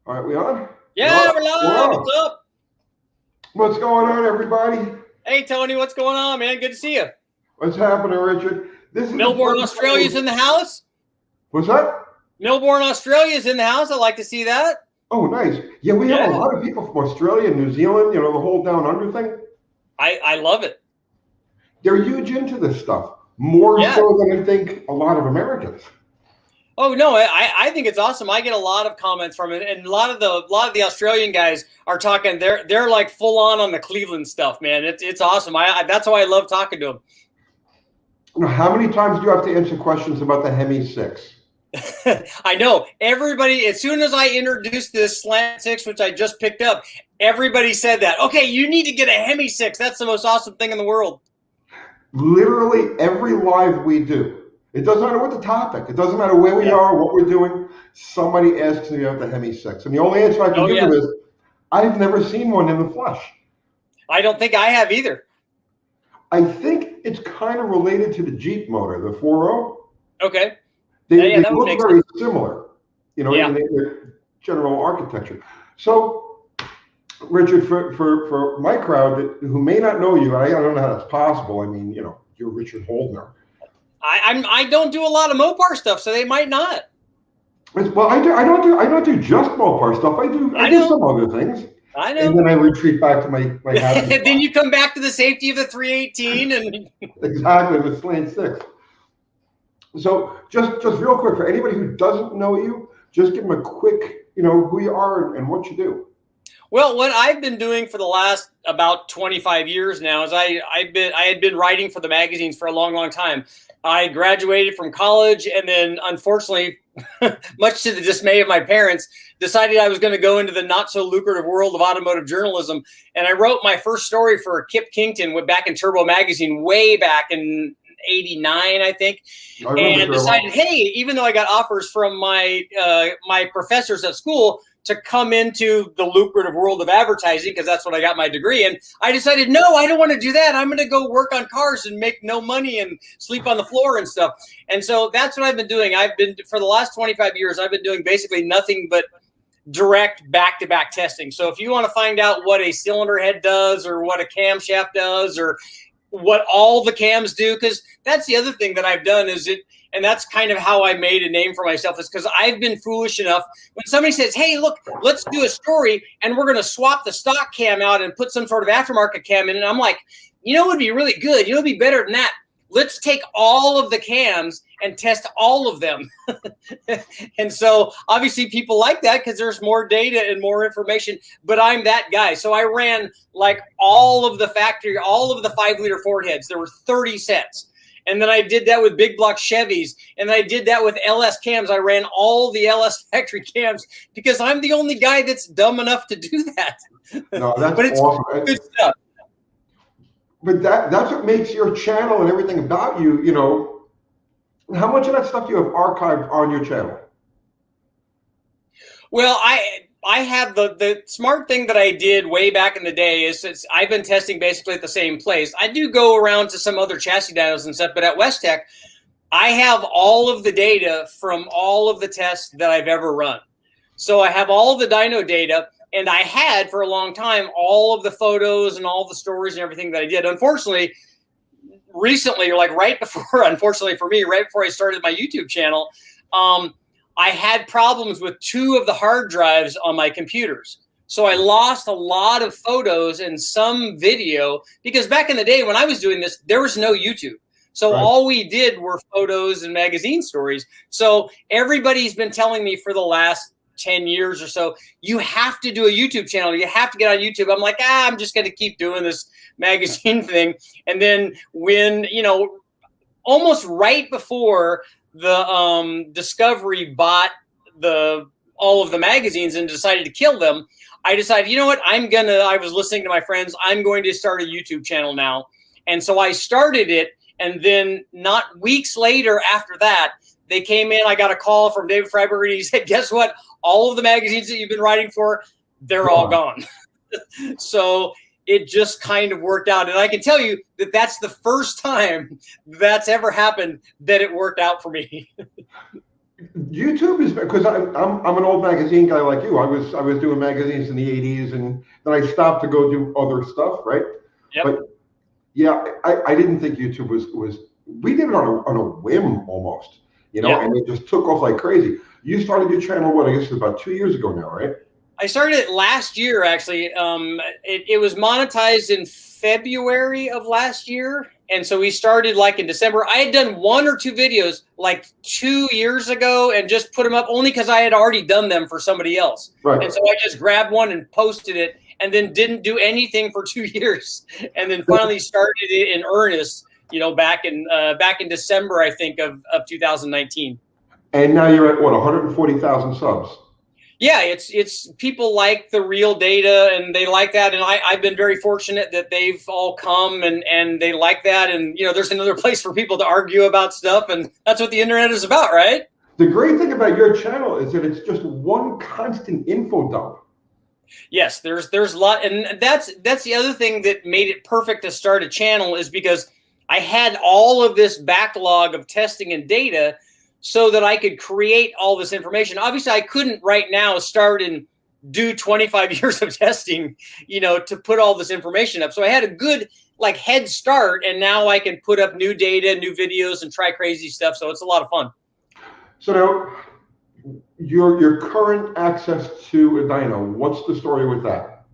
All right, we on? Yeah, we're live. What's up? What's going on, everybody? Hey, Tony, what's going on, man? Good to see you. What's happening, Richard? This is Melbourne, Australia's in the house. What's that? Melbourne, Australia's in the house. I'd like to see that. Oh, nice. Yeah, we have a lot of people from Australia and New Zealand, you know, the whole down under thing. I love it. They're huge into this stuff, more so than I think a lot of Americans. Oh no, I think it's awesome. I get a lot of comments from it, and a lot of the Australian guys are talking. They're like full on the Cleveland stuff, man. It's awesome. That's why I love talking to them. Now, how many times do you have to answer questions about the Hemi 6? I know everybody. As soon as I introduced this Slant Six, which I just picked up, everybody said that. Okay, you need to get a Hemi 6. That's the most awesome thing in the world. Literally every live we do. It doesn't matter what the topic. It doesn't matter where we are, what we're doing. Somebody asks me about the Hemi 6. And the only answer I can give them is, I've never seen one in the flesh. I don't think I have either. I think it's kind of related to the Jeep motor, the 4.0. Okay. They look very similar, you know, in their general architecture. So, Richard, for my crowd who may not know you, I don't know how that's possible. I mean, you know, you're Richard Holdener. I don't do a lot of Mopar stuff, so they might not. Well, I don't do just Mopar stuff. I do some other things. I know. And then I retreat back to my habit. Then you come back to the safety of the 318 and exactly with Slant Six. So just real quick, for anybody who doesn't know you, just give them a quick, you know, who you are and what you do. Well, what I've been doing for the last about 25 years now is I had been writing for the magazines for a long, long time. I graduated from college and then, unfortunately, much to the dismay of my parents, decided I was going to go into the not so lucrative world of automotive journalism. And I wrote my first story for Kip Kington back in Turbo Magazine way back in 89, I think, and decided, hey, even though I got offers from my professors at school to come into the lucrative world of advertising, because that's what I got my degree in, I decided, no, I don't want to do that. I'm going to go work on cars and make no money and sleep on the floor and stuff. And so that's what I've been doing. For the last 25 years, I've been doing basically nothing but direct back-to-back testing. So if you want to find out what a cylinder head does or what a camshaft does or what all the cams do, because that's the other thing that I've done and that's kind of how I made a name for myself, is because I've been foolish enough when somebody says, hey, look, let's do a story and we're going to swap the stock cam out and put some sort of aftermarket cam in. And I'm like, you know, it would be really good. You know, it'd be better than that. Let's take all of the cams and test all of them. And so obviously people like that because there's more data and more information, but I'm that guy. So I ran like all of the 5-liter Ford heads. There were 30 sets. And then I did that with big block Chevys. And I did that with LS cams. I ran all the LS factory cams because I'm the only guy that's dumb enough to do that. No, that's but it's awesome. Good stuff. But that's what makes your channel and everything about you, you know. How much of that stuff do you have archived on your channel? Well, I have the smart thing that I did way back in the day is I've been testing basically at the same place. I do go around to some other chassis dynos and stuff, but at West Tech, I have all of the data from all of the tests that I've ever run. So I have all the dyno data. And I had for a long time all of the photos and all the stories and everything that I did. Unfortunately, recently, or like right before, unfortunately for me, right before I started my YouTube channel, I had problems with 2 of the hard drives on my computers. So I lost a lot of photos and some video because back in the day when I was doing this, there was no YouTube. So all we did were photos and magazine stories. So everybody's been telling me for the last 10 years or so, you have to do a YouTube channel. You have to get on YouTube. I'm like, I'm just going to keep doing this magazine thing. And then when, you know, almost right before the Discovery bought all of the magazines and decided to kill them, I decided, you know what, I was listening to my friends, I'm going to start a YouTube channel now. And so I started it. And then not weeks later after that, they came in, I got a call from David Freiberger, and he said, guess what? All of the magazines that you've been writing for, they're all gone. So it just kind of worked out. And I can tell you that that's the first time that's ever happened that it worked out for me. YouTube is because I'm an old magazine guy like you. I was doing magazines in the '80s, and then I stopped to go do other stuff, right? Yep. But yeah, I didn't think YouTube was. We did it on a whim almost, Yeah. and it just took off like crazy. You started your channel, what, I guess it's about 2 years ago now, right? I started it last year, actually. It was monetized in February of last year. And so we started like in December. I had done 1 or 2 videos like 2 years ago and just put them up only because I had already done them for somebody else. Right. And so I just grabbed one and posted it and then didn't do anything for 2 years. And then finally started it in earnest, back in December, I think, of 2019. And now you're at what, 140,000 subs? Yeah, it's people like the real data and they like that. And I've been very fortunate that they've all come and they like that. And, there's another place for people to argue about stuff. And that's what the internet is about, right? The great thing about your channel is that it's just one constant info dump. Yes, there's a lot. And that's the other thing that made it perfect to start a channel is because I had all of this backlog of testing and data so that I could create all this information. Obviously, I couldn't right now start and do 25 years of testing, to put all this information up. So I had a good head start, and now I can put up new data, new videos, and try crazy stuff. So it's a lot of fun. So now, your current access to a dyno, what's the story with that?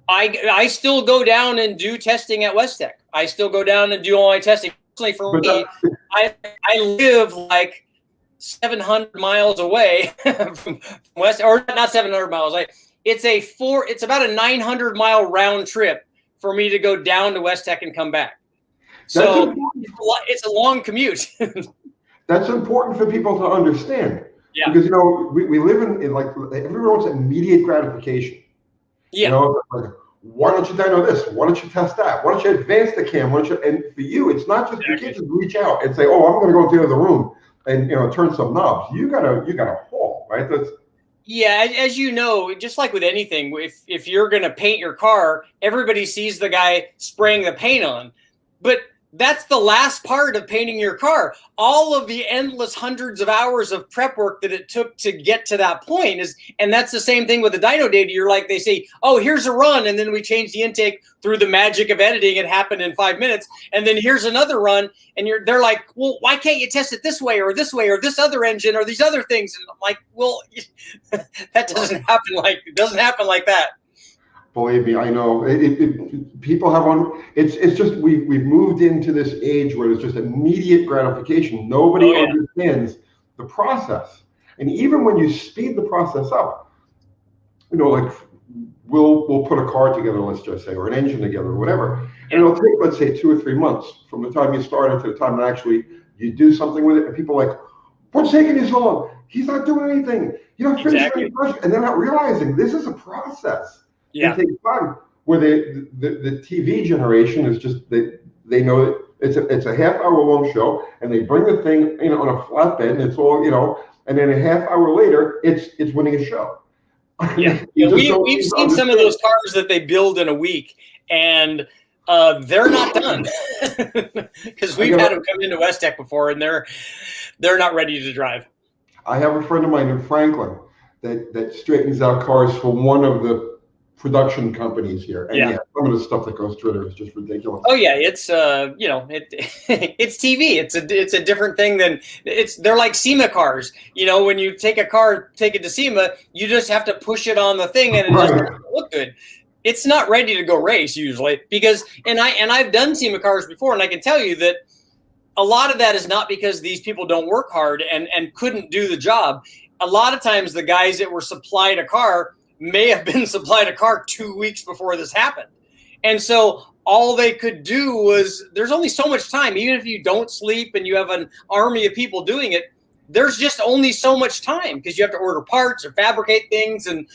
I still go down and do testing at West Tech. I still go down and do all my testing. Personally, for me, I live like 700 miles away from West, or not 700 miles. It's about a 900-mile round trip for me to go down to West Tech and come back. So it's a long commute. That's important for people to understand. Yeah. Because we live in like everyone wants immediate gratification. Yeah. Like, why don't you dyno this? Why don't you test that? Why don't you advance the cam? And for you, it's not just, you can't just reach out and say, oh, I'm going to go to the other room and turn some knobs. You gotta haul, right? As you know, just like with anything, if you're gonna paint your car, everybody sees the guy spraying the paint on, but that's the last part of painting your car. All of the endless hundreds of hours of prep work that it took to get to that point and that's the same thing with the dyno data. You're like, they say, oh, here's a run, and then we change the intake through the magic of editing. It happened in 5 minutes, and then here's another run, and they're like, well, why can't you test it this way or this this other engine or these other things? And I'm like, well, that doesn't happen like that. Believe me, I know. People have it's just we've moved into this age where there's just immediate gratification. Nobody understands the process, and even when you speed the process up, like we'll put a car together, let's just say, or an engine together, or whatever, and it'll take, let's say, 2 or 3 months from the time you start to the time that actually you do something with it, and people are like, what's taking you so long? He's not doing anything. You don't finish any first, and they're not realizing this is a process. Yeah. It takes time. Where the TV generation is just they know that it's a half-hour long show, and they bring the thing on a flatbed, and it's all and then a half hour later it's winning a show. Yeah, we've seen some of those cars that they build in a week, and they're not done because we've had them come into West Tech before, and they're not ready to drive. I have a friend of mine in Franklin that straightens out cars for one of the production companies here, and some of the stuff that goes through there is just ridiculous. Oh yeah, it's it's TV. It's a different thing than they're like SEMA cars. When you take a car, take it to SEMA, you just have to push it on the thing and it doesn't look good. It's not ready to go race usually because I've done SEMA cars before, and I can tell you that a lot of that is not because these people don't work hard and couldn't do the job. A lot of times the guys that were supplied a car may have been supplied a car 2 weeks before this happened. And so all they could do was, there's only so much time, even if you don't sleep and you have an army of people doing it, there's just only so much time because you have to order parts or fabricate things. And,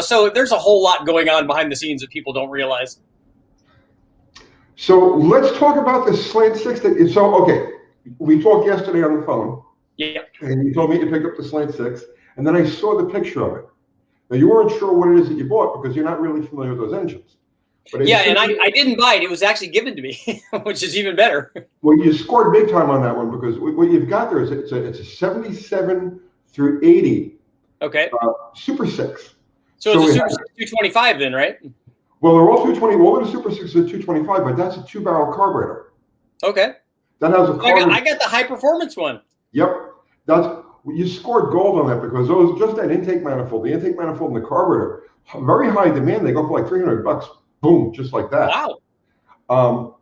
so there's a whole lot going on behind the scenes that people don't realize. So let's talk about the Slant Six. Okay, we talked yesterday on the phone. Yeah. And you told me you picked up the Slant Six, and then I saw the picture of it. Now, you weren't sure what it is that you bought because you're not really familiar with those engines. But and I didn't buy it. It was actually given to me, which is even better. Well, you scored big time on that one because what you've got there is it's a 77 through 80. Okay. Super 6. So it's a Super 6 225 then, right? Well, they're all 220. Well, the Super 6 is a 225, but that's a 2-barrel carburetor. Okay. That has a I got the high performance one. Yep. You scored gold on that because those just that intake manifold, the intake manifold and the carburetor, very high demand. They go for like $300. Boom, just like that. Wow.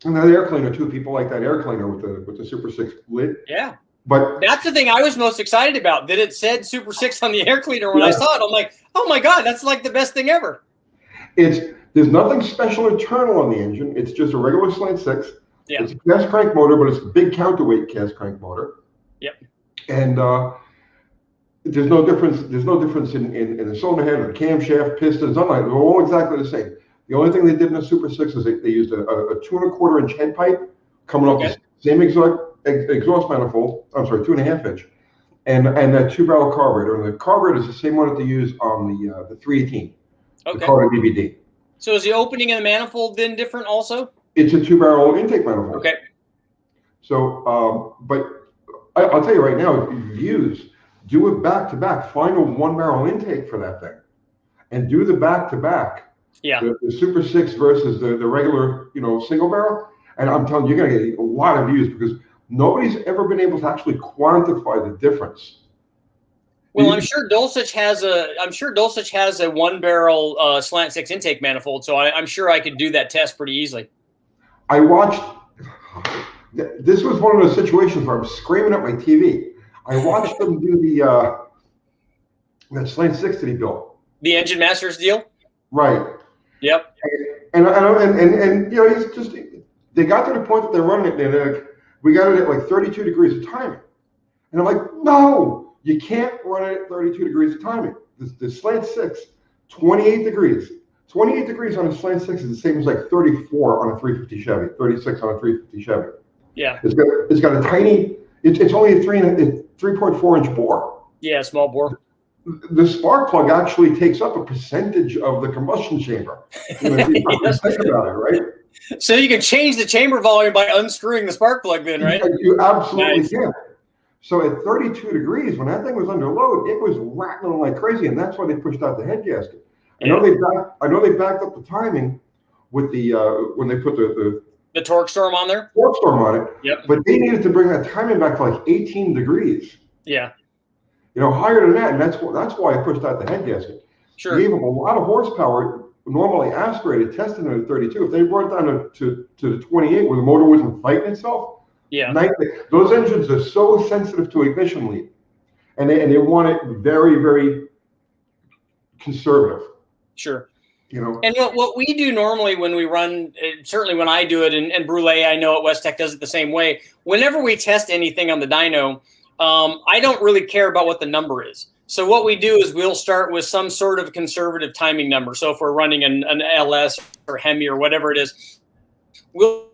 And that air cleaner too. People like that air cleaner with the Super 6 lid. Yeah. But that's the thing I was most excited about, that it said Super 6 on the air cleaner when I saw it. I'm like, oh my God, that's like the best thing ever. There's nothing special internal on the engine. It's just a regular Slant 6. Yeah. It's a cast crank motor, but it's a big counterweight cast crank motor. Yep. And there's no difference. There's no difference in the cylinder head or the camshaft, pistons. They're all exactly the same. The only thing they did in the Super 6 is they used a 2¼ inch head pipe coming off the same exhaust manifold. I'm sorry, 2½ inch, and that 2-barrel carburetor. And the carburetor is the same one that they use on the 318. Okay. The Carter DVD. So is the opening in the manifold then different also? It's a 2-barrel intake manifold. Okay. So, but I'll tell you right now, if you use, do it back to back. Find a 1-barrel intake for that thing, and do the back to back. Yeah. The Super 6 versus the regular, single barrel. And I'm telling you, you're going to get a lot of views because nobody's ever been able to actually quantify the difference. Well, I'm sure Dulcich has a 1-barrel Slant 6 intake manifold, so I'm sure I could do that test pretty easily. I watched. This was one of those situations where I'm screaming at my TV. I watched them do that Slant 6 that he built. The Engine Masters deal. Right. Yep. And he's just. They got to the point that they're running it, and they're like, we got it at like 32 degrees of timing, and I'm like, no, you can't run it at 32 degrees of timing. The Slant 6, 28 degrees. 28 degrees on a Slant 6 is the same as like 34 on a 350 Chevy, 36 on a 350 Chevy. Yeah. It's got a tiny. It's only a 3.4 inch bore. Yeah, small bore. The spark plug actually takes up a percentage of the combustion chamber. Yes. Think about it, right? So you can change the chamber volume by unscrewing the spark plug then, right? You absolutely can. So at 32 degrees, when that thing was under load, it was rattling like crazy, and that's why they pushed out the head gasket. I know they backed up the timing with the when they put the torque storm on there. Torque storm on it. Yep. But they needed to bring that timing back to like 18 degrees. Yeah. Higher than that, and that's why I pushed out the head gasket. Sure. Gave them a lot of horsepower. Normally aspirated, tested at 32. If they brought it down to the 28, where the motor wasn't fighting itself, those engines are so sensitive to ignition lead, and they want it very, very conservative. Sure. And what we do normally when we run, certainly when I do it, and Brule, I know at West Tech does it the same way. Whenever we test anything on the dyno, I don't really care about what the number is. So what we do is we'll start with some sort of conservative timing number. So if we're running an LS or Hemi or whatever it is, we'll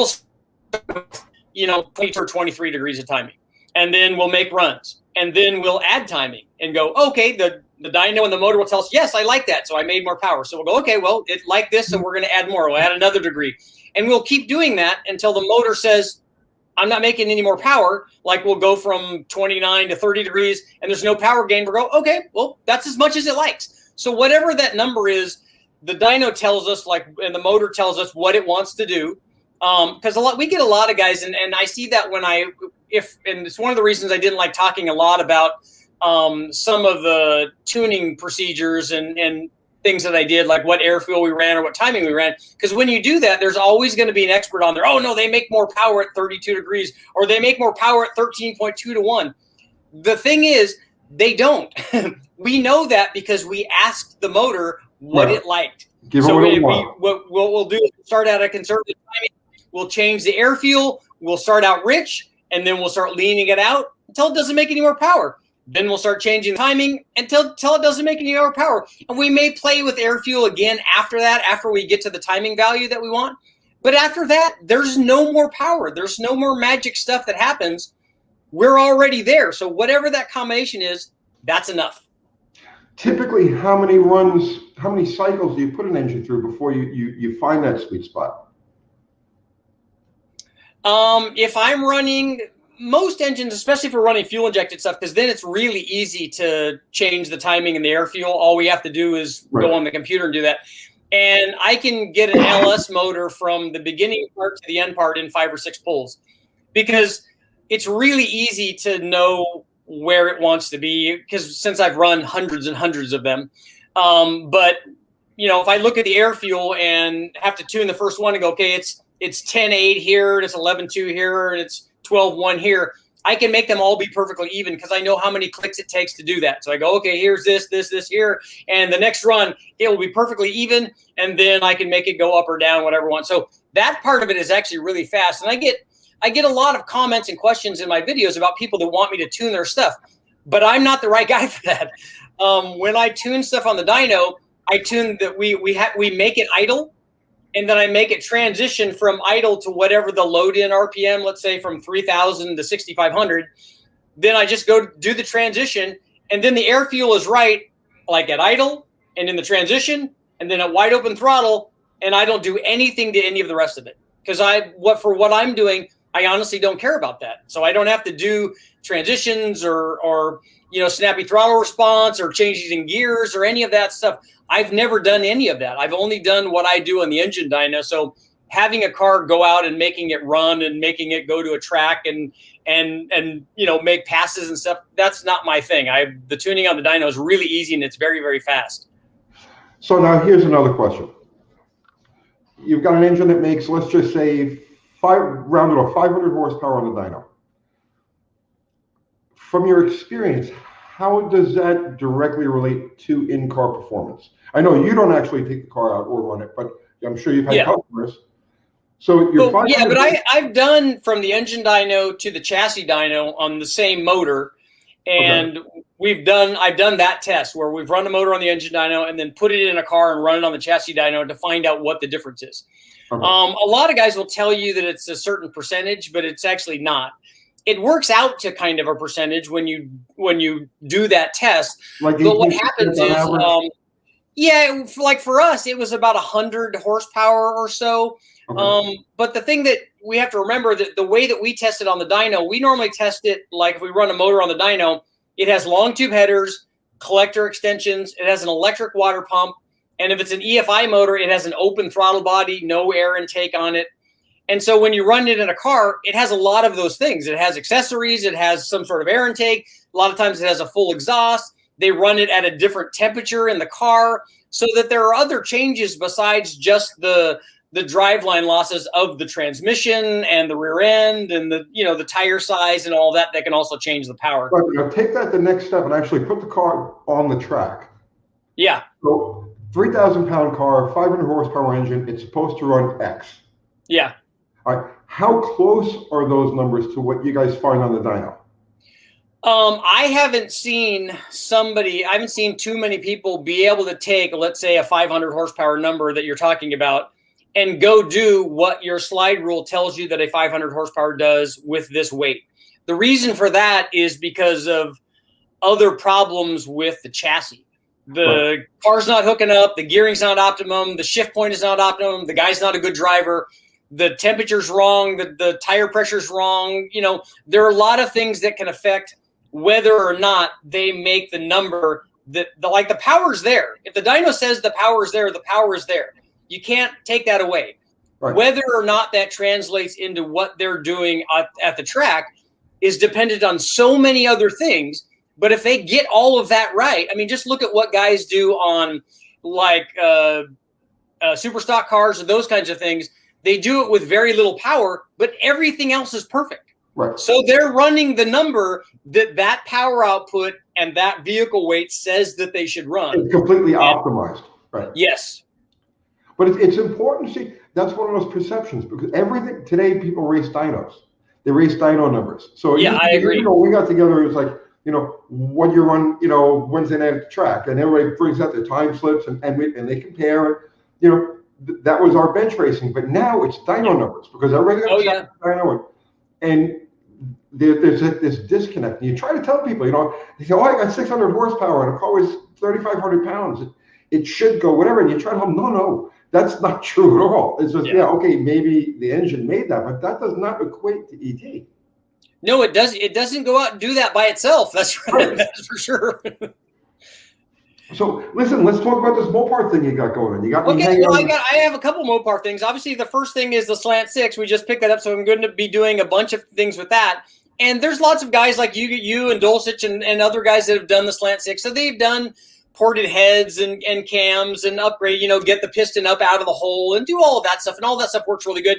start, 20 or 23 degrees of timing, and then we'll make runs, and then we'll add timing and go, okay, the dyno and the motor will tell us, yes, I like that, so I made more power. So we'll go, okay, well, it like this, so we're going to add more. We'll add another degree, and we'll keep doing that until the motor says, I'm not making any more power. Like we'll go from 29 to 30 degrees and there's no power gain. We'll go, okay, well, that's as much as it likes. So whatever that number is, the dyno tells us, and the motor tells us what it wants to do. Because we get a lot of guys, and I see that and it's one of the reasons I didn't like talking a lot about some of the tuning procedures and things that I did, like what air fuel we ran or what timing we ran. Because when you do that, there's always going to be an expert on there. Oh, no, they make more power at 32 degrees, or they make more power at 13.2 to 1. The thing is, they don't. We know that because we asked the motor what it liked. So what we'll do is start out at conservative timing. We'll change the air fuel. We'll start out rich, and then we'll start leaning it out until it doesn't make any more power. Then we'll start changing timing until it doesn't make any more power. And we may play with air fuel again after that, after we get to the timing value that we want. But after that, there's no more power. There's no more magic stuff that happens. We're already there. So whatever that combination is, that's enough. Typically, how many cycles do you put an engine through before you find that sweet spot? If I'm running, most engines, especially for running fuel injected stuff, because then it's really easy to change the timing and the air fuel. All we have to do is go on the computer and do that. And I can get an LS motor from the beginning part to the end part in 5 or 6 pulls, because it's really easy to know where it wants to be, because since I've run hundreds and hundreds of them. But you know, if I look at the air fuel and have to tune the first one and go, okay, it's 10.8 here, and it's 11.2 here, and it's 12.1 here, I can make them all be perfectly even because I know how many clicks it takes to do that. So I go, okay, here's this here, and the next run, it will be perfectly even, and then I can make it go up or down, whatever I want. So that part of it is actually really fast. And I get a lot of comments and questions in my videos about people that want me to tune their stuff, but I'm not the right guy for that. When I tune stuff on the dyno, I tune that we make it idle, and then I make it transition from idle to whatever the load in RPM, let's say from 3,000 to 6,500. Then I just go do the transition, and then the air fuel is right, like at idle and in the transition, and then at wide open throttle, and I don't do anything to any of the rest of it. Because for what I'm doing, I honestly don't care about that. So I don't have to do transitions or snappy throttle response or changes in gears or any of that stuff. I've never done any of that. I've only done what I do on the engine dyno. So having a car go out and making it run and making it go to a track and make passes and stuff, that's not my thing. The tuning on the dyno is really easy, and it's very, very fast. So now here's another question. You've got an engine that makes, let's just say, 500 horsepower on the dyno. From your experience, how does that directly relate to in-car performance? I know you don't actually take the car out or run it, but I'm sure you've had customers. So but I've done from the engine dyno to the chassis dyno on the same motor, and I've done that test where we've run the motor on the engine dyno and then put it in a car and run it on the chassis dyno to find out what the difference is. A lot of guys will tell you that it's a certain percentage, but it's actually not. It works out to kind of a percentage when you do that test. But what happens is, like for us, it was about 100 horsepower or so. But the thing that we have to remember, that the way that we test it on the dyno, we normally test it like if we run a motor on the dyno, it has long tube headers, collector extensions, it has an electric water pump, and if it's an EFI motor, it has an open throttle body, no air intake on it. And so when you run it in a car, it has a lot of those things. It has accessories. It has some sort of air intake. A lot of times it has a full exhaust. They run it at a different temperature in the car, so that there are other changes besides just the driveline losses of the transmission and the rear end and the tire size and all that can also change the power. Right, now take that the next step and actually put the car on the track. Yeah. So 3,000 pound car, 500 horsepower engine, it's supposed to run X. Yeah. All right. How close are those numbers to what you guys find on the dyno? I haven't seen too many people be able to take, let's say, a 500 horsepower number that you're talking about and go do what your slide rule tells you that a 500 horsepower does with this weight. The reason for that is because of other problems with the chassis. The car's not hooking up, the gearing's not optimum, the shift point is not optimum, the guy's not a good driver, the temperature's wrong, the tire pressure's wrong. There are a lot of things that can affect whether or not they make the number the power's there. If the dyno says the power is there, the power is there. You can't take that away. Right. Whether or not that translates into what they're doing at the track is dependent on so many other things. But if they get all of that right, I mean, just look at what guys do on super stock cars or those kinds of things. They do it with very little power, but everything else is perfect. Right. So they're running the number that power output and that vehicle weight says that they should run. It's completely optimized. Right. Yes. But it's important to see, that's one of those perceptions, because everything today, people race dynos. They race dyno numbers. So I agree. We got together, it was like, what you run, Wednesday night at the track, and everybody brings out their time slips and they compare it. That was our bench racing, but now it's dyno numbers, because everybody got dyno, and there's this disconnect. And you try to tell people, they say, I got 600 horsepower and a car was 3,500 pounds. It should go whatever, and you try to tell them, no, that's not true at all. It's just, okay, maybe the engine made that, but that does not equate to ET. No, it does. It doesn't go out and do that by itself. That's right. That's for sure. So listen, let's talk about this Mopar thing you got going on. You got me Okay, hanging well, on. I have a couple Mopar things. Obviously, the first thing is the Slant Six. We just picked that up, so I'm going to be doing a bunch of things with that. And there's lots of guys like you and Dulcich and other guys that have done the Slant Six. So they've done ported heads and cams and upgrade, get the piston up out of the hole and do all of that stuff. And all that stuff works really good.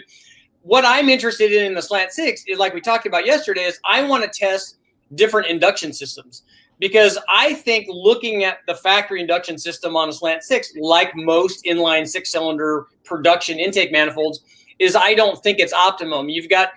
What I'm interested in the Slant Six is, like we talked about yesterday, is I want to test different induction systems. Because I think looking at the factory induction system on a Slant Six, like most inline 6-cylinder production intake manifolds, is I don't think it's optimum. You've got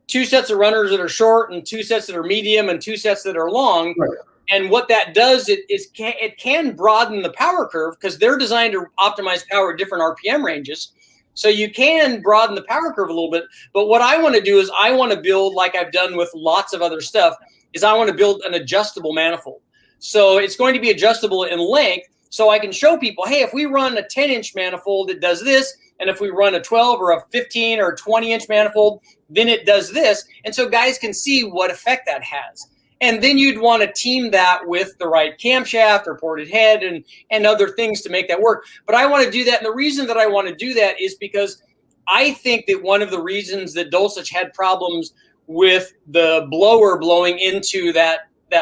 2 sets of runners that are short and 2 sets that are medium and 2 sets that are long. Right. And what that does it can broaden the power curve because they're designed to optimize power at different RPM ranges. So you can broaden the power curve a little bit. But what I want to do is I want to build, like I've done with lots of other stuff, is I want to build an adjustable manifold. So it's going to be adjustable in length, so I can show people, hey, if we run a 10-inch manifold, it does this. And if we run a 12 or a 15 or 20-inch manifold, then it does this. And so guys can see what effect that has. And then you'd want to team that with the right camshaft or ported head and other things to make that work. But I want to do that. And the reason that I want to do that is because I think that one of the reasons that Dulcich had problems with the blower blowing into that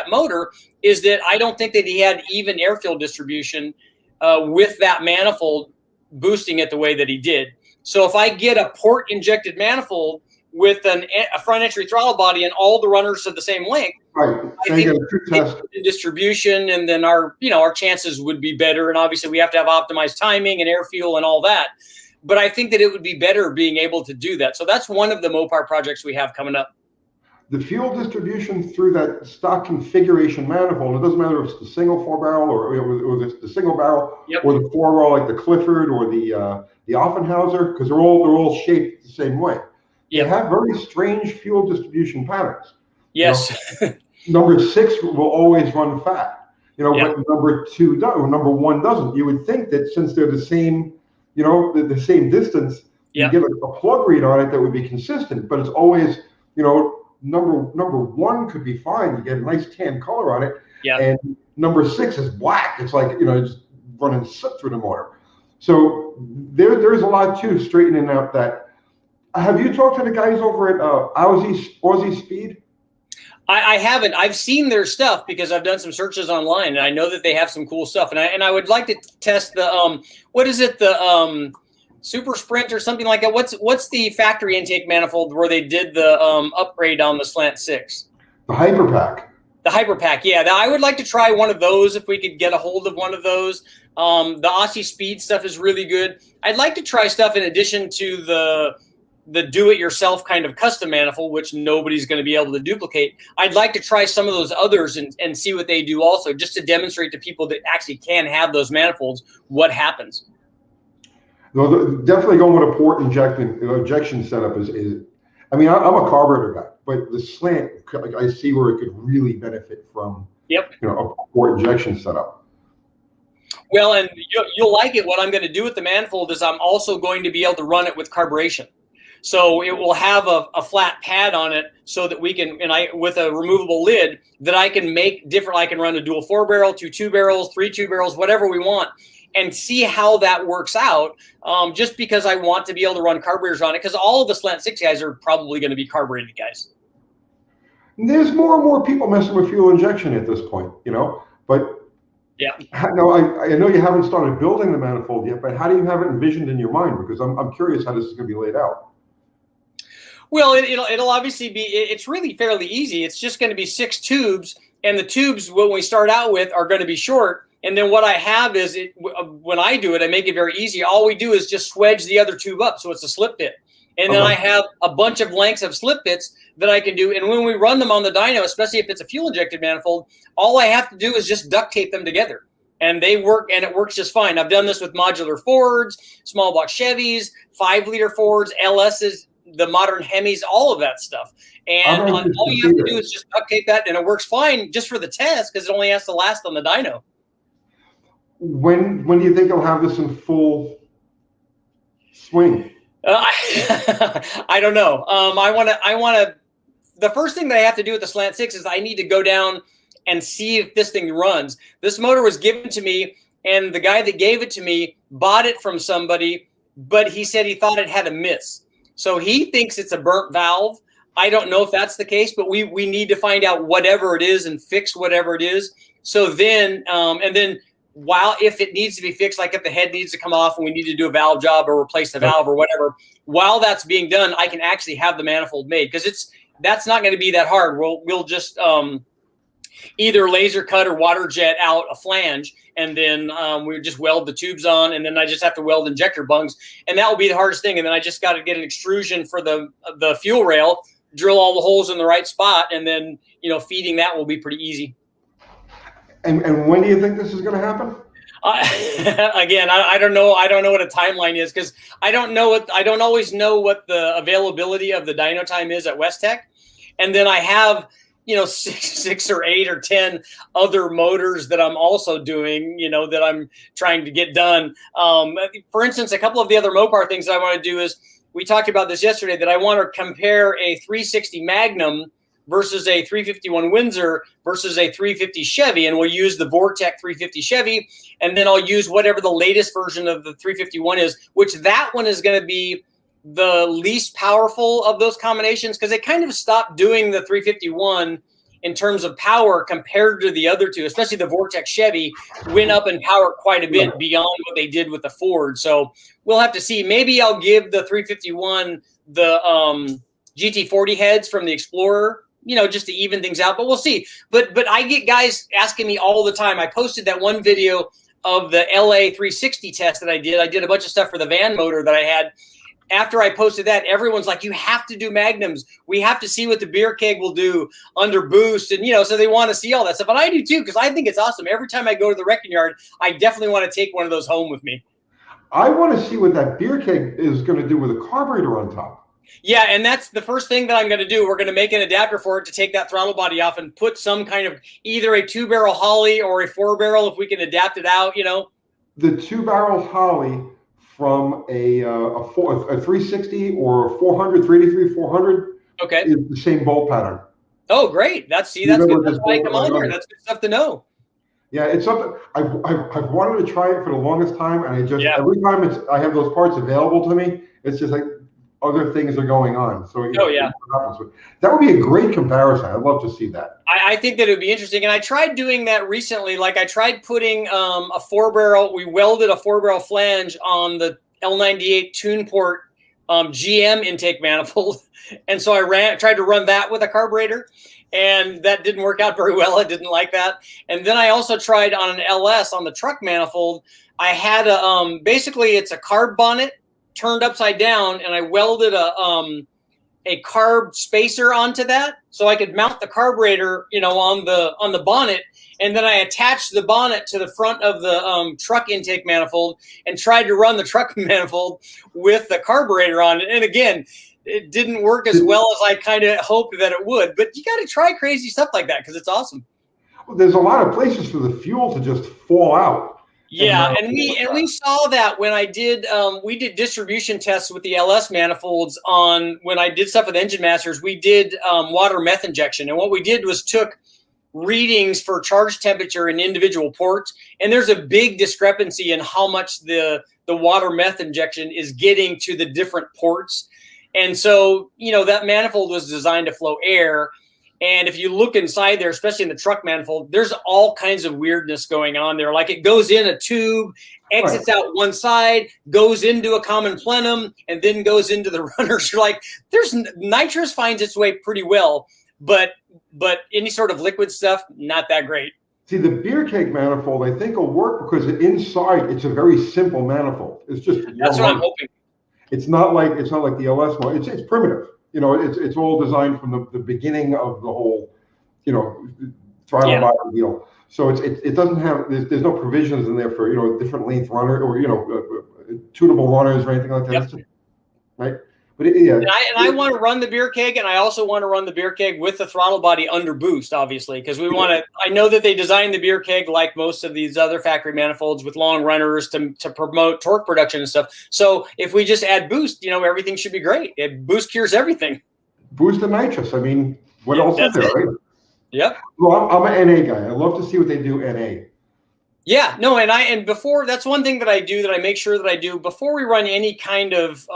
motor is that I don't think that he had even airfield distribution with that manifold boosting it the way that he did. So if I get a port injected manifold with a front entry throttle body and all the runners are the same length, right? So you get a true test distribution, and then our chances would be better. And obviously we have to have optimized timing and air fuel and all that. But I think that it would be better being able to do that. So that's one of the Mopar projects we have coming up. The fuel distribution through that stock configuration manifold, it doesn't matter if it's the single 4-barrel or the single barrel, yep, or the 4-barrel like the Clifford or the Offenhauser, because they're all shaped the same way. Yep. They have very strange fuel distribution patterns. Yes. Number 6 will always run fat, yep, but number 2 does, or number 1 doesn't. You would think that since they're the same, the same distance, yep, you get a plug read on it that would be consistent, but it's always, number 1 could be fine. You get a nice tan color on it. yeah. And number 6 is black. It's like, just running soot through the motor. So there's a lot to straightening out that. Have you talked to the guys over at Aussie Speed? I haven't. I've seen their stuff because I've done some searches online, and I know that they have some cool stuff. And I would like to test the what is it, the Super Sprint or something like that. What's the factory intake manifold where they did the upgrade on the Slant Six? The Hyperpack. The Hyperpack, yeah. I would like to try one of those if we could get a hold of one of those. The Aussie Speed stuff is really good. I'd like to try stuff in addition to the do-it-yourself kind of custom manifold, which nobody's going to be able to duplicate. I'd like to try some of those others and see what they do also, just to demonstrate to people that actually can have those manifolds what happens. No, definitely going with a port injection setup is. I mean, I'm a carburetor guy, but the Slant, I see where it could really benefit from. Yep. A port injection setup. Well, and you'll like it. What I'm going to do with the manifold is I'm also going to be able to run it with carburation. So it will have a flat pad on it so that we can, with a removable lid, that I can make different. I can run a dual 4-barrel, 2 2-barrels, 3 2-barrels, whatever we want, and see how that works out. Just because I want to be able to run carburetors on it, because all of the Slant Six guys are probably going to be carbureted guys. There's more and more people messing with fuel injection at this point, but. Yeah. No, I know you haven't started building the manifold yet, but how do you have it envisioned in your mind? Because I'm curious how this is going to be laid out. Well, it'll obviously be. It's really fairly easy. It's just going to be 6 tubes, and the tubes when we start out with are going to be short. And then what I have is, when I do it, I make it very easy. All we do is just swedge the other tube up, so it's a slip fit. And then I have a bunch of lengths of slip fits that I can do. And when we run them on the dyno, especially if it's a fuel injected manifold, all I have to do is just duct tape them together. And they work, and it works just fine. I've done this with modular Fords, small block Chevys, 5-liter Fords, LSs, the modern Hemis, all of that stuff. And all you have to do is just duct tape that, and it works fine just for the test because it only has to last on the dyno. When do you think you'll have this in full swing? I don't know. I want to the first thing that I have to do with the Slant Six is I need to go down and see if this thing runs. This motor was given to me, and the guy that gave it to me bought it from somebody, but he said he thought it had a miss. So he thinks it's a burnt valve. I don't know if that's the case, but we need to find out whatever it is and fix whatever it is. So then, and then if it needs to be fixed, like if the head needs to come off and we need to do a valve job or replace the valve or whatever, while that's being done, I can actually have the manifold made, because that's not going to be that hard. We'll just either laser cut or water jet out a flange, and then we just weld the tubes on, and then I just have to weld injector bungs, and that will be the hardest thing. And then I just got to get an extrusion for the fuel rail, drill all the holes in the right spot, and then feeding that will be pretty easy. And when do you think this is going to happen? Again, I don't know. I don't know what a timeline is, because I don't always know what the availability of the dyno time is at West Tech, and then I have six or 8 or 10 other motors that I'm also doing, that I'm trying to get done. For instance, a couple of the other Mopar things that I want to do is, we talked about this yesterday, that I want to compare a 360 Magnum versus a 351 Windsor versus a 350 Chevy, and we'll use the Vortec 350 Chevy, and then I'll use whatever the latest version of the 351 is, which that one is going to be the least powerful of those combinations, because they kind of stopped doing the 351 in terms of power compared to the other two, especially the Vortec Chevy went up in power quite a bit beyond what they did with the Ford. So we'll have to see. Maybe I'll give the 351 the GT40 heads from the Explorer, just to even things out, but we'll see. But I get guys asking me all the time. I posted that one video of the LA 360 test that I did. I did a bunch of stuff for the van motor that I had. After I posted that, everyone's like, you have to do Magnums. We have to see what the beer keg will do under boost. And, so they want to see all that stuff. And I do too, because I think it's awesome. Every time I go to the wrecking yard, I definitely want to take one of those home with me. I want to see what that beer keg is going to do with a carburetor on top. Yeah, and that's the first thing that I'm going to do. We're going to make an adapter for it to take that throttle body off and put some kind of either a 2-barrel Holley or a 4-barrel if we can adapt it out, The 2-barrel Holley from a 360 or 400, 383, 400 is the same bolt pattern. Oh, great. That's good. That's why I come on here. That's good stuff to know. Yeah, it's something I've wanted to try it for the longest time, and every time I have those parts available to me, it's just like other things are going on. So that would be a great comparison. I'd love to see that. I think that it would be interesting, and I tried doing that recently. Like I tried putting a 4-barrel. We welded a 4-barrel flange on the L98 TunePort GM intake manifold, and so I tried to run that with a carburetor, and that didn't work out very well. I didn't like that. And then I also tried on an LS on the truck manifold. I had basically it's a carb bonnet turned upside down, and I welded a carb spacer onto that so I could mount the carburetor, on the bonnet, and then I attached the bonnet to the front of the truck intake manifold and tried to run the truck manifold with the carburetor on it. And again, it didn't work as well as I kind of hoped that it would. But you got to try crazy stuff like that because it's awesome. Well, there's a lot of places for the fuel to just fall out. Yeah, and we saw that when I did we did distribution tests with the LS manifolds when I did stuff with Engine Masters. We did water meth injection, and what we did was took readings for charge temperature in individual ports, and there's a big discrepancy in how much the water meth injection is getting to the different ports. And so that manifold was designed to flow air. And if you look inside there, especially in the truck manifold, there's all kinds of weirdness going on there. Like it goes in a tube, exits out one side, goes into a common plenum, and then goes into the runners. You're like, there's nitrous finds its way pretty well, but any sort of liquid stuff, not that great. See, the beer keg manifold, I think, will work because inside it's a very simple manifold. It's just that's what I'm hoping. It's not like the LS one. It's primitive. It's all designed from the beginning of the whole, throttle body deal. So it doesn't have there's no provisions in there for different length runner or tunable runners or anything like that. Yep. Right. But and I want to run the beer keg, and I also want to run the beer keg with the throttle body under boost, obviously, because we want to. I know that they designed the beer keg like most of these other factory manifolds with long runners to promote torque production and stuff. So if we just add boost, everything should be great. Boost cures everything. boost and nitrous. I mean, what else is there, right? Yep. Well, I'm an NA guy. I love to see what they do NA. Yeah, no, and before, that's one thing that I do, that I make sure that I do before we run any kind of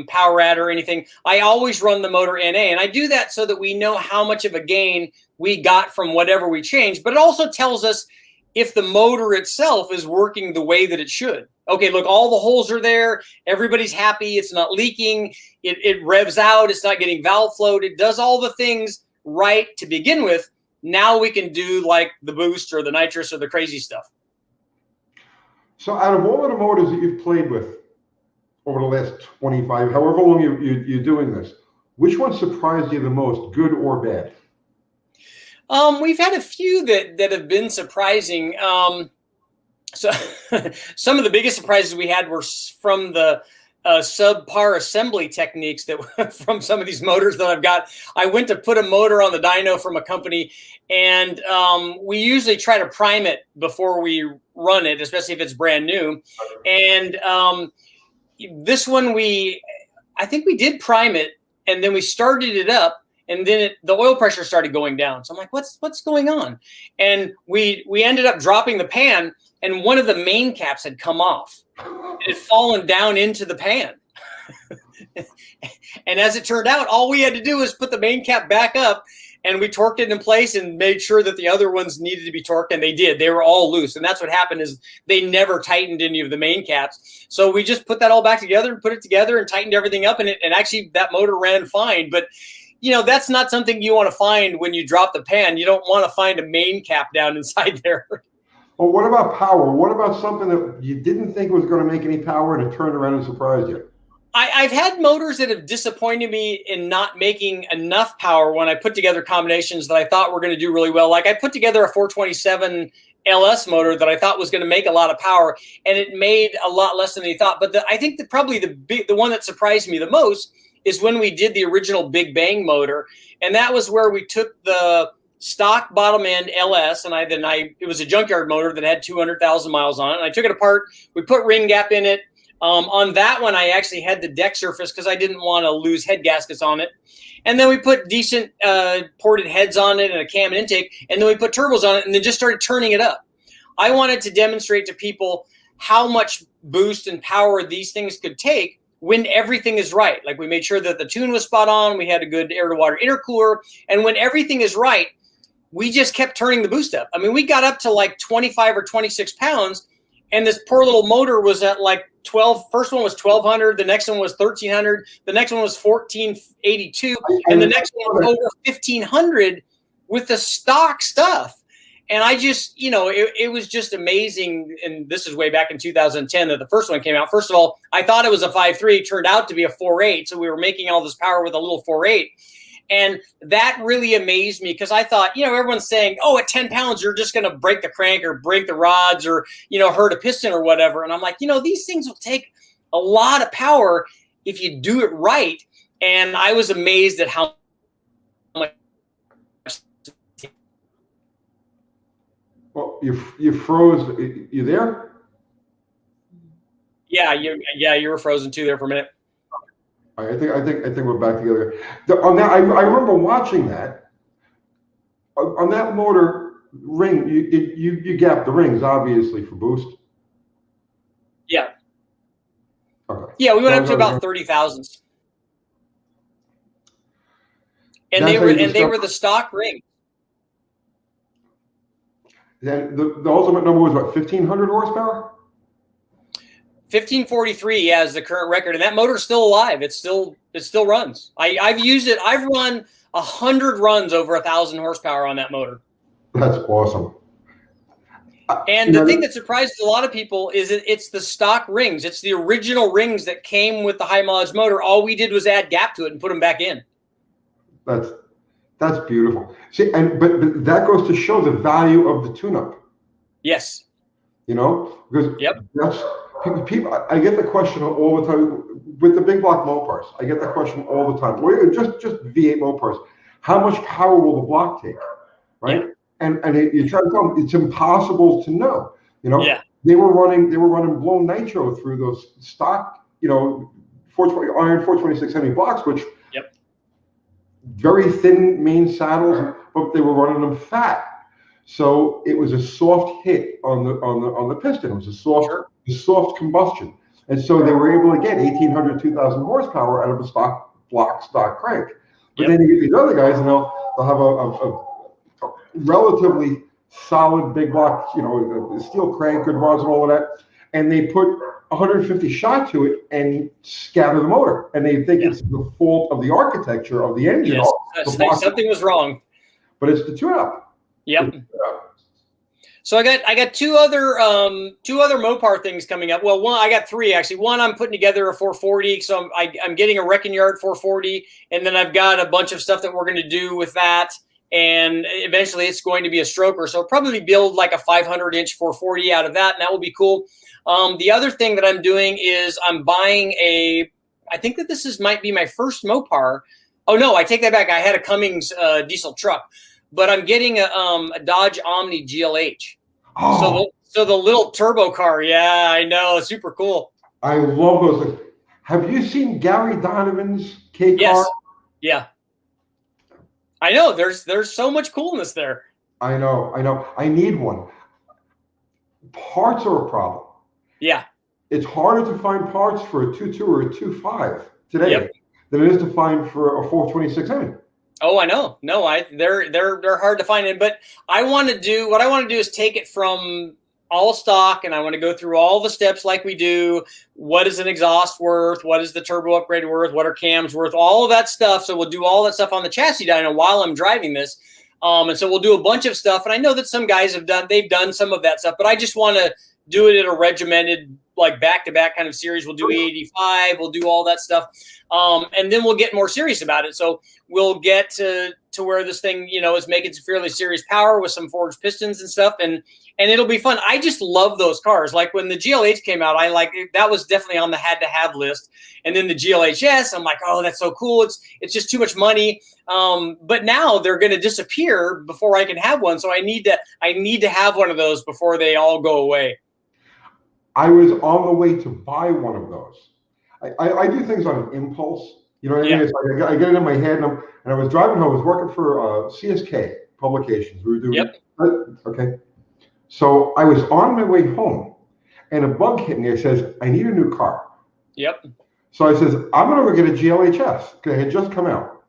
power add or anything. I always run the motor NA, and I do that so that we know how much of a gain we got from whatever we changed. But it also tells us if the motor itself is working the way that it should. Okay, look, all the holes are there. Everybody's happy. It's not leaking. It revs out. It's not getting valve float. It does all the things right to begin with. Now we can do like the boost or the nitrous or the crazy stuff. So out of all of the motors that you've played with over the last 25, however long you're doing this, which one surprised you the most, good or bad? We've had a few that have been surprising. So some of the biggest surprises we had were from the subpar assembly techniques that from some of these motors that I've got. I went to put a motor on the dyno from a company, and we usually try to prime it before we run it, especially if it's brand new. And this one, I think we did prime it, and then we started it up, and then the oil pressure started going down. So I'm like, what's going on? And we ended up dropping the pan, and one of the main caps had come off. It had fallen down into the pan. And as it turned out, all we had to do was put the main cap back up, and we torqued it in place and made sure that the other ones needed to be torqued, and they did. They were all loose. And that's what happened, is they never tightened any of the main caps. So we just put that all back together, put it together, and tightened everything up, and actually that motor ran fine. But you know, that's not something you want to find when you drop the pan. You don't want to find a main cap down inside there. Well, what about power? What about something that you didn't think was going to make any power and it turned around and surprised you? I've had motors that have disappointed me in not making enough power when I put together combinations that I thought were going to do really well. Like I put together a 427 LS motor that I thought was going to make a lot of power, and it made a lot less than they thought. But I think that probably the one that surprised me the most is when we did the original Big Bang motor, and that was where we took the stock bottom end LS, and it was a junkyard motor that had 200,000 miles on it, and I took it apart. We put ring gap in it. On that one, I actually had the deck surface because I didn't want to lose head gaskets on it. And then we put decent ported heads on it and a cam and intake, and then we put turbos on it, and then just started turning it up. I wanted to demonstrate to people how much boost and power these things could take when everything is right. Like we made sure that the tune was spot on, we had a good air-to-water intercooler, and when everything is right, we just kept turning the boost up. I mean, we got up to like 25 or 26 pounds, and this poor little motor was at like 12. First one was 1,200. The next one was 1,300. The next one was 1,482. And the next one was over 1,500 with the stock stuff. And I just, you know, it was just amazing. And this is way back in 2010 that the first one came out. First of all, I thought it was a 5.3. Turned out to be a 4.8. So we were making all this power with a little 4.8. And that really amazed me because I thought, you know, everyone's saying, oh, at 10 pounds, you're just going to break the crank or break the rods or, you know, hurt a piston or whatever. And I'm like, you know, these things will take a lot of power if you do it right. And I was amazed at how much. Well, you froze. You there? Yeah, you were frozen too there for a minute. I think we're back together. On that, I remember watching that. On that motor ring, you gapped the rings obviously for boost. Yeah. Okay. Yeah, we went up to about 30,000. And they were the stock rings. Then the ultimate number was what, 1,500 horsepower? 1543, yeah, is the current record, and that motor's still alive. It still runs. I've used it. I've run 100 runs over 1,000 horsepower on that motor. That's awesome. And the thing that surprises a lot of people is it's the stock rings. It's the original rings that came with the high mileage motor. All we did was add gap to it and put them back in. That's beautiful. See, but that goes to show the value of the tune-up. Yes. You know, because that's. People, I get the question all the time with the big block Mopars. I get that question all the time. Just V8 Mopars. How much power will the block take, right? Yeah. And you try to tell them it's impossible to know. You know, they were running blown nitro through those stock, you know, 420 iron 426 Hemi blocks, which very thin main saddles, but they were running them fat. So it was a soft hit on the piston. It was a soft combustion. And so they were able to get 1,800, 2,000 horsepower out of a stock crank. But then you get these other guys, and they'll have a relatively solid big block, steel crank, good rods, and all of that, and they put 150 shot to it and scatter the motor, and they think it's the fault of the architecture of the engine. Yes. Something was wrong. But it's the tune-up. Yep. So I got two other Mopar things coming up. Well, I got three actually. One, I'm putting together a 440, so I'm getting a wrecking yard 440, and then I've got a bunch of stuff that we're going to do with that, and eventually it's going to be a stroker. So I'll probably build like a 500-inch 440 out of that, and that will be cool. The other thing that I'm doing is I'm buying I think that might be my first Mopar. Oh no, I take that back. I had a Cummins diesel truck. But I'm getting a Dodge Omni GLH. Oh. So the little turbo car. Yeah, I know. Super cool. I love those. Have you seen Gary Donovan's K car? Yes. Yeah. I know. There's so much coolness there. I know. I need one. Parts are a problem. Yeah. It's harder to find parts for a 2.2 or a 2.5 today than it is to find for a 426M. Oh, I know. No, they're hard to find. But what I want to do is take it from all stock, and I want to go through all the steps like we do. What is an exhaust worth? What is the turbo upgrade worth? What are cams worth? All of that stuff. So we'll do all that stuff on the chassis dyno while I'm driving this. And so we'll do a bunch of stuff. And I know that some guys they've done some of that stuff, but I just want to do it in a regimented, like back-to-back kind of series. We'll do E85, we'll do all that stuff. And then we'll get more serious about it. So we'll get to where this thing, is making some fairly serious power with some forged pistons and stuff. And it'll be fun. I just love those cars. Like when the GLH came out, that was definitely on the had-to-have list. And then the GLHS, I'm like, oh, that's so cool. It's just too much money. But now they're going to disappear before I can have one. So I need to have one of those before they all go away. I was on the way to buy one of those. I do things on an impulse. You know what I mean? It's like I get it in my head, and I was driving home. I was working for CSK Publications. We were doing okay. So I was on my way home, and a bug hit me. It says, I need a new car. Yep. So I says, I'm going to go get a GLHS because it had just come out.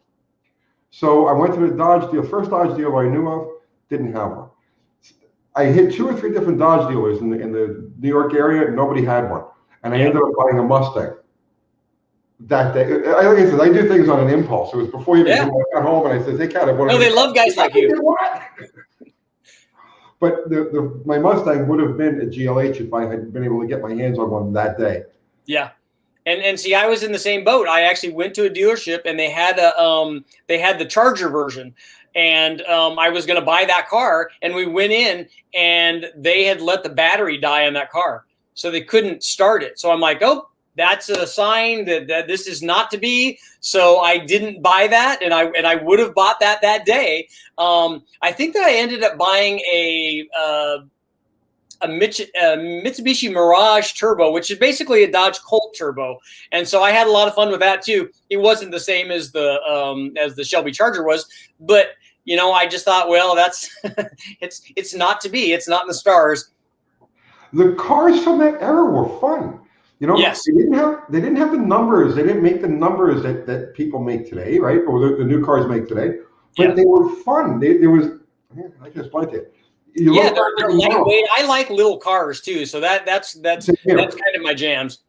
So I went to the Dodge deal, first Dodge dealer I knew of, didn't have one. I hit 2 or 3 different Dodge dealers in the New York area, and nobody had one. And I ended up buying a Mustang that day. Like I said, I do things on an impulse. It was before you even got home, and I said, "Hey, Cat, I want to." No, they love guys like you. But my Mustang would have been a GLH if I had been able to get my hands on one that day. Yeah. And see, I was in the same boat. I actually went to a dealership, and they had the Charger version. And I was going to buy that car, and we went in, and they had let the battery die on that car, so they couldn't start it. So I'm like, oh, that's a sign that this is not to be. So I didn't buy that, and I would have bought that day. I think that I ended up buying a Mitsubishi Mirage turbo, which is basically a Dodge Colt turbo, and so I had a lot of fun with that too. It wasn't the same as the Shelby Charger was, but I just thought, well, that's it's not to be. It's not in the stars. The cars from that era were fun. Yes. They didn't have the numbers. They didn't make the numbers that people make today, right? Or the new cars make today. But they were fun. I just liked it. They're lightweight. I like little cars too, so that's kind of my jams.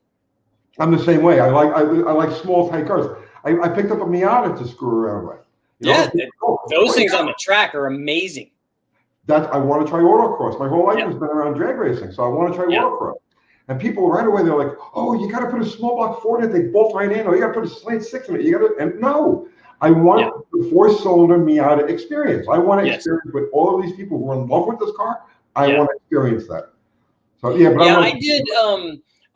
I'm the same way. I like small tight cars. I picked up a Miata to screw around with. Those things on the track are amazing. I want to try autocross. My whole life has been around drag racing, so I want to try autocross. And people right away, they're like, "Oh, you got to put a small block Ford in it. They bolt right in. Or you got to put a Slant Six in it. And no, I want the 4-cylinder Miata experience. I want to experience with all of these people who are in love with this car. I want to experience that. So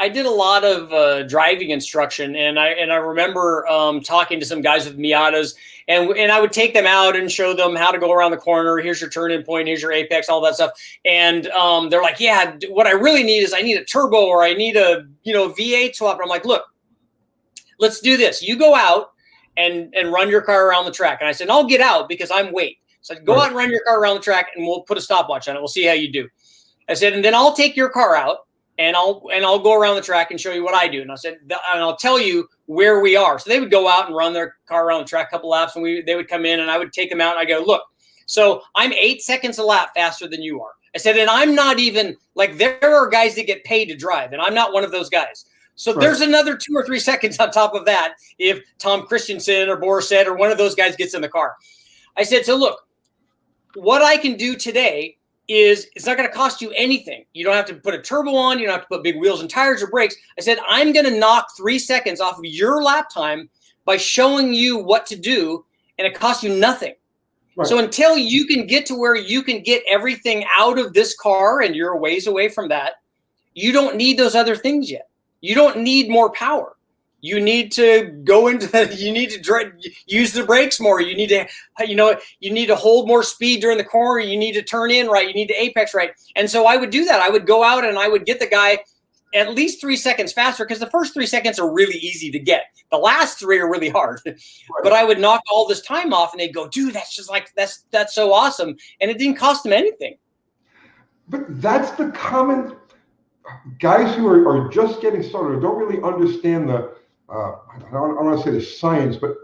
I did a lot of driving instruction, and I remember talking to some guys with Miatas, and I would take them out and show them how to go around the corner. Here's your turn-in point. Here's your apex, all that stuff. And they're like, "Yeah, what I really need is I need a turbo, or I need a V8 swap." And I'm like, "Look, let's do this. You go out and run your car around the track. And I said, I'll get out because I'm weight. So go out and run your car around the track, and we'll put a stopwatch on it. We'll see how you do. I said, and then I'll take your car out, and I'll go around the track and show you what I do. And I said, and I'll tell you where we are. So they would go out and run their car around the track a couple laps, and they would come in, and I would take them out, and I go, look, so I'm 8 seconds a lap faster than you are. I said, and I'm not even like, there are guys that get paid to drive, and I'm not one of those guys. So there's another 2 or 3 seconds on top of that if Tom Christensen or Borisset or one of those guys gets in the car. I said, so look, what I can do today is it's not going to cost you anything. You don't have to put a turbo on. You don't have to put big wheels and tires or brakes. I said, I'm going to knock 3 seconds off of your lap time by showing you what to do, and it costs you nothing. Right. So until you can get to where you can get everything out of this car and you're a ways away from that, you don't need those other things yet. You don't need more power. You need to go into you need to use the brakes more. You need to, you need to hold more speed during the corner. You need to turn in right. You need to apex right. And so I would do that. I would go out and I would get the guy at least 3 seconds faster, because the first 3 seconds are really easy to get. The last 3 are really hard. Right. But I would knock all this time off, and they'd go, dude, that's just like, that's so awesome. And it didn't cost them anything. But that's the common guys who are just getting started, or don't really understand the, I don't want to say the science, but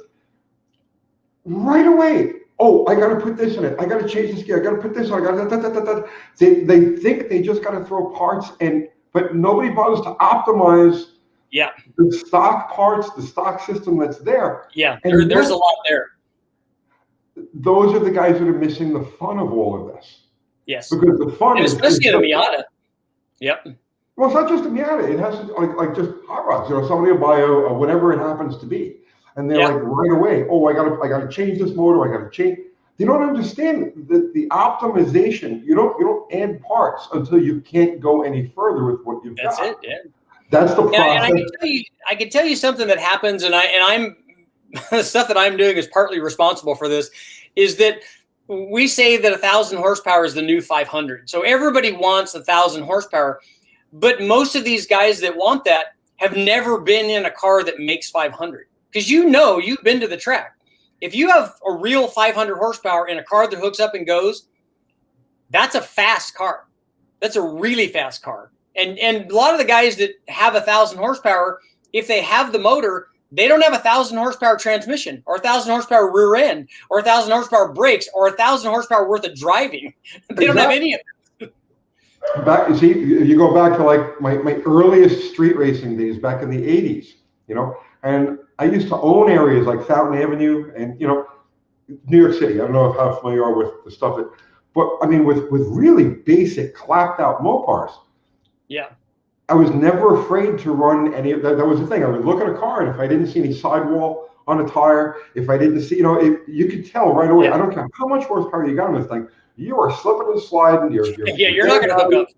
right away, oh, I got to put this in it. I got to change this gear. I got to put this on. I got to They think they just got to throw parts, but nobody bothers to optimize the stock parts, the stock system that's there. Yeah, there's a lot there. Those are the guys that are missing the fun of all of this. Yes. Because the fun is especially in a Miata. Yep. Well, it's not just a Miata. It has to, like just hot rods. Somebody will buy a whatever it happens to be, and they're like right away. Oh, I gotta change this motor. I gotta change. They don't understand the optimization. You don't add parts until you can't go any further with what you've got. That's it. Yeah. That's the process. And I can tell you something that happens, and I'm the stuff that I'm doing is partly responsible for this. Is that we say that 1,000 horsepower is the new 500. So everybody wants 1,000 horsepower. But most of these guys that want that have never been in a car that makes 500. Because you've been to the track. If you have a real 500 horsepower in a car that hooks up and goes, that's a fast car. That's a really fast car. And a lot of the guys that have 1,000 horsepower, if they have the motor, they don't have 1,000 horsepower transmission or 1,000 horsepower rear end or 1,000 horsepower brakes or 1,000 horsepower worth of driving. They don't have any of it. You go back to like my earliest street racing days back in the 80s, and I used to own areas like Fountain Avenue and, New York City. I don't know how familiar you are with the stuff but I mean, with really basic clapped out Mopars. Yeah. I was never afraid to run any of that. That was the thing. I would look at a car, and if I didn't see any sidewall on a tire, if I didn't see, you could tell right away. Yeah. I don't care how much horsepower you got on this thing. You are slipping and sliding. You're not going to hook up.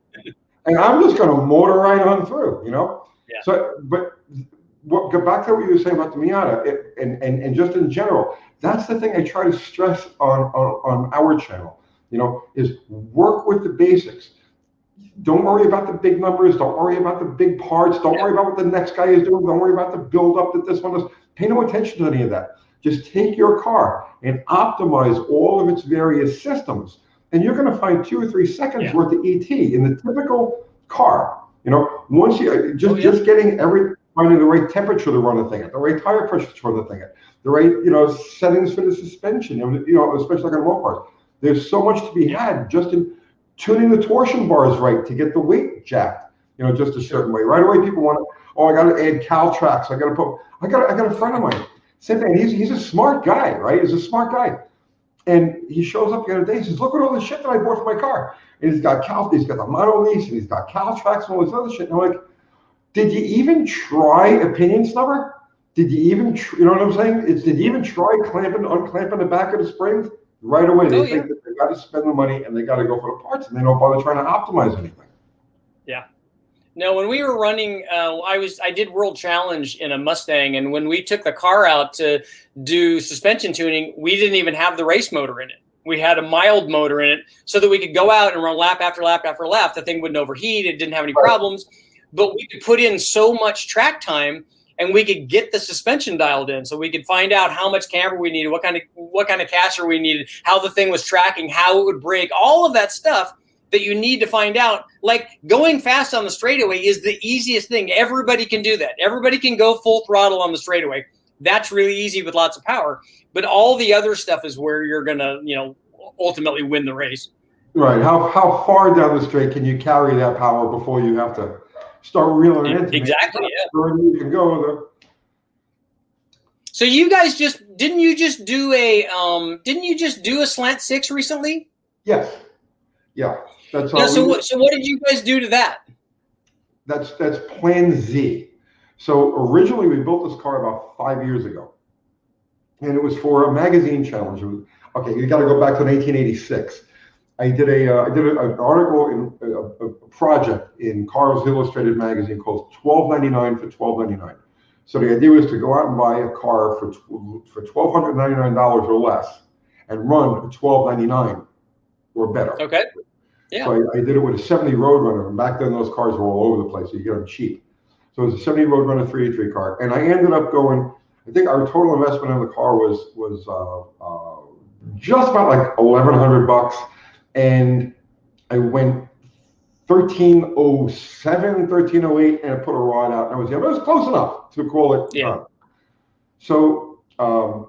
And I'm just going to motor right on through, Yeah. So, but get back to what you were saying about the Miata, and just in general, that's the thing I try to stress on our channel, is work with the basics. Don't worry about the big numbers. Don't worry about the big parts. Don't worry about what the next guy is doing. Don't worry about the build up that this one does. Pay no attention to any of that. Just take your car and optimize all of its various systems. And you're going to find 2 or 3 seconds worth of ET in the typical car. Once you just getting finding the right temperature to run the thing at, the right tire pressure to run the thing at, the right settings for the suspension. Especially like on Mopars. There's so much to be had just in tuning the torsion bars right to get the weight jacked. Just a certain way. Right away, people want to. Oh, I got to add cal tracks. I got a friend of mine. Same thing. He's a smart guy, right? He's a smart guy. And he shows up the other day. He says, "Look at all the shit that I bought for my car." And he's got the mono lease, and he's got cal tracks and all this other shit. And I'm like, did you even try a pinion snubber? Did you even, you know what I'm saying? Did you even try unclamping the back of the springs? Right away, they think that they got to spend the money and they got to go for the parts, and they don't bother trying to optimize anything. Yeah. No, when we were running, I did World Challenge in a Mustang, and when we took the car out to do suspension tuning, we didn't even have the race motor in it. We had a mild motor in it so that we could go out and run lap after lap after lap. The thing wouldn't overheat. It didn't have any problems, but we could put in so much track time and we could get the suspension dialed in, so we could find out how much camber we needed, what kind of caster we needed, how the thing was tracking, how it would brake, all of that stuff that you need to find out. Like, going fast on the straightaway is the easiest thing. Everybody can do that. Everybody can go full throttle on the straightaway. That's really easy with lots of power. But all the other stuff is where you're gonna, ultimately win the race. Right. How far down the straight can you carry that power before you have to start reeling into exactly? Yeah. You can go there. So you guys didn't you just do a Slant Six recently? Yes. Yeah. That's all. Yeah, so what did you guys do to that? That's Plan Z. So originally we built this car about 5 years ago, and it was for a magazine challenge. Okay, you got to go back to 1986. I did an article in a project in Carbs Illustrated magazine called $12.99 for $12.99. So the idea was to go out and buy a car for $1,299 or less, and run at $12.99 or better. Okay. Yeah. So I did it with a 70 Roadrunner, and back then those cars were all over the place, so you get them cheap. So it was a 70 Roadrunner 383 car, and I ended up going. I think our total investment in the car was just about like $1,100, and I went 1307, 1308, and I put a rod out, and it was close enough to call it. Yeah. So a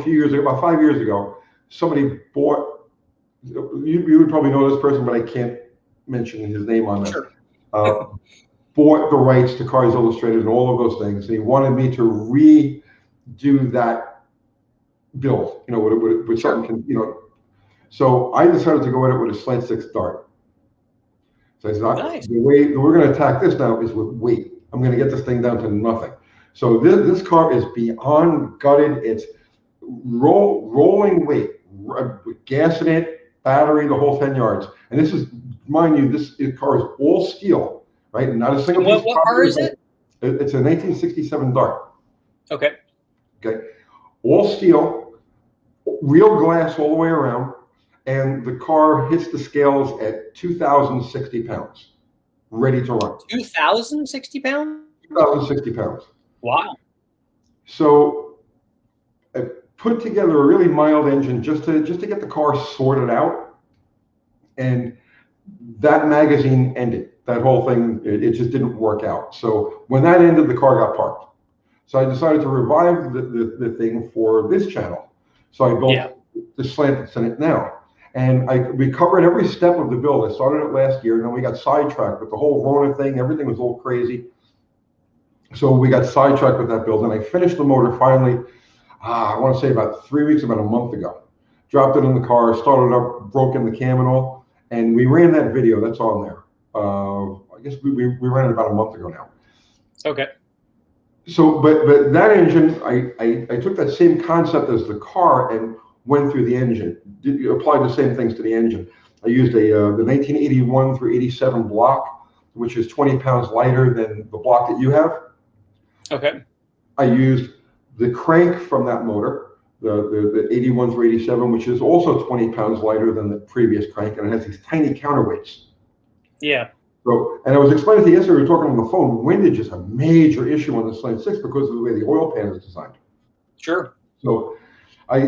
few years ago, about 5 years ago, somebody bought. You would probably know this person, but I can't mention his name on this. Sure. Bought the rights to Cars Illustrated and all of those things, and he wanted me to redo that build, with Sure. something, So I decided to go at it with a Slant Six dart. So I said, nice. The way we're going to attack this now is with weight. I'm going to get this thing down to nothing. So this car is beyond gutted. It's rolling weight, gas in it, battery, the whole 10 yards. And this is, mind you, this car is all steel, right? Not a single piece. What car is it? It's a 1967 Dart. Okay. All steel, real glass all the way around, and the car hits the scales at 2,060 pounds, ready to run. 2,060 pounds? 2,060 pounds. Wow. So I put together a really mild engine just to get the car sorted out, and that magazine ended. That whole thing, it just didn't work out. So when that ended, the car got parked. So I decided to revive the thing for this channel. So I built the Slant that's in it now. And we covered every step of the build. I started it last year, and then we got sidetracked with the whole Rona thing. Everything was a little crazy. So we got sidetracked with that build, and I finished the motor finally, I want to say about 3 weeks, about a month ago. Dropped it in the car, started up, broke in the cam and all, and we ran that video. That's on there. I guess we ran it about a month ago now. Okay. So, but that engine, I took that same concept as the car and went through the engine. Applied the same things to the engine. I used the 1981 through 87 block, which is 20 pounds lighter than the block that you have. Okay. I used the crank from that motor, the 81 through 87, which is also 20 pounds lighter than the previous crank, and it has these tiny counterweights. Yeah. So, and I was explaining to you yesterday, we were talking on the phone, windage is a major issue on the Slant Six because of the way the oil pan is designed. Sure. So I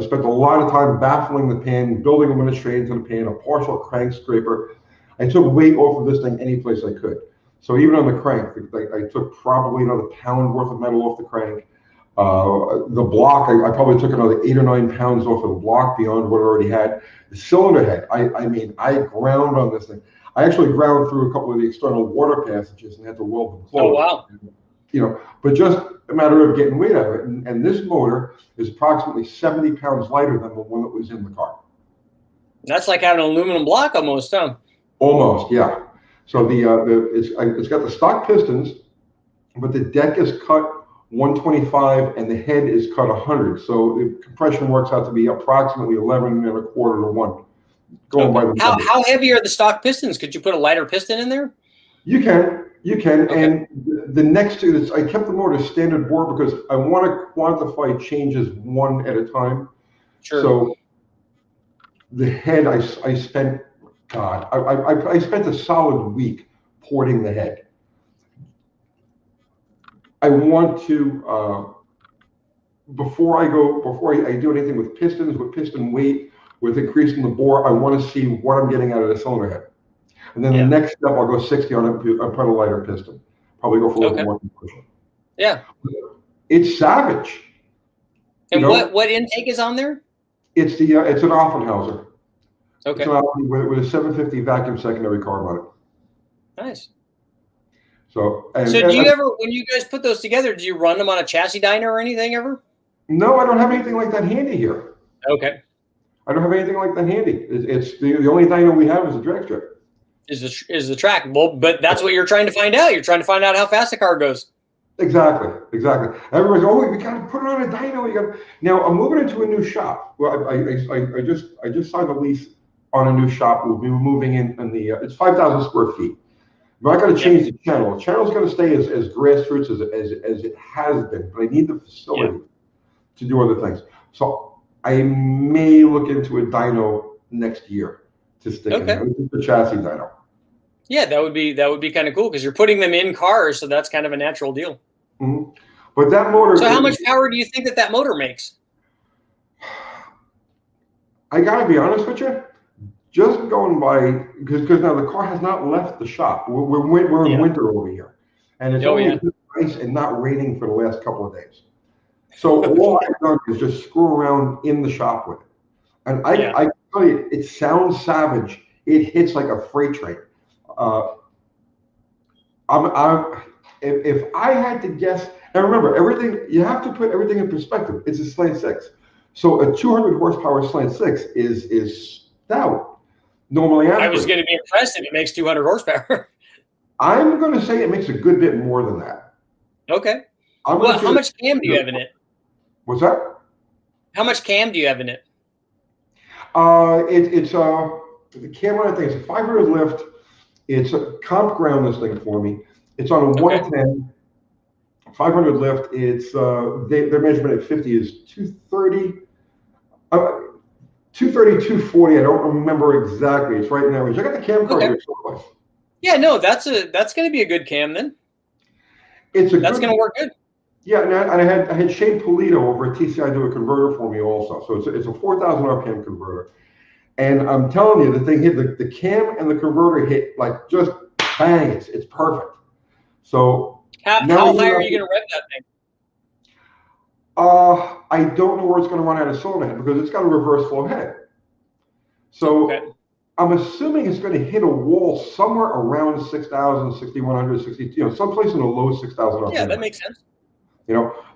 spent a lot of time baffling the pan, building them in a straight into the pan, a partial crank scraper. I took weight off of this thing any place I could. So even on the crank, I took probably another pound worth of metal off the crank. The block, I probably took another 8 or 9 pounds off of the block beyond what I already had. The cylinder head, I ground on this thing. I actually ground through a couple of the external water passages and had to weld them closed. Oh, wow. But just a matter of getting weight out of it. And this motor is approximately 70 pounds lighter than the one that was in the car. That's like having an aluminum block almost, huh? Almost, yeah. So it's got the stock pistons, but the deck is cut 125 and the head is cut 100. So the compression works out to be approximately 11 1/4 to 1. Going by the how heavy are the stock pistons? Could you put a lighter piston in there? You can. Okay. And the next two, I kept the motor standard bore because I want to quantify changes one at a time. Sure. So the head, I spent, I spent a solid week porting the head. I want to before I do anything with pistons, with piston weight, with increasing the bore, I want to see what I'm getting out of the cylinder head. And then the next step, I'll go 60 on put a lighter piston. Probably go for a little more conversion. Yeah. It's savage. And what intake is on there? It's an Offenhauser. Okay. With a 750 vacuum secondary carb on it. Nice. So do you ever, when you guys put those together, do you run them on a chassis dyno or anything ever? No, I don't have anything like that handy here. Okay. I don't have anything like that handy. It's the only dyno we have is a drag strip. Is the track. Well, but that's what you're trying to find out. You're trying to find out how fast the car goes. Exactly. Everybody's, we got to put it on a dyno. Now I'm moving into a new shop. Well, I just signed a lease on a new shop. We'll be moving in the it's 5,000 square feet. But I got to change the channel. The channel's going to stay as grassroots as it has been, but I need the facility to do other things. So I may look into a dyno next year to stick in there. It's a chassis dyno. Yeah, that would be kind of cool because you're putting them in cars, so that's kind of a natural deal. Mm-hmm. But that motor. So how much power do you think that motor makes? I got to be honest with you. Just going by, because now the car has not left the shop. We're in winter over here, and it's only nice and not raining for the last couple of days. So all I've done is just screw around in the shop with it, and I tell you, it sounds savage. It hits like a freight train. If I had to guess, and remember, everything you have to put everything in perspective. It's a Slant Six, so a 200 horsepower Slant Six is stout. Normally, I was going to be impressed if it makes 200 horsepower. I'm going to say it makes a good bit more than that. Okay. Well, how much cam do you have in it? What's that? How much cam do you have in it? It's the camera. I think it's a 500 lift. It's a comp ground this thing for me. It's on a 110, 500 lift. It's their measurement at 50 is 230. 230, 240. I don't remember exactly. It's right in there. I got the cam card here someplace. Yeah, no, that's going to be a good cam then. That's going to work good. Yeah, and I had Shane Polito over at TCI do a converter for me also. So it's a 4,000 RPM converter, and I'm telling you, the thing hit the cam and the converter hit like just bang. It's perfect. So how high are you going to rev that thing? I don't know where it's going to run out of cylinder head because it's got a reverse flow head. So I'm assuming it's going to hit a wall somewhere around 6,000, 6,100, 60, someplace in the low 6,000. Yeah, that makes sense.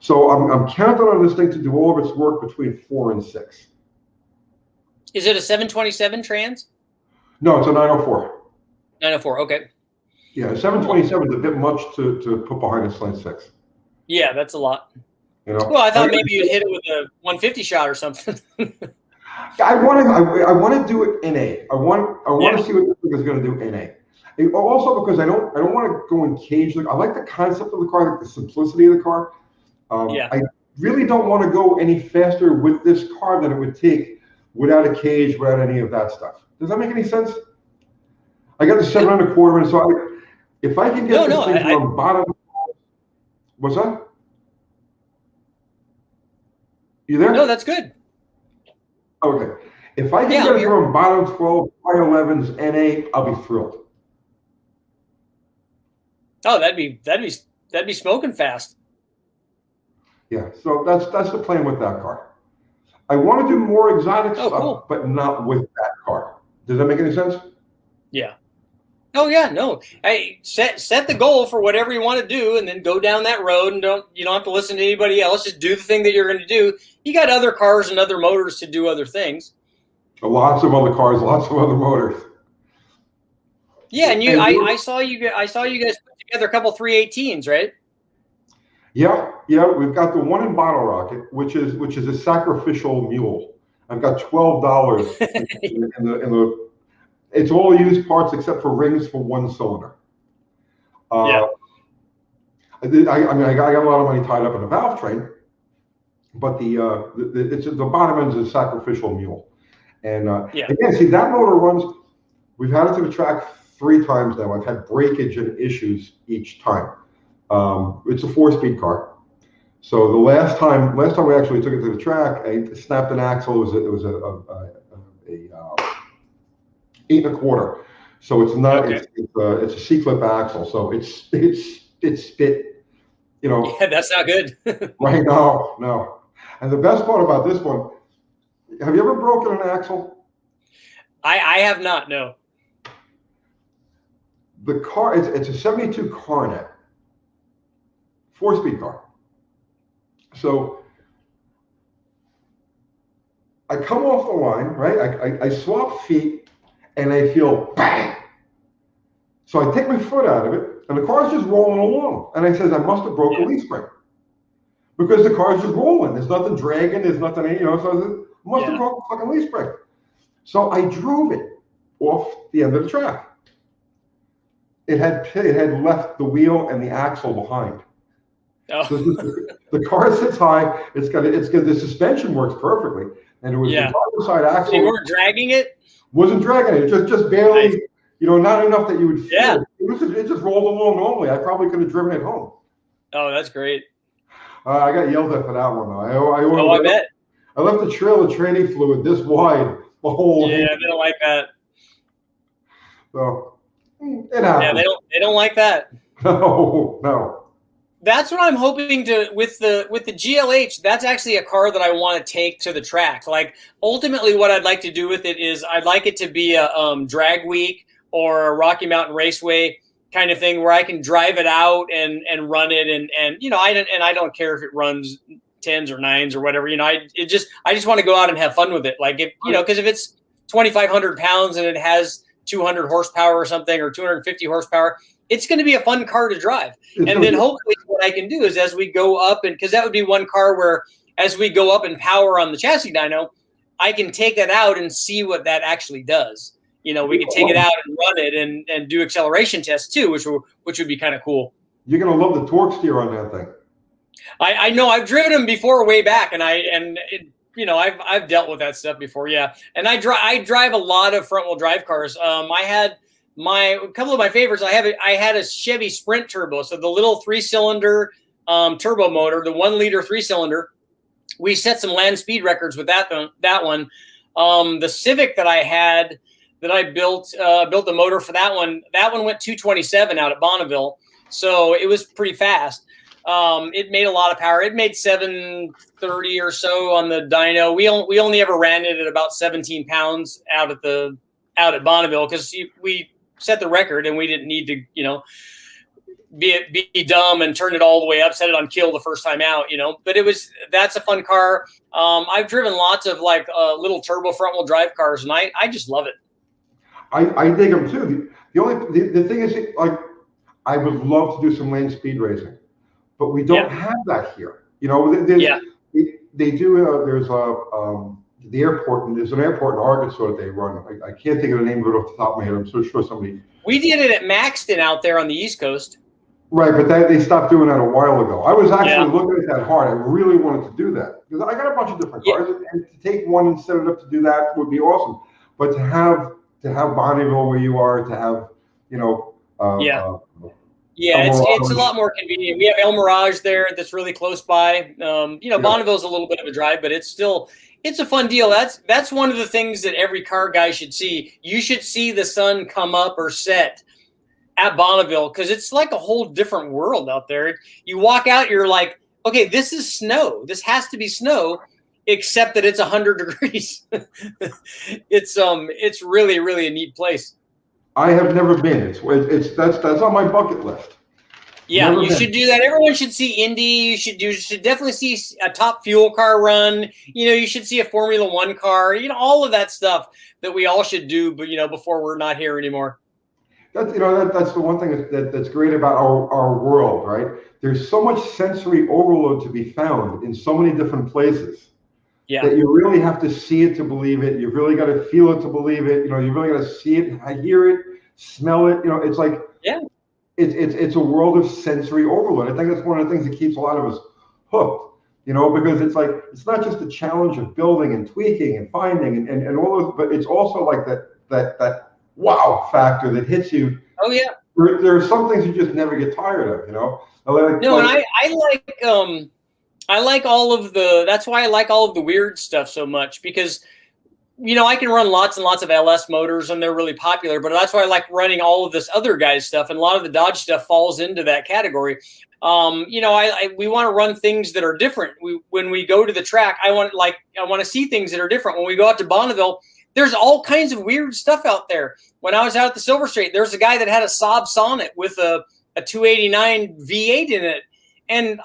So I'm counting on this thing to do all of its work between 4 and 6. Is it a 727 trans? No, it's a 904. 904, okay. Yeah, a 727 is a bit much to put behind a Slant 6. Yeah, that's a lot. Well, I thought maybe you'd hit it with a 150 shot or something. I want to do it NA. I want to see what this thing is going to do NA. And also because I don't want to go and cage. I like the concept of the car, like the simplicity of the car. I really don't want to go any faster with this car than it would take without a cage, without any of that stuff. Does that make any sense? I got the 7.25, and so if I can get this thing from bottom. What's that? You there? No, that's good. Okay. If I can get it from bottom 12, high 11s, NA, I'll be thrilled. Oh, that'd be smoking fast. Yeah, so that's the plan with that car. I want to do more exotic stuff, but not with that car. Does that make any sense? Yeah. Oh yeah, no. Hey, set the goal for whatever you want to do, and then go down that road, and you don't have to listen to anybody else. Just do the thing that you're going to do. You got other cars and other motors to do other things. Lots of other cars, lots of other motors. Yeah, and I saw you guys put together a couple 318s, right? Yeah. We've got the one in Bottle Rocket, which is a sacrificial mule. I've got $12 in the. It's all used parts except for rings for one cylinder. I got a lot of money tied up in a valve train, but the bottom end is a sacrificial mule. And again, see, that motor runs. We've had it to the track 3 times now. I've had breakage and issues each time. It's a 4-speed car. So the last time we actually took it to the track, I snapped an axle. It was a 8 1/4. So it's not. Okay. It's a C-clip axle. So it's spit. You know. Yeah, that's not good. Right? No. And the best part about this one, have you ever broken an axle? I have not. No. The car, it's a 72 Coronet, 4-speed car. So I come off the line, right? I swap feet and I feel bang. So I take my foot out of it and the car's just rolling along. And I says, I must have broke a leaf spring because the car's just rolling. There's nothing dragging. There's nothing, so I said, must have broke a fucking leaf spring. So I drove it off the end of the track. It had left the wheel and the axle behind. Oh. So the car sits high. It's got the suspension works perfectly, and it was the driver's side axle. So you weren't dragging it? Wasn't dragging it. Just barely. Nice. Not enough that you would feel. Yeah. It just rolled along normally. I probably could have driven it home. Oh, that's great. I got yelled at for that one though. I bet. I left the trailer training fluid this wide the whole. Yeah, they don't like that. So. It happens. Yeah, they don't like that. No. That's what I'm hoping to with the GLH. That's actually a car that I want to take to the track. Like ultimately, what I'd like to do with it is I'd like it to be a drag week or a Rocky Mountain Raceway kind of thing where I can drive it out and run it and I don't care if it runs 10s or 9s or whatever. I just want to go out and have fun with it. Like because if it's 2,500 pounds and it has 200 horsepower or something, or 250 horsepower, it's going to be a fun car to drive. And then hopefully what I can do is as we go up, and because that would be one car where as we go up in power on the chassis dyno, I can take that out and see what that actually does. We can take it out and run it and do acceleration tests too, which would be kind of cool. You're going to love the torque steer on that thing. I know I've driven them before way back, and I've dealt with that stuff before, yeah. And I drive a lot of front wheel drive cars. I had a couple of my favorites. I had a Chevy Sprint turbo, so the little 3-cylinder turbo motor, the 1-liter 3-cylinder. We set some land speed records with that one. The Civic that I had that I built the motor for that one. That one went 227 out at Bonneville, so it was pretty fast. It made a lot of power. It made 730 or so on the dyno. We only ever ran it at about 17 pounds out at Bonneville because we set the record and we didn't need to, be dumb and turn it all the way up, set it on kill the first time out, But that's a fun car. I've driven lots of little turbo front wheel drive cars, and I just love it. I dig them too. The thing is, I would love to do some lane speed racing. But we don't have that here. They do. There's the airport, and there's an airport in Arkansas that they run. I can't think of the name of it off the top of my head. I'm so sure somebody. We did it at Maxton out there on the East Coast. Right, but they stopped doing that a while ago. I was actually looking at that hard. I really wanted to do that because I got a bunch of different cars, and to take one and set it up to do that would be awesome. But to have Bonneville where you are, to have it's a lot more convenient. We have El Mirage there that's really close by. Bonneville's a little bit of a drive, but it's a fun deal. That's one of the things that every car guy should see. You should see the sun come up or set at Bonneville because it's like a whole different world out there. You walk out, you're like, okay, this is snow. This has to be snow, except that it's 100 degrees. It's really, really a neat place. I have never been. That's on my bucket list. Yeah, you should do that. Everyone should see Indy. You should definitely see a top fuel car run. You should see a Formula One car. All of that stuff that we all should do. But before we're not here anymore. That's the one thing that's great about our world, right? There's so much sensory overload to be found in so many different places. Yeah. That you really have to see it to believe it. You've really got to feel it to believe it. You really got to see it, hear it, smell it. It's like it's a world of sensory overload. I think that's one of the things that keeps a lot of us hooked. Because it's not just the challenge of building and tweaking and finding and all those, but it's also like that wow factor that hits you. Oh yeah. there are some things you just never get tired of, you know. No, and I like all of the. That's why I like all of the weird stuff so much, because I can run lots and lots of LS motors and they're really popular, but that's why I like running all of this other guys stuff, and a lot of the Dodge stuff falls into that category. We want to run things that are different. When we go to the track, I want to see things that are different. When we go out to Bonneville, there's all kinds of weird stuff out there. When I was out at the Silver Straight, there's a guy that had a Saab Sonnet with a 289 V8 in it, and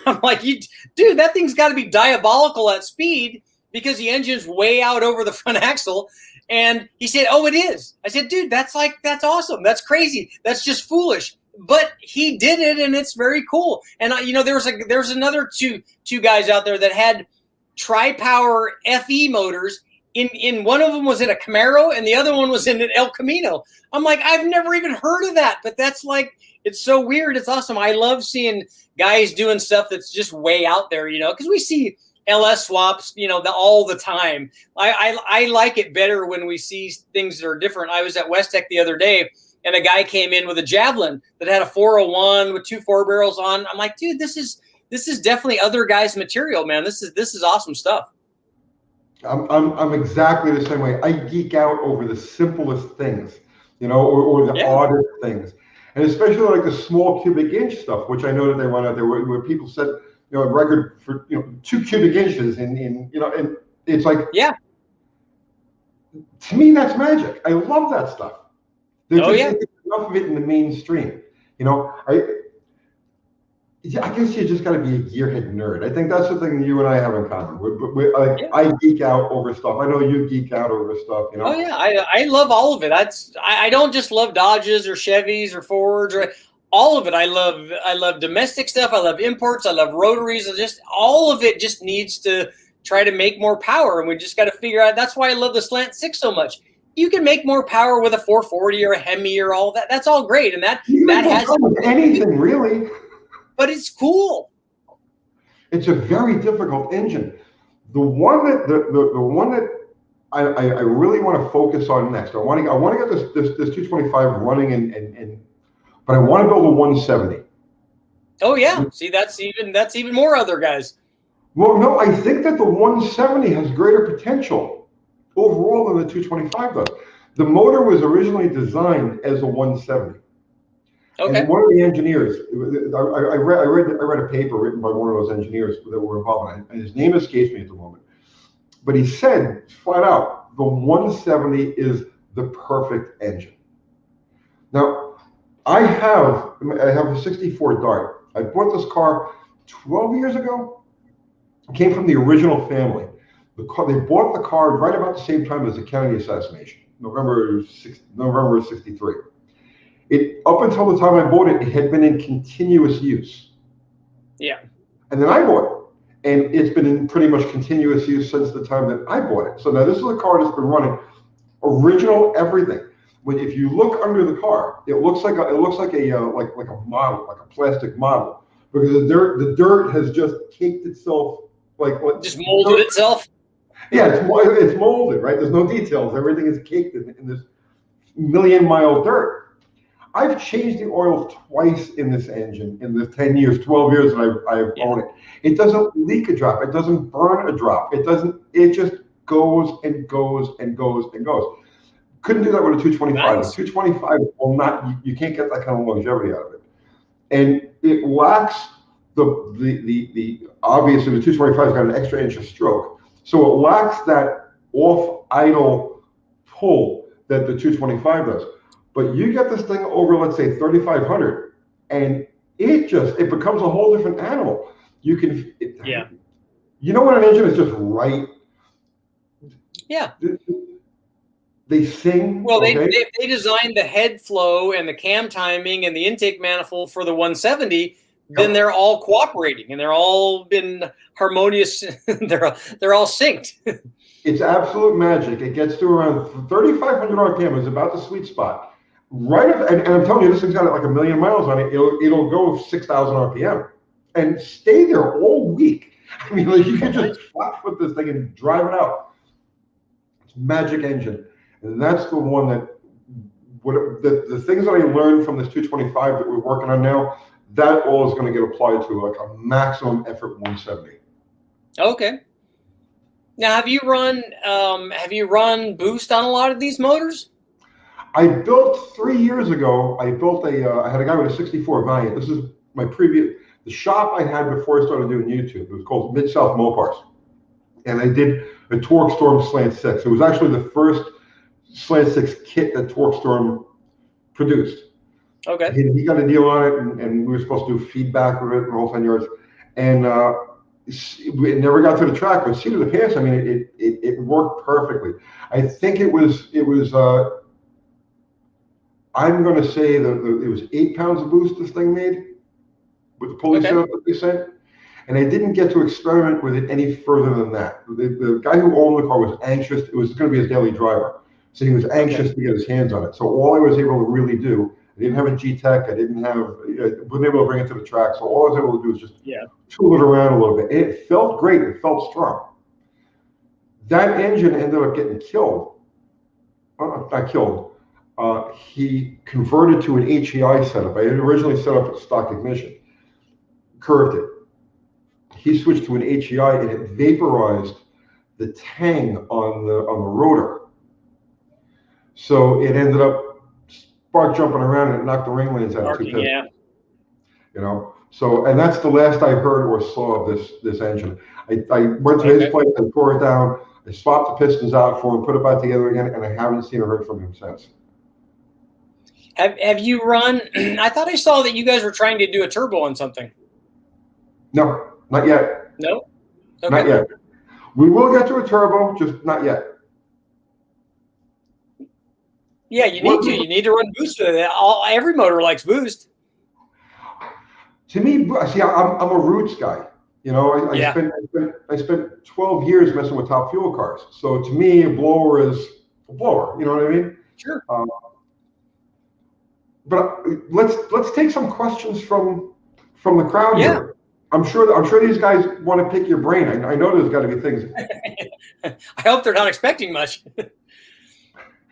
I'm like, dude, that thing's got to be diabolical at speed, because the engine's way out over the front axle. And he said, oh, it is. I said, dude, that's awesome. That's crazy. That's just foolish. But he did it, and it's very cool. And there's another two guys out there that had tri-power FE motors. In one of them was in a Camaro, and the other one was in an El Camino. I'm like, I've never even heard of that, but that's it's so weird. It's awesome. I love seeing guys doing stuff that's just way out there, because we see LS swaps, all the time. I like it better when we see things that are different. I was at West Tech the other day, and a guy came in with a Javelin that had a 401 with 2 4-barrels on. I'm like, dude, this is definitely other guys' material, man. This is awesome stuff. I'm exactly the same way. I geek out over the simplest things, or the oddest things, and especially like the small cubic inch stuff, which I know that they run out there where people said, a record for 2 cubic inches and it's like, yeah. To me, that's magic. I love that stuff. There's enough of it in the mainstream. I guess you just got to be a gearhead nerd. I think that's the thing you and I have in common. I geek out over stuff. I know you geek out over stuff. Oh yeah, I love all of it. I don't just love Dodges or Chevys or Fords or all of it. I love domestic stuff. I love imports. I love rotaries. Just all of it just needs to try to make more power, and we just got to figure out. That's why I love the Slant Six so much. You can make more power with a 440 or a Hemi or all that. That's all great, and that has anything really. But it's cool. It's a very difficult engine. The one that I really want to focus on next. I want to get this 225 running but I want to build a 170. Oh yeah, see that's even more other guys. Well, no, I think that the 170 has greater potential overall than the 225 does. The motor was originally designed as a 170. Okay. And one of the engineers, I read a paper written by one of those engineers that were involved in it, and his name escapes me at the moment. But he said flat out, the 170 is the perfect engine. Now, I have a 64 Dart. I bought this car 12 years ago. It came from the original family. They bought the car right about the same time as the Kennedy assassination, November of '63. Up until the time I bought it, it had been in continuous use. Yeah. And then I bought it, and it's been in pretty much continuous use since the time that I bought it. So now this is a car that's been running original everything. If you look under the car, it looks like a model, like a plastic model, because the dirt has just caked itself, just molded itself. Yeah, it's molded, right? There's no details. Everything is caked in this million-mile dirt. I've changed the oil twice in this engine in the 10 years, 12 years that I've owned it. It doesn't leak a drop. It doesn't burn a drop. It just goes and goes and goes and goes. Couldn't do that with a 225. Nice. A 225 will not, you can't get that kind of longevity out of it. And it lacks the obviously the 225's got an extra inch of stroke. So it lacks that off idle pull that the 225 does. But you get this thing over, let's say, 3,500, and it becomes a whole different animal. You can, when an engine is just right. Yeah. They sing. Well, they designed the head flow and the cam timing and the intake manifold for the 170. Then they're all cooperating and they're all been harmonious. they're all synced. It's absolute magic. It gets to around 3,500 RPM is about the sweet spot. Right, and I'm telling you, this thing's got like 1 million miles on it. It'll go 6,000 RPM and stay there all week. I mean, you can just flat foot this thing and drive it out. It's a magic engine, and that's the one that the things that I learned from this 225 that we're working on now, that all is going to get applied to like a maximum effort 170. Okay. Now, have you run boost on a lot of these motors? I built 3 years ago. I had a guy with a 64 Valiant. This is the shop I had before I started doing YouTube. It was called Mid-South Mopars. And I did a Torque Storm Slant Six. It was actually the first Slant Six kit that Torque Storm produced. Okay. He got a deal on it, and we were supposed to do feedback with it and all 10 yards. And it never got to the track, but seat of the pants, I mean, it worked perfectly. I think it was I'm going to say that it was 8 pounds of boost this thing made with the pulley setup that they sent. And I didn't get to experiment with it any further than that. The guy who owned the car was anxious. It was going to be his daily driver. So he was anxious to get his hands on it. So all I was able to really do, I didn't have a G-Tech. I wasn't able to bring it to the track. So all I was able to do was just tool it around a little bit. And it felt great. It felt strong. That engine ended up getting killed. Not killed. He converted to an HEI setup. I had originally set up a stock ignition, curved it. He switched to an HEI, and it vaporized the tang on the rotor. So it ended up spark jumping around, and it knocked the ring lanes out of two pistons. Yeah. You know, so, and that's the last I heard or saw of this engine. I went to his place, I tore it down, I swapped the pistons out for him, put it back together again, and I haven't seen or heard from him since. Have you run? I thought I saw that you guys were trying to do a turbo on something. No, not yet. No? Okay. Not yet. We will get to a turbo, just not yet. Yeah, you need to. You need to run boost with it. Every motor likes boost. To me, see, I'm a roots guy. You know, I spent 12 years messing with top fuel cars. So to me, a blower is a blower. You know what I mean? Sure. But let's take some questions from the crowd here. I'm sure these guys want to pick your brain. I know there's got to be things. I hope they're not expecting much.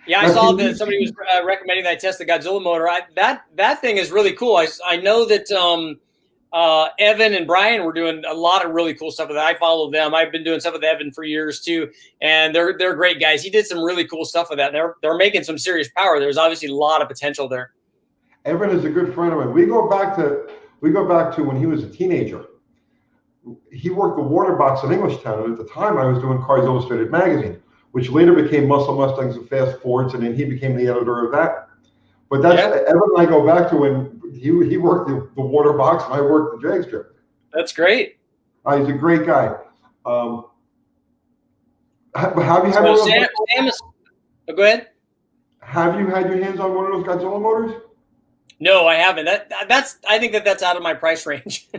Yeah, I saw that somebody was recommending that I test the Godzilla motor. That thing is really cool. I know that Evan and Brian were doing a lot of really cool stuff with that. I follow them. I've been doing stuff with Evan for years too, and they're great guys. He did some really cool stuff with that. They're making some serious power. There's obviously a lot of potential there. Evan is a good friend of mine. We go back to when he was a teenager. He worked the water box in Englishtown, and at the time I was doing Cars Illustrated magazine, which later became Muscle Mustangs and Fast Fords, and then he became the editor of that. But that's Evan and I go back to when he worked the water box and I worked the drag strip. That's great. He's a great guy. Have you had one of those? Go ahead. Have you had your hands on one of those Godzilla motors? No, I haven't. I think that's out of my price range.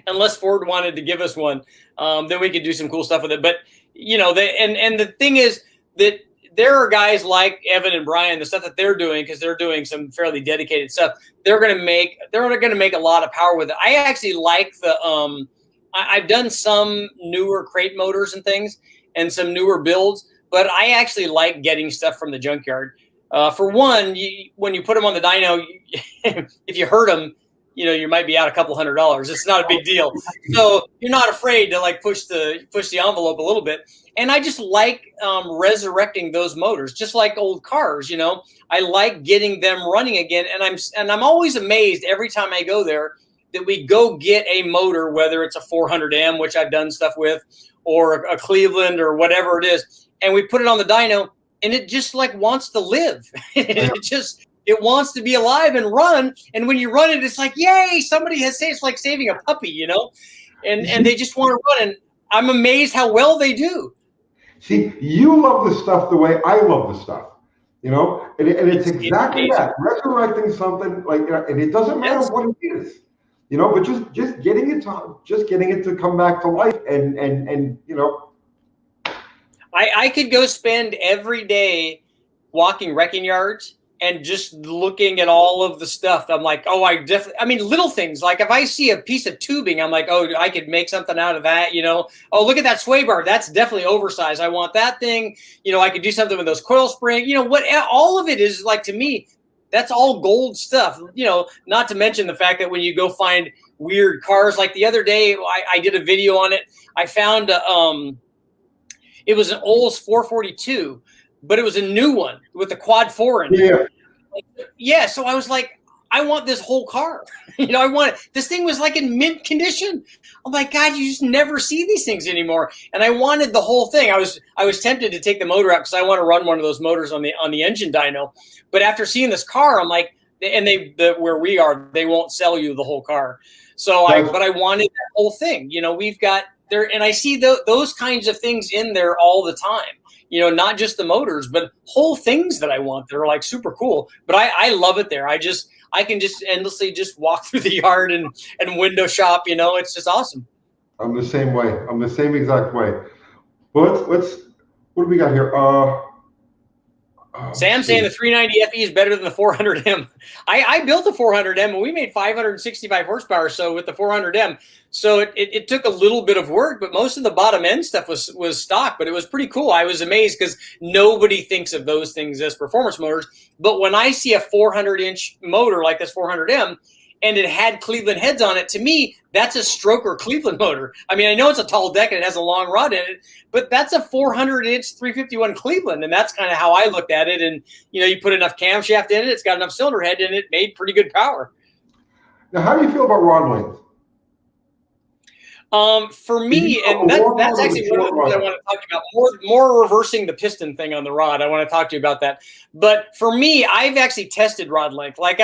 Unless Ford wanted to give us one, then we could do some cool stuff with it. But you know, and the thing is that there are guys like Evan and Brian, the stuff that they're doing, because they're doing some fairly dedicated stuff. They're going to make a lot of power with it. I actually like the I've done some newer crate motors and things and some newer builds, but I actually like getting stuff from the junkyard. For one, when you put them on the dyno, if you hurt them, you know, you might be out $200. It's not a big deal. So you're not afraid to like push the envelope a little bit. And I just like resurrecting those motors, just like old cars. You know, I like getting them running again. And I'm always amazed every time I go there that we go get a motor, whether it's a 400M, which I've done stuff with, or a Cleveland or whatever it is, and we put it on the dyno. And it just like wants to live. It wants to be alive and run. And when you run it, it's like, yay, somebody has saved. It's like saving a puppy, you know, and they just want to run. And I'm amazed how well they do. See, you love the stuff the way I love the stuff, you know, and it's exactly that, resurrecting something like, you know, and it doesn't matter what it is, you know, but just getting it to come back to life and you know. I could go spend every day walking wrecking yards and just looking at all of the stuff. I'm like, oh, I mean, little things. Like if I see a piece of tubing, I'm like, oh, I could make something out of that, you know. Oh, look at that sway bar. That's definitely oversized. I want that thing. You know, I could do something with those coil spring. You know, all of it is like, to me, That's all gold stuff, you know, not to mention the fact that when you go find weird cars, like the other day, I did a video on it. I found, it was an Olds 442, but it was a new one with the quad 4 in it. Yeah. Yeah. So I was like, I want this whole car. You know, I want it. This thing was like in mint condition. Oh my God, you just never see these things anymore. And I wanted the whole thing. I was tempted to take the motor out because I want to run one of those motors on the engine dyno. But after seeing this car, I'm like, and where we are, they won't sell you the whole car. So but I wanted that whole thing. You know, we've got there, and I see those kinds of things in there all the time. You know, not just the motors, but whole things that I want that are like super cool. But I love it there. I can just endlessly just walk through the yard and window shop. You know, it's just awesome. I'm the same way. I'm the same exact way. Well, let's what do we got here? Sam's saying the 390 FE is better than the 400M. I built the 400M and we made 565 horsepower. So with the 400M, so it took a little bit of work, but most of the bottom end stuff was stock, but it was pretty cool. I was amazed because nobody thinks of those things as performance motors. But when I see a 400-inch motor like this 400M, and it had Cleveland heads on it, to me, that's a stroker Cleveland motor. I mean, I know it's a tall deck and it has a long rod in it, but that's a 400-inch 351 Cleveland, and that's kind of how I looked at it. And, you know, you put enough camshaft in it, it's got enough cylinder head, and it made pretty good power. Now, how do you feel about rod length? For me, and that's actually one of the things I want to talk about, more reversing the piston thing on the rod. I want to talk to you about that. But for me, I've actually tested rod length. Like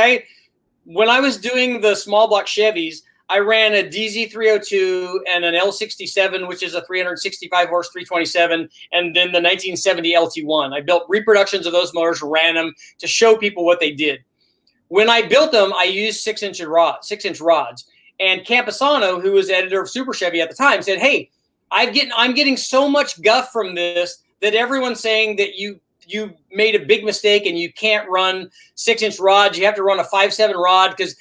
when I was doing the small block Chevys, I ran a DZ302 and an L67, which is a 365 horse 327, and then the 1970 LT1. I built reproductions of those motors, ran them to show people what they did. When I built them, I used 6-inch rods. And Camposano, who was editor of Super Chevy at the time, said, "Hey, I'm getting so much guff from this that everyone's saying that you made a big mistake and you can't run 6-inch rods. You have to run a 5.7 rod because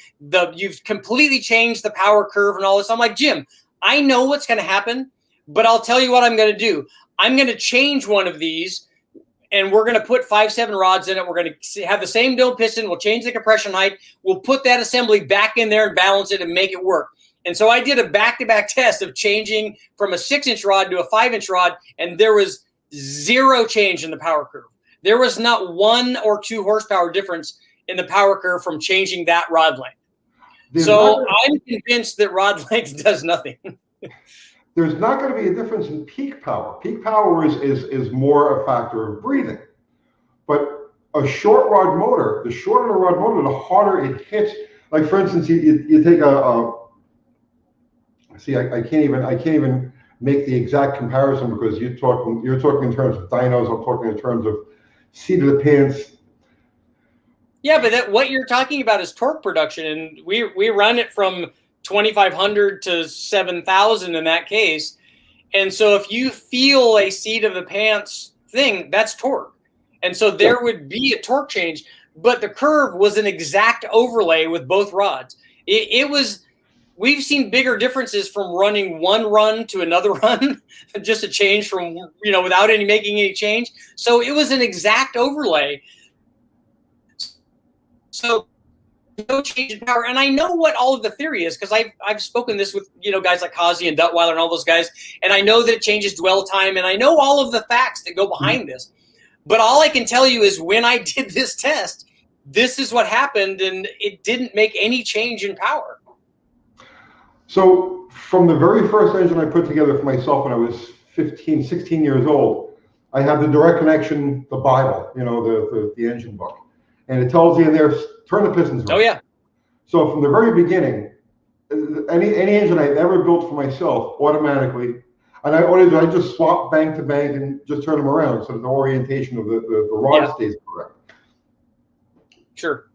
you've completely changed the power curve and all this." I'm like, "Jim, I know what's going to happen, but I'll tell you what I'm going to do. I'm going to change one of these, and we're going to put 5.7 rods in it. We're going to have the same dome piston. We'll change the compression height. We'll put that assembly back in there and balance it and make it work." And so I did a back-to-back test of changing from a 6-inch rod to a 5-inch rod, and there was zero change in the power curve. There was not 1 or 2 horsepower difference in the power curve from changing that rod length. So I'm convinced that rod length does nothing. There's not going to be a difference in peak power. Peak power is more a factor of breathing. But a short rod motor, the shorter the rod motor, the harder it hits. Like for instance, you take I can't even make the exact comparison because you're talking in terms of dynos. I'm talking in terms of seat of the pants. Yeah, but what you're talking about is torque production, and we run it from 2,500 to 7,000 in that case. And so if you feel a seat of the pants thing, that's torque. And so there would be a torque change, but the curve was an exact overlay with both rods. We've seen bigger differences from running one run to another run, just a change from, without making any change. So it was an exact overlay. So no change in power. And I know what all of the theory is because I've spoken this with, guys like Kazi and Duttweiler and all those guys. And I know that it changes dwell time. And I know all of the facts that go behind this. But all I can tell you is when I did this test, this is what happened. And it didn't make any change in power. So from the very first engine I put together for myself when I was 16 years old, I had the direct connection, the Bible, the engine book. And it tells you in there, turn the pistons around. Oh, yeah. So from the very beginning, any engine I've ever built for myself, automatically, and I just swap bank to bank and just turn them around so that the orientation of the rod stays correct. Sure.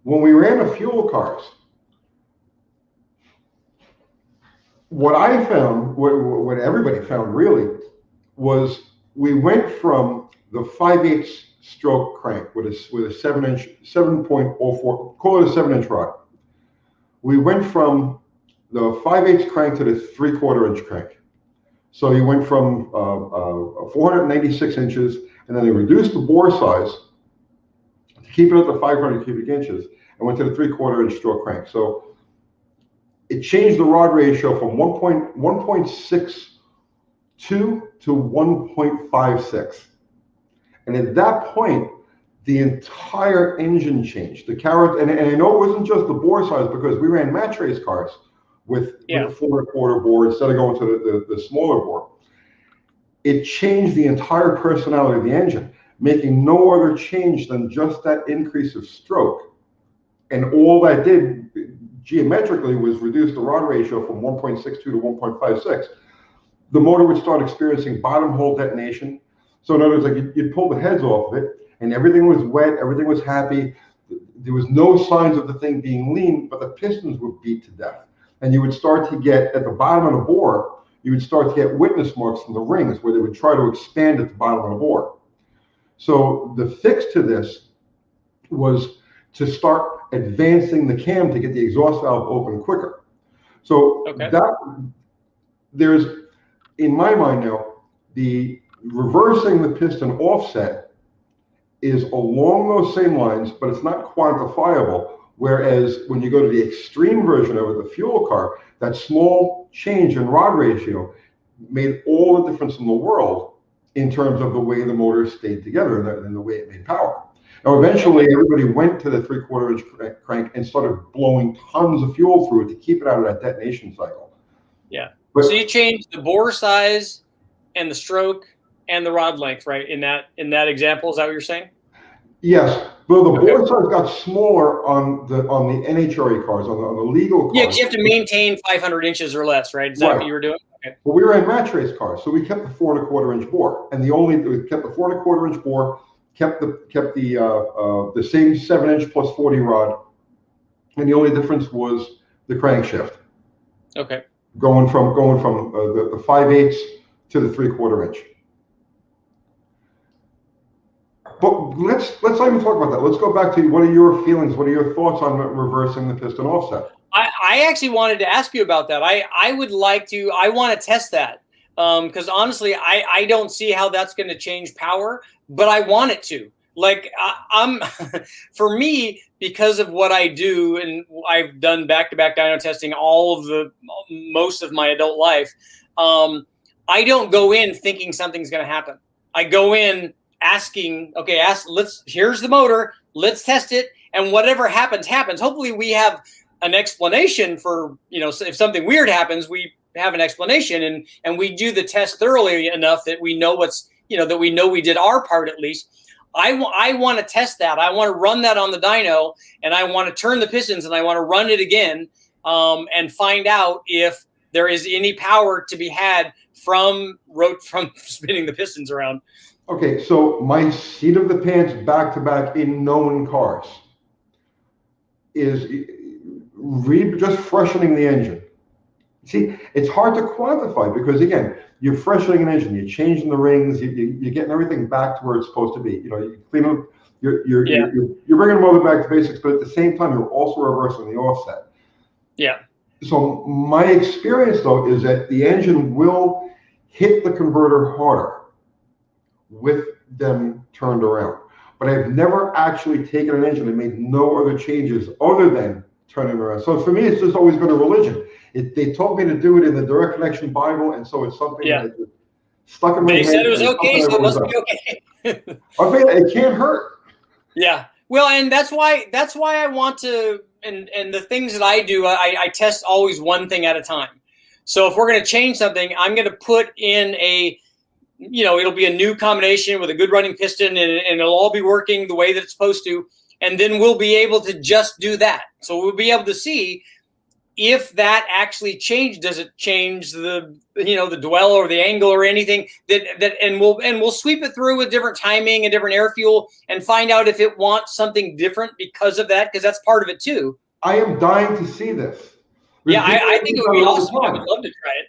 When we ran the fuel cars, what I found, what everybody found really, was we went from the 5/8 stroke crank with a 7-inch, 7.04, call it a 7-inch rod. We went from the 5/8 crank to the 3/4-inch crank. So you went from 496 inches, and then they reduced the bore size to keep it at the 500 cubic inches, and went to the 3/4 inch stroke crank. So it changed the rod ratio from 1.62 to 1.56. And at that point, the entire engine changed. The carrot, and I know it wasn't just the bore size, because we ran match race cars with the 4.25 bore instead of going to the smaller bore. It changed the entire personality of the engine, making no other change than just that increase of stroke. And all that did geometrically was reduce the rod ratio from 1.62 to 1.56. The motor would start experiencing bottom hole detonation. So in other words, like you'd pull the heads off of it, and everything was wet, everything was happy. There was no signs of the thing being lean, but the pistons would beat to death. And you would start to get, at the bottom of the bore, you would start to get witness marks from the rings where they would try to expand at the bottom of the bore. So the fix to this was to start advancing the cam to get the exhaust valve open quicker. So there's, in my mind now, the reversing the piston offset is along those same lines, but it's not quantifiable. Whereas when you go to the extreme version of it, the fuel car, that small change in rod ratio made all the difference in the world in terms of the way the motor stayed together and the way it made power. Now, eventually, everybody went to the 3/4 inch crank and started blowing tons of fuel through it to keep it out of that detonation cycle. Yeah. But, so you changed the bore size and the stroke and the rod length, right? In that example, is that what you're saying? Yes. Well, the bore size got smaller on the NHRA cars, on the legal cars. Yeah, because you have to maintain 500 inches or less, right? Is that what you were doing? Okay. Well, we ran match race cars, so we kept the 4.25 inch bore, and we kept the 4.25 inch bore, kept the same 7-inch plus 40 rod, and the only difference was the crankshaft. Okay. Going from the 5/8 to the 3/4 inch. But let's not even talk about that. Let's go back to what are your feelings? What are your thoughts on reversing the piston offset? I actually wanted to ask you about that. I want to test that because honestly, I don't see how that's going to change power, but I want it to. Like I'm, for me, because of what I do, and I've done back-to-back dyno testing most of my adult life. I don't go in thinking something's going to happen. I go in asking, okay, here's the motor, let's test it, and whatever happens, happens. Hopefully we have an explanation for, if something weird happens, we have an explanation, and we do the test thoroughly enough that we know that we know we did our part at least. I want to test that. I want to run that on the dyno, and I want to turn the pistons, and I want to run it again and find out if there is any power to be had from spinning the pistons around. Okay, so my seat of the pants back-to-back in known cars is just freshening the engine. See, it's hard to quantify because, again, you're freshening an engine, you're changing the rings, you're getting everything back to where it's supposed to be. You clean up, you're bringing the motor back to basics, but at the same time, you're also reversing the offset. Yeah. So my experience, though, is that the engine will hit the converter harder with them turned around. But I've never actually taken an engine and made no other changes other than turning around. So for me, it's just always been a religion. They told me to do it in the Direct Connection Bible, and so it's something that stuck in my head. They said it was okay, so it must be okay. It can't hurt. Yeah. Well, and that's why I want to, and the things that I do, I test always one thing at a time. So if we're going to change something, I'm going to put in it'll be a new combination with a good running piston, and it'll all be working the way that it's supposed to. And then we'll be able to just do that. So we'll be able to see if that actually changed. Does it change the dwell or the angle or anything and we'll sweep it through with different timing and different air fuel and find out if it wants something different because of that, because that's part of it too. I am dying to see this. Yeah, I think it would be awesome. I would love to try it.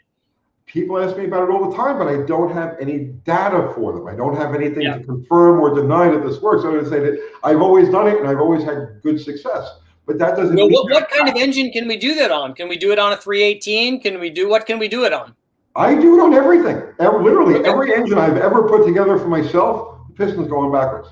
People ask me about it all the time, but I don't have any data for them. I don't have anything to confirm or deny that this works. I'm going to say that I've always done it and I've always had good success. But that doesn't mean what kind of engine can we do that on? Can we do it on a 318? What can we do it on? I do it on everything. Literally every engine I've ever put together for myself, the piston's going backwards.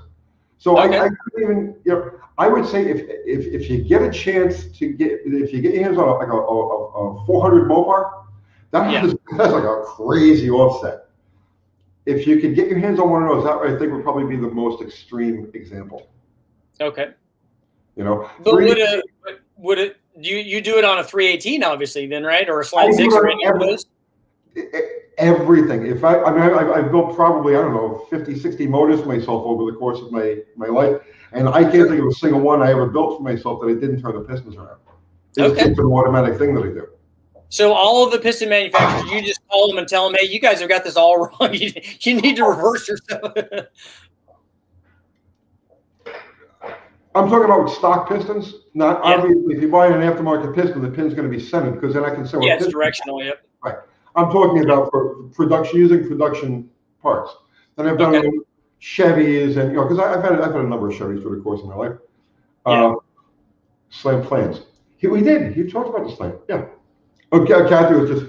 So Okay. I couldn't even, I would say if you get a chance if you get your hands on a 400 Mopar, that's like a crazy offset. If you could get your hands on one of those, that I think would probably be the most extreme example. Okay. But would it you do it on a 318 obviously then, right? Or a Slant Six or any of those? Everything. I've built probably, I don't know, 50, 60 motors for myself over the course of my life. And I can't think of a single one I ever built for myself that I didn't turn the pistons around. It's just an automatic thing that I do. So all of the piston manufacturers, you just call them and tell them, hey, you guys have got this all wrong. You need to reverse yourself. I'm talking about stock pistons. Not obviously, if you buy an aftermarket piston, the pin's going to be centered because then I can sell. It's directional. Yep. Right. I'm talking about for production, using production parts. And I've done Chevys, and because I've had a number of Chevys through the course of my life. Slant plans. We did. He talked about the slant. Yeah. Okay. Kathy was just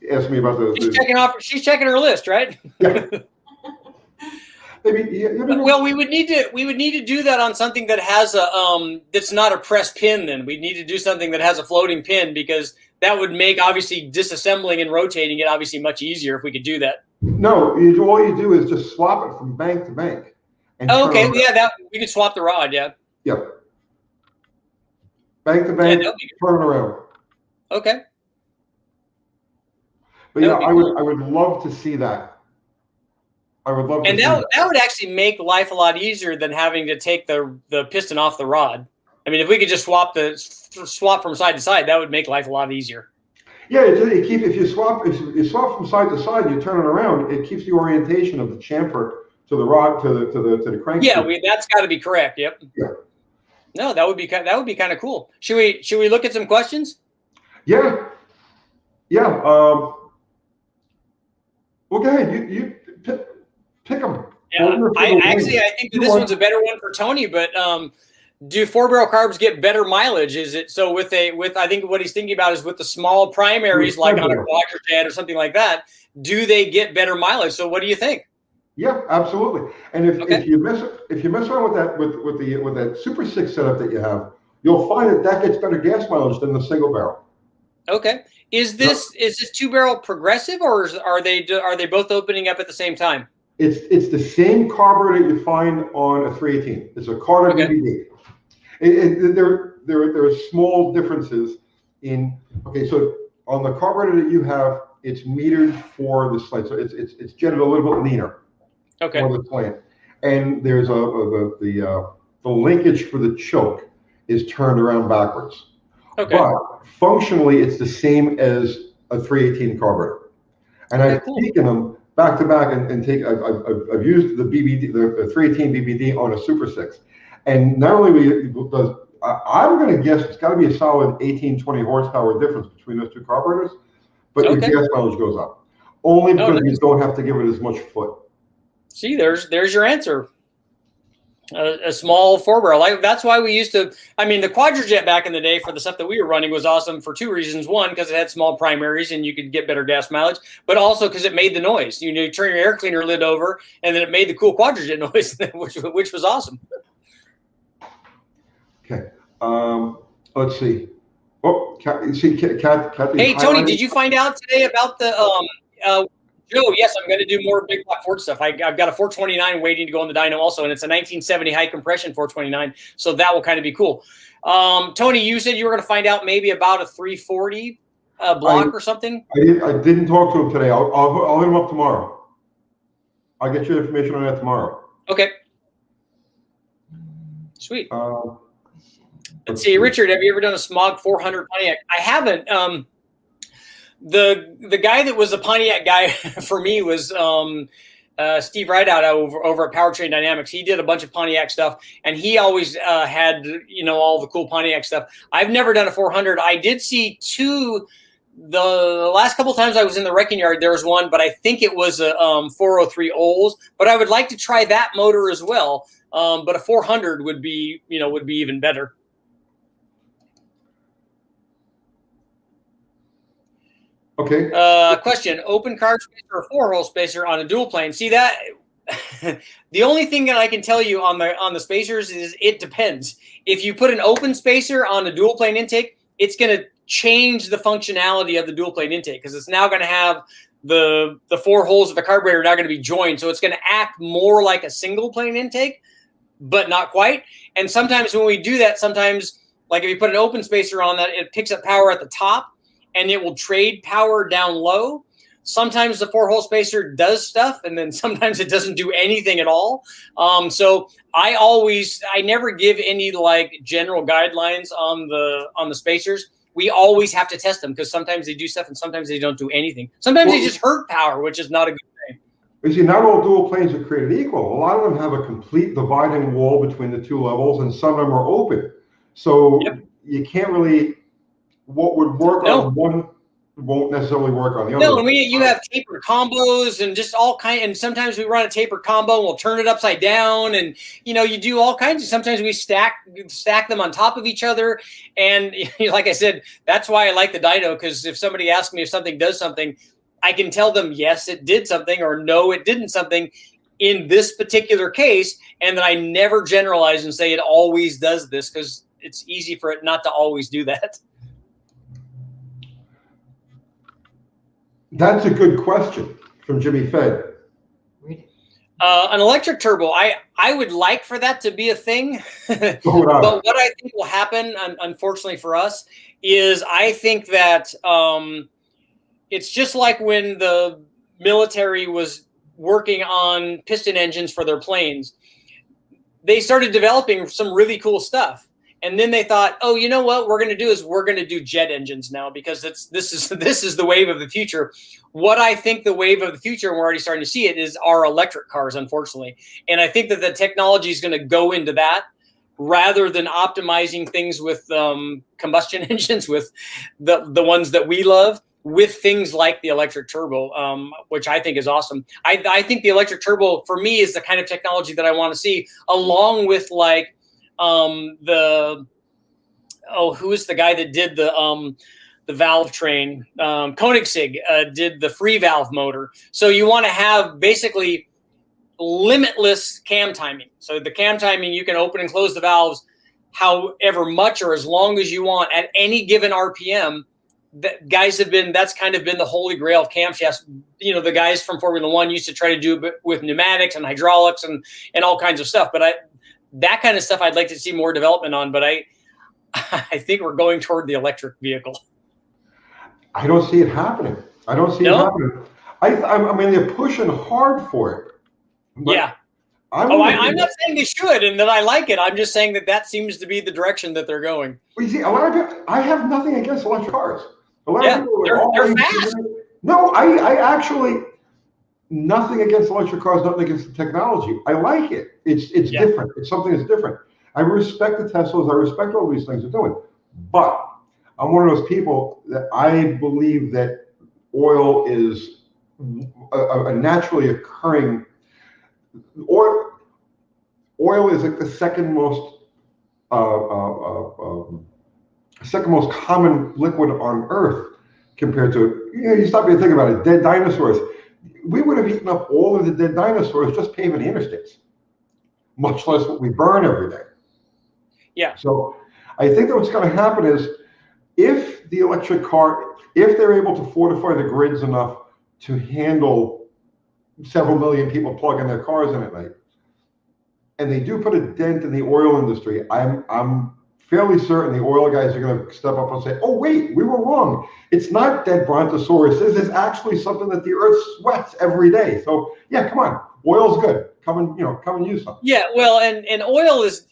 asking me about She's checking her list, right? Yeah. Well, we would need to do that on something that has a that's not a pressed pin. Then we'd need to do something that has a floating pin, because that would make obviously disassembling and rotating it obviously much easier if we could do that. No, all you do is just swap it from bank to bank. And we could swap the rod. Yeah. Yep. Bank to bank, turn it around. Okay. But I would love to see that. I would love to see that. That would actually make life a lot easier than having to take the piston off the rod. I mean, if we could just swap from side to side, that would make life a lot easier. Yeah, if you swap from side to side, you turn it around, it keeps the orientation of the chamfer to the rod to the crank. Yeah, that's got to be correct. Yep. Yeah. No, that would be kind of cool. Should we look at some questions? Yeah. Yeah. Well, go ahead. You pick them. Yeah. I think that this one's a better one for Tony, but do 4-barrel carbs get better mileage? Is it so with I think what he's thinking about is with the small primaries, like on a quadrojet or something like that, do they get better mileage? So what do you think? Yeah, absolutely. And if you mess around with that Super 6 setup that you have, you'll find that gets better gas mileage than the single barrel. Okay. Is this 2-barrel progressive, or are they both opening up at the same time? It's the same carburetor you find on a 318. It's a Carter BBD. There are small differences in. Okay, so on the carburetor that you have, it's metered for the slant, so it's jetted a little bit leaner. Okay. For the slant, and there's the linkage for the choke is turned around backwards. Okay. But functionally, it's the same as a 318 carburetor. And I've taken them back to back and I've used the BBD, the 318 BBD on a Super 6. And not only I'm going to guess it's got to be a solid 18, 20 horsepower difference between those two carburetors, but your gas mileage goes up. Only because you don't have to give it as much foot. See, there's your answer. A small 4-barrel. That's why we used to. I mean, the quadrojet back in the day for the stuff that we were running was awesome for two reasons. One, because it had small primaries and you could get better gas mileage, but also because it made the noise. You turn your air cleaner lid over, and then it made the cool quadrojet noise, which was awesome. Okay. Let's see. Oh, Kathy. Hey, Tony, did you find out today about the Joe, yes, I'm going to do more big block Ford stuff. I've got a 429 waiting to go on the dyno also, and it's a 1970 high compression 429, so that will kind of be cool. Tony, you said you were going to find out maybe about a 340 block or something? I didn't talk to him today. I'll hit him up tomorrow. I'll get you information on that tomorrow. Okay. Sweet. Let's see. Richard, have you ever done a Smog 400 Pontiac? I haven't. The guy that was a Pontiac guy for me was Steve Rideout over at Powertrain Dynamics. He did a bunch of Pontiac stuff, and he always had all the cool Pontiac stuff. I've never done a 400. I did see two. The last couple times I was in the wrecking yard, there was one, but I think it was a 403 Olds. But I would like to try that motor as well. But a 400 would be even better. Okay. Question: open carb spacer or 4-hole spacer on a dual plane? See that The only thing that I can tell you on the spacers is it depends. If you put an open spacer on a dual plane intake, it's going to change the functionality of the dual plane intake because it's now going to have the four holes of the carburetor are now going to be joined. So it's going to act more like a single plane intake, but not quite. And sometimes when we do that, sometimes like if you put an open spacer on that, it picks up power at the top and it will trade power down low. Sometimes the four hole spacer does stuff, and then sometimes it doesn't do anything at all. So I never give any like general guidelines on the spacers. We always have to test them because sometimes they do stuff and sometimes they don't do anything. Sometimes they just hurt power, which is not a good thing. You see, not all dual planes are created equal. A lot of them have a complete dividing wall between the two levels, and some of them are open. So you can't really, what would work on one won't necessarily work on the other. No, and you have tapered combos and just all kind. And sometimes we run a tapered combo and we'll turn it upside down, and you do all kinds of. Sometimes we stack them on top of each other, and like I said, that's why I like the dyno, because if somebody asks me if something does something, I can tell them yes, it did something, or no, it didn't something in this particular case, and then I never generalize and say it always does this because it's easy for it not to always do that. That's a good question from Jimmy Fed. An electric turbo, I would like for that to be a thing. But what I think will happen, unfortunately for us, is I think that it's just like when the military was working on piston engines for their planes. They started developing some really cool stuff. And then they thought, oh, you know what we're going to do is we're going to do jet engines now because this is the wave of the future. What I think the wave of the future, and we're already starting to see it, is our electric cars, unfortunately. And I think that the technology is going to go into that rather than optimizing things with combustion engines, with the ones that we love, with things like the electric turbo, which I think is awesome. I think the electric turbo, for me, is the kind of technology that I want to see, along with like, who is the guy that did the valve train? Koenigsegg did the free valve motor. So you want to have basically limitless cam timing. So the cam timing, you can open and close the valves however much or as long as you want at any given RPM. That's kind of been the holy grail of camshafts. The guys from Formula One used to try to do it with pneumatics and hydraulics and all kinds of stuff. But that kind of stuff I'd like to see more development on, but I think we're going toward the electric vehicle. I don't see it happening. I don't see it happening. I mean, they're pushing hard for it. Yeah. I'm not saying they should and that I like it. I'm just saying that seems to be the direction that they're going. Well, you see, a lot of people, I have nothing against electric cars. A lot of people they're fast. No, I actually, nothing against electric cars, nothing against the technology. I like it. It's different. It's something that's different. I respect the Teslas. I respect all these things they're doing. But I'm one of those people that I believe that oil is a naturally occurring. Oil is like the second most common liquid on Earth compared to, you stop and think about it, dead dinosaurs. We would have eaten up all of the dead dinosaurs just paving the interstates, much less what we burn every day. Yeah. So I think that what's going to happen is if the electric car, if they're able to fortify the grids enough to handle several million people plugging their cars in at night, and they do put a dent in the oil industry, I'm fairly certain the oil guys are going to step up and say, oh, wait, we were wrong. It's not dead brontosauruses. It's actually something that the Earth sweats every day. So, yeah, come on. Oil's good. Come and use some. Yeah, well, and oil is,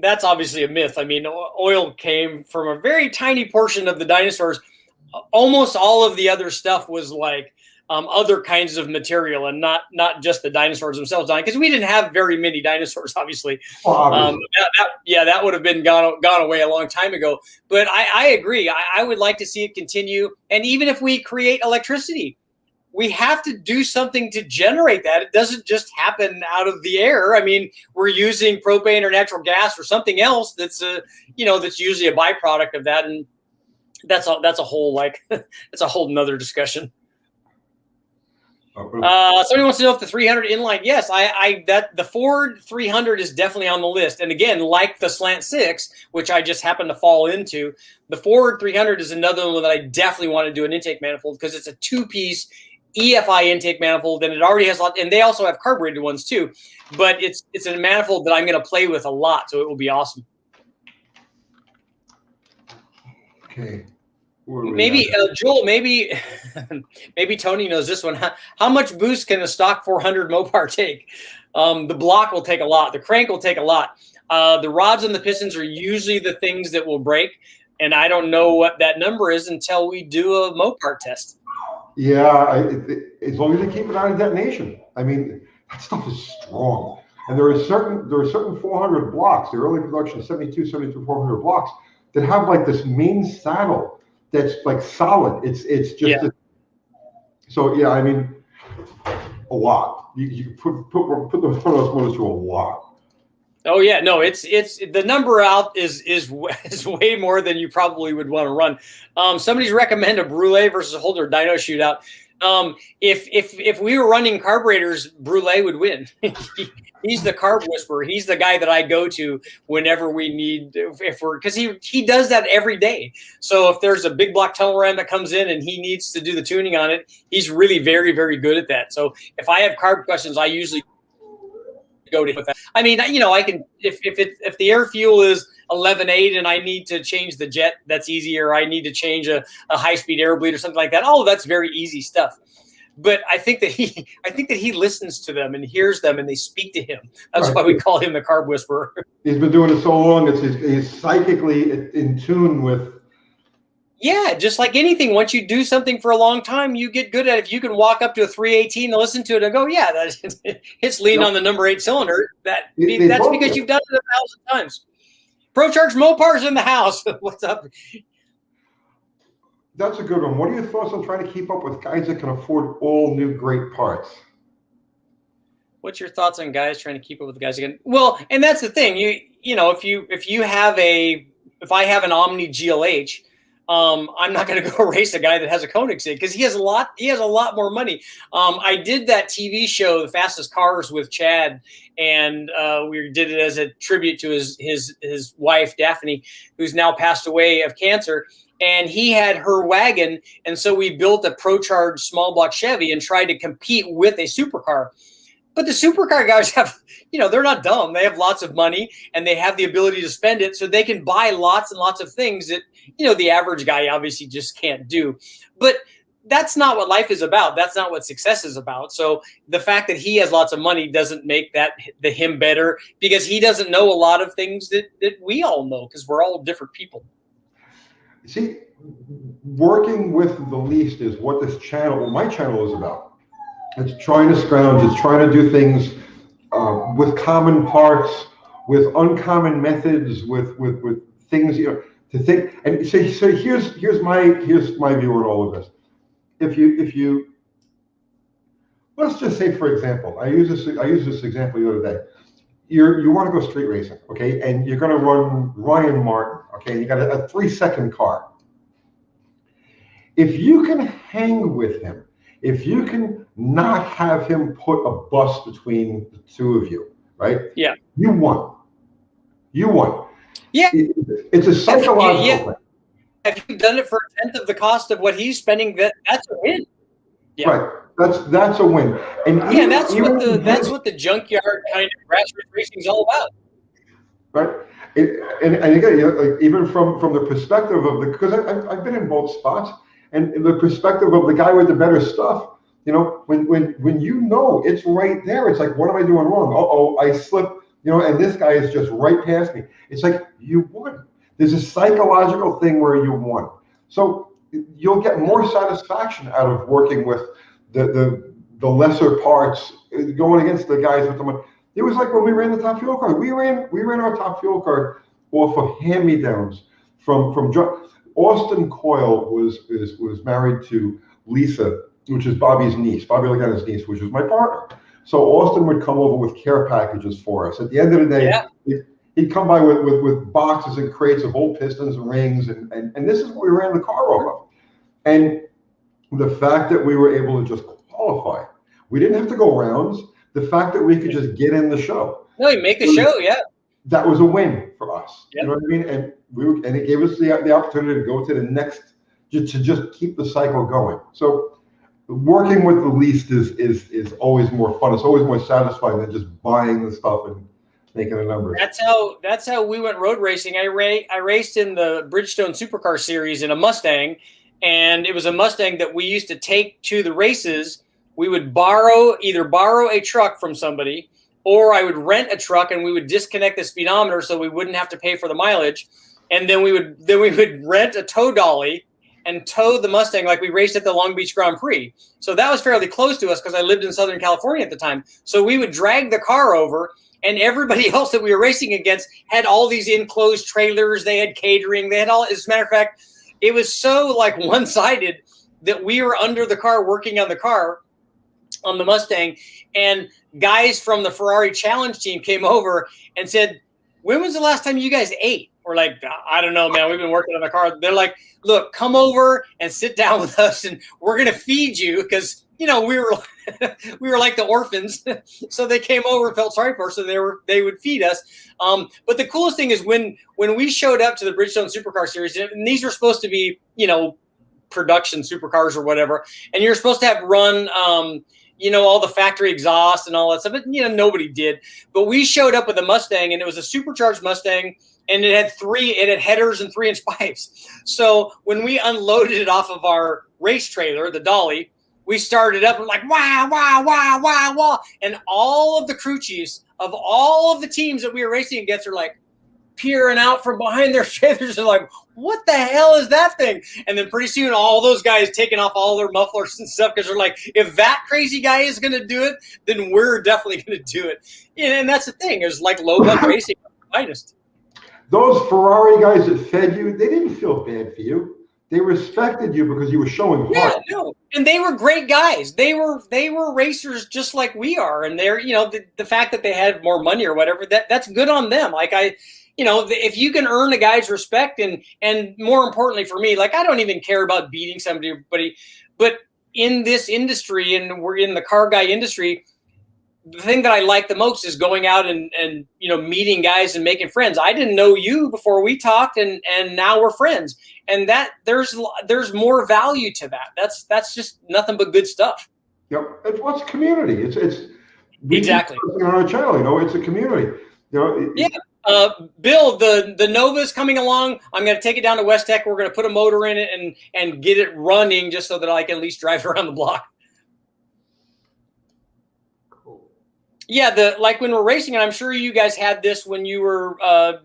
that's obviously a myth. I mean, oil came from a very tiny portion of the dinosaurs. Almost all of the other stuff was like other kinds of material, and not just the dinosaurs themselves dying, because we didn't have very many dinosaurs, obviously. That would have been gone away a long time ago. But I agree. I would like to see it continue. And even if we create electricity, we have to do something to generate that. It doesn't just happen out of the air. I mean, we're using propane or natural gas or something else that's that's usually a byproduct of that, and that's a whole that's a whole nother discussion. Somebody wants to know if the 300 inline. Yes, the Ford 300 is definitely on the list. And again, like the Slant Six, which I just happened to fall into, the Ford 300 is another one that I definitely want to do an intake manifold because it's a 2-piece EFI intake manifold, and it already has a lot. And they also have carbureted ones too, but it's a manifold that I'm going to play with a lot, so it will be awesome. Okay. Maybe Joel, maybe Tony knows this one. How much boost can a stock 400 Mopar take? The block will take a lot. The crank will take a lot. The rods and the pistons are usually the things that will break, and I don't know what that number is until we do a Mopar test. Yeah, as long as they keep it out of detonation. I mean, that stuff is strong, and there are certain 400 blocks, the early production 72, 400 blocks that have like this main saddle that's like solid. It's just so yeah. I mean, a lot. You put the front of those motors to a lot. Oh yeah, no, it's the number out is way more than you probably would want to run. Somebody's recommend a Brule versus Holdener dyno shootout. If we were running carburetors, Brule would win. He's the carb whisperer. He's the guy that I go to whenever we need, because he does that every day. So if there's a big block tunnel ram that comes in and he needs to do the tuning on it, he's really very, very good at that. So if I have carb questions, I usually go to him with that. I mean, I can, if the air fuel is 11.8 and I need to change the jet, that's easy. Or I need to change a high-speed air bleed or something like that. Oh, that's very easy stuff. But I think that he listens to them and hears them and they speak to him. That's why we call him the carb whisperer. He's been doing it so long. He's psychically in tune with. Yeah, just like anything. Once you do something for a long time, you get good at it. If you can walk up to a 318 and listen to it and go, yeah, it's lean on the number 8 cylinder. That's because you've done it 1,000 times. ProCharge Mopar's in the house. What's up? That's a good one. What are your thoughts on trying to keep up with guys that can afford all new great parts? What's your thoughts on guys trying to keep up with the guys again? Well, and that's the thing. If I have an Omni GLH, I'm not going to go race a guy that has a Koenigsegg because he has a lot more money. I did that TV show, The Fastest Cars, with Chad, and we did it as a tribute to his wife Daphne, who's now passed away of cancer. And he had her wagon, and so we built a ProCharge small block Chevy and tried to compete with a supercar. But the supercar guys have, they're not dumb. They have lots of money, and they have the ability to spend it, so they can buy lots and lots of things that, the average guy obviously just can't do. But that's not what life is about. That's not what success is about. So the fact that he has lots of money doesn't make him better, because he doesn't know a lot of things that we all know, because we're all different people. See, working with the least is what my channel is about. It's trying to scrounge, it's trying to do things with common parts, with uncommon methods, with things, to think. And so here's my view on all of this. If you let's just say, for example, I use this example the other day. You want to go street racing, okay, and you're going to run Ryan Martin, okay, and you got a 3-second car. If you can hang with him, if you can not have him put a bus between the two of you, right? Yeah. You won. Yeah. It's a psychological thing. If you've done it for a tenth of the cost of what he's spending, that's a win. Yeah. Right. That's a win. And that's what the junkyard kind of grassroots racing is all about. Right. And again, like, even from the perspective of because I've been in both spots, and the perspective of the guy with the better stuff, when it's right there, it's like, what am I doing wrong? Uh-oh, I slipped, and this guy is just right past me. It's like, you won. There's a psychological thing where you won. So you'll get more satisfaction out of working with the lesser parts, going against the guys with the money. It was like when we ran the top fuel card. We ran our top fuel card off of hand-me-downs from Austin Coyle was married to Lisa, which is Bobby Lagana's niece, which was my partner. So Austin would come over with care packages for us. At the end of the day, he'd come by with boxes and crates of old pistons and rings, and this is what we ran the car over. And the fact that we were able to just qualify, We didn't have to go rounds. The fact that we could just get in the show. No, you make the show, yeah. That was a win for us. Yep. You know what I mean? And it gave us the opportunity to go to the next, to just keep the cycle going. So working with the least is always more fun. It's always more satisfying than just buying the stuff and making a number. That's how we went road racing. I raced in the Bridgestone Supercar Series in a Mustang, and it was a Mustang that we used to take to the races. We would either borrow a truck from somebody, or I would rent a truck and we would disconnect the speedometer so we wouldn't have to pay for the mileage. And then we would rent a tow dolly and tow the Mustang like we raced at the Long Beach Grand Prix. So that was fairly close to us because I lived in Southern California at the time. So we would drag the car over, and everybody else that we were racing against had all these enclosed trailers. They had catering. They had all, as a matter of fact, it was so like one-sided that we were under the car working on the car, on the Mustang, and guys from the Ferrari Challenge team came over and said, "When was the last time you guys ate?" We're like, "I don't know, man. We've been working on the car." They're like, "Look, come over and sit down with us, and we're gonna feed you," because we were we were like the orphans. So they came over and felt sorry for us, so they would feed us. But the coolest thing is when we showed up to the Bridgestone Supercar Series, and these were supposed to be production supercars or whatever, and you're supposed to have run all the factory exhaust and all that stuff, but nobody did. But we showed up with a Mustang, and it was a supercharged Mustang, and it had headers and 3-inch pipes. So when we unloaded it off of our race trailer, the dolly, we started up and like, wow, wow, wow, wow, wow. And all of the crew chiefs of all of the teams that we were racing against are like peering out from behind their trailers and like, what the hell is that thing? And then pretty soon all those guys taking off all their mufflers and stuff because they're like, if that crazy guy is going to do it, then we're definitely going to do it. And that's the thing. It's like low bug racing at the finest. Those Ferrari guys that fed you, they didn't feel bad for you. They respected you because you were showing heart. Yeah, no. And they were great guys. They were racers just like we are. And they're, the fact that they had more money or whatever, that's good on them. Like if you can earn a guy's respect and more importantly for me, like I don't even care about beating somebody, but in this industry, and we're in the car guy industry, the thing that I like the most is going out and meeting guys and making friends. I didn't know you before we talked, and now we're friends. And that there's more value to that. That's just nothing but good stuff. Yep, it's community. It's exactly on our channel. It's a community. Yeah. Bill, the Nova's coming along. I'm going to take it down to West Tech. We're going to put a motor in it and get it running just so that I can at least drive around the block. Yeah, like when we're racing, and I'm sure you guys had this when you were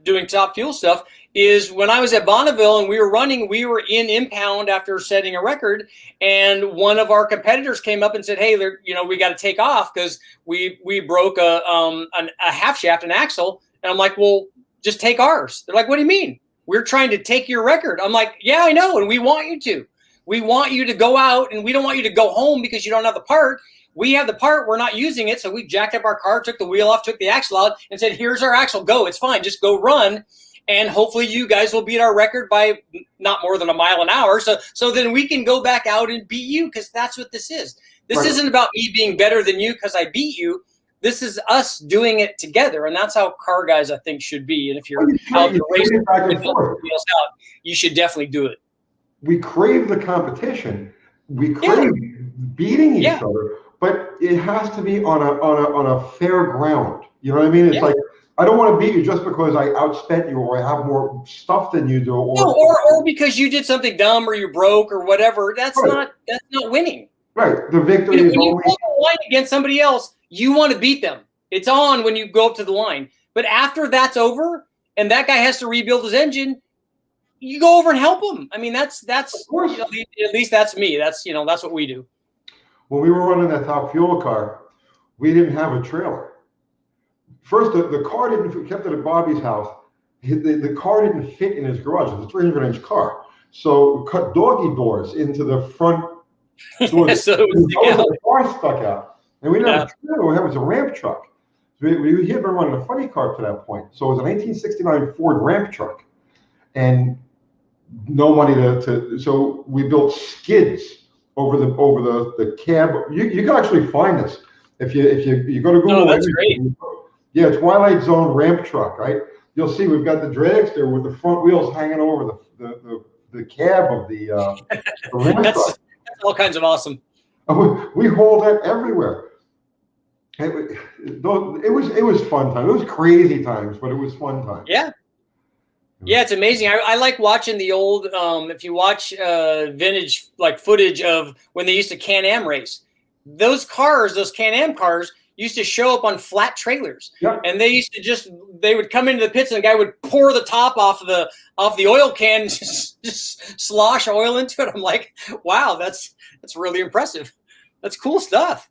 doing Top Fuel stuff, is when I was at Bonneville and we were running, we were in impound after setting a record, and one of our competitors came up and said, "Hey, we got to take off because we broke a half shaft, an axle." And I'm like, "Well, just take ours." They're like, "What do you mean? We're trying to take your record." I'm like, "Yeah, I know, and we want you to. We want you to go out, and we don't want you to go home because you don't have the part. We have the part, we're not using it." So we jacked up our car, took the wheel off, took the axle out, and said, "Here's our axle, go, it's fine, just go run. And hopefully you guys will beat our record by not more than a mile an hour. So then we can go back out and beat you," because that's what this is. This right. Isn't about me being better than you because I beat you. This is us doing it together, and that's how car guys, I think, should be. And if you're out racing back and forth, you should definitely do it. We crave the competition. We crave beating each other. But it has to be on a fair ground. You know what I mean? It's like, I don't want to beat you just because I outspent you or I have more stuff than you do. Or because you did something dumb or you broke or whatever. That's not winning. Right. The victory is when you only... go to the line against somebody else, you want to beat them. It's on when you go up to the line. But after that's over and that guy has to rebuild his engine, you go over and help him. I mean, that's at least that's me. That's what we do. When we were running that Top Fuel car, we didn't have a trailer. First, the car we kept it at Bobby's house. The car didn't fit in his garage. It was a 300-inch car. So we cut doggy doors into the front doors. So the car stuck out. And we didn't have a trailer. It was a ramp truck. So we had been running a funny car to that point. So it was a 1969 Ford ramp truck. And no money so we built skids over the cab. You can actually find this if you go to Google. Oh, that's great. Yeah, Twilight Zone ramp truck, right? You'll see we've got the dragster with the front wheels hanging over the cab of the ramp truck. That's all kinds of awesome. We haul that everywhere. It was fun time. It was crazy times, but it was fun time. Yeah. Yeah, it's amazing. I like watching the old, if you watch vintage like footage of when they used to Can-Am race, those Can-Am cars used to show up on flat trailers. Yep. And they would come into the pits and the guy would pour the top off the oil can and just slosh oil into it. I'm like, wow, that's really impressive. That's cool stuff.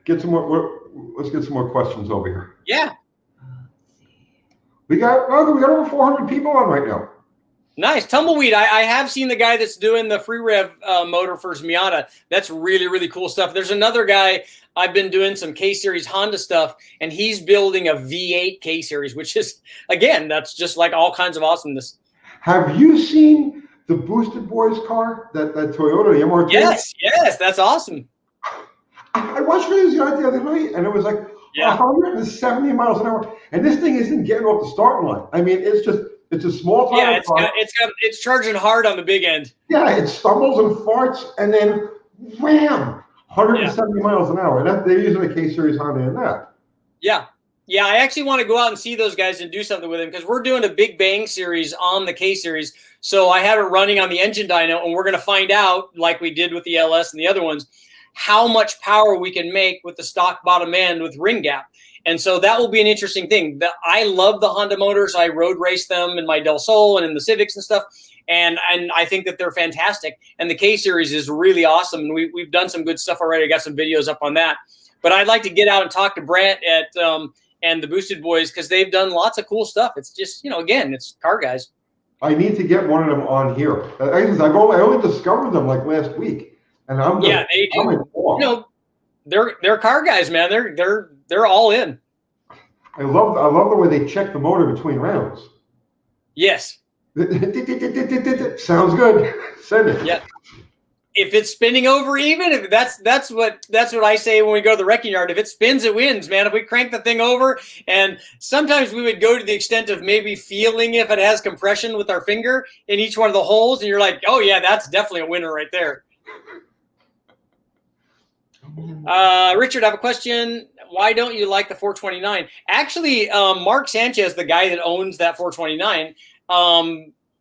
Let's get some more questions over here. Yeah. We got over 400 people on right now. Nice. Tumbleweed. I have seen the guy that's doing the free rev motor for his Miata. That's really, really cool stuff. There's another guy, I've been doing some K-Series Honda stuff, and he's building a V8 K-Series, which is, again, that's just like all kinds of awesomeness. Have you seen the Boosted Boys car, that Toyota, the MR2? Yes, that's awesome. I watched videos the other night, and it was like 170 miles an hour, and this thing isn't getting off the starting line. I mean, it's a small car. Yeah, it's charging hard on the big end. Yeah, it stumbles and farts, and then wham, 170 miles an hour. And they're using a K-Series Honda in that. Yeah. Yeah, I actually want to go out and see those guys and do something with them because we're doing a Big Bang series on the K-Series. So I have it running on the engine dyno, and we're going to find out, like we did with the LS and the other ones, how much power we can make with the stock bottom end with ring gap. And so that will be an interesting thing. I love the Honda motors. I road race them in my Del Sol and in the Civics and stuff. And I think that they're fantastic. And the K-Series is really awesome. And we've done some good stuff already. I got some videos up on that. But I'd like to get out and talk to Brent and the Boosted Boys because they've done lots of cool stuff. It's just, again, it's car guys. I need to get one of them on here. I only discovered them like last week. And they do. They're car guys, man. They're all in. I love the way they check the motor between rounds. Yes. Sounds good. Send it. Yeah. If it's spinning over even, that's what I say when we go to the wrecking yard. If it spins, it wins, man. If we crank the thing over, and sometimes we would go to the extent of maybe feeling if it has compression with our finger in each one of the holes, and you're like, oh yeah, that's definitely a winner right there. Richard, I have a question. Why don't you like the 429? Actually, Mark Sanchez, the guy that owns that 429,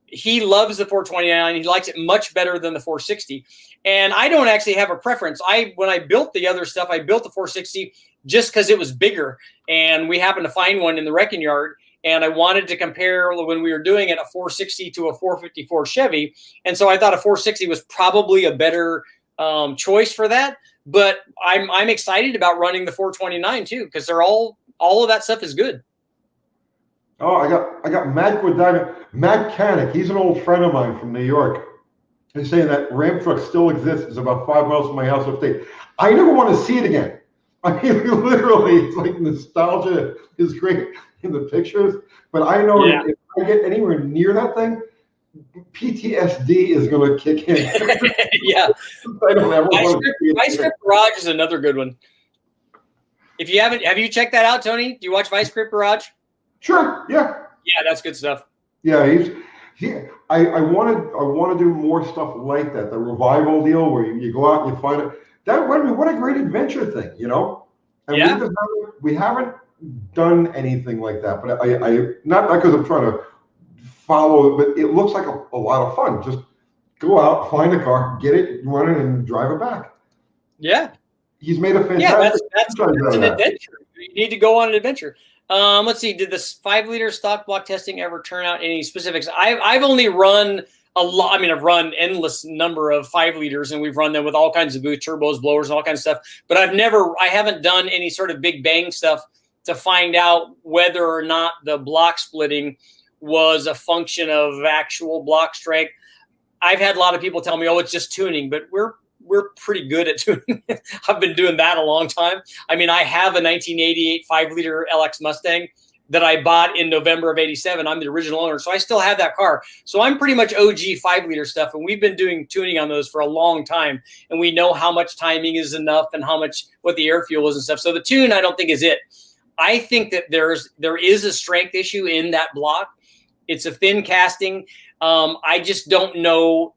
he loves the 429. He likes it much better than the 460. And I don't actually have a preference. When I built the other stuff, I built the 460 just because it was bigger. And we happened to find one in the wrecking yard. And I wanted to compare when we were doing it, a 460 to a 454 Chevy. And so I thought a 460 was probably a better choice for that. But I'm excited about running the 429 too, because they're all of that stuff is good. Oh, I got Matt Canick. He's an old friend of mine from New York. He's saying that ramp truck still exists. It's about 5 miles from my house upstate. I never want to see it again. I mean, literally, it's like nostalgia is great in the pictures, but I know if I get anywhere near that thing, PTSD is going to kick in. Yeah. I don't ever want to see it. Vice Grip Garage is another good one. If you haven't, have you checked that out, Tony? Do you watch Vice Grip Garage? Sure. Yeah. Yeah, that's good stuff. Yeah, I want to do more stuff like that. The revival deal where you go out and you find it. What a great adventure thing, And we haven't done anything like that. But I not because I'm trying to follow it, but it looks like a lot of fun. Just go out, find a car, get it running, and drive it back. Yeah. He's made a fantastic. Yeah, that's an adventure. You need to go on an adventure. Let's see. Did this 5-liter stock block testing ever turn out any specifics? I've only run a lot. I mean, I've run endless number of 5 liters, and we've run them with all kinds of boost turbos, blowers, and all kinds of stuff. But I haven't done any sort of big bang stuff to find out whether or not the block splitting was a function of actual block strength. I've had a lot of people tell me, "Oh, it's just tuning," but we're pretty good at tuning. I've been doing that a long time. I mean, I have a 1988 5-liter LX Mustang that I bought in November of '87. I'm the original owner, so I still have that car. So I'm pretty much OG 5-liter stuff, and we've been doing tuning on those for a long time, and we know how much timing is enough and how much what the air fuel is and stuff. So the tune I don't think is it. I think that there is a strength issue in that block. It's a thin casting. I just don't know.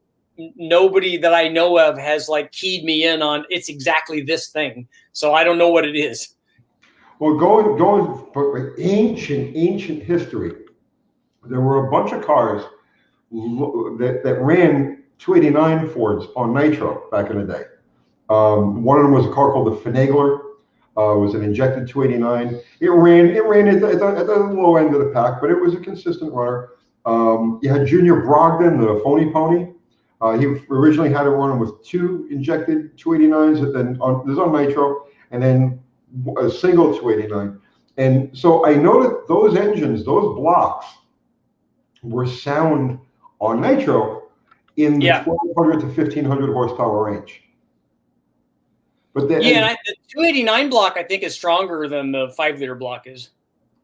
Nobody that I know of has like keyed me in on it's exactly this thing. So I don't know what it is. Well, going for ancient history, there were a bunch of cars that ran 289 Fords on nitro back in the day. One of them was a car called the Finagler. It was an injected 289. It ran at the low end of the pack, but it was a consistent runner. You had Junior Brogdon, the phony pony. He originally had it running with 2 injected 289s, and then there's on nitro, and then a single 289. And so I know that those engines, those blocks, were sound on nitro in the 1,200 to 1,500 horsepower range. But the 289 block I think is stronger than the 5-liter block is.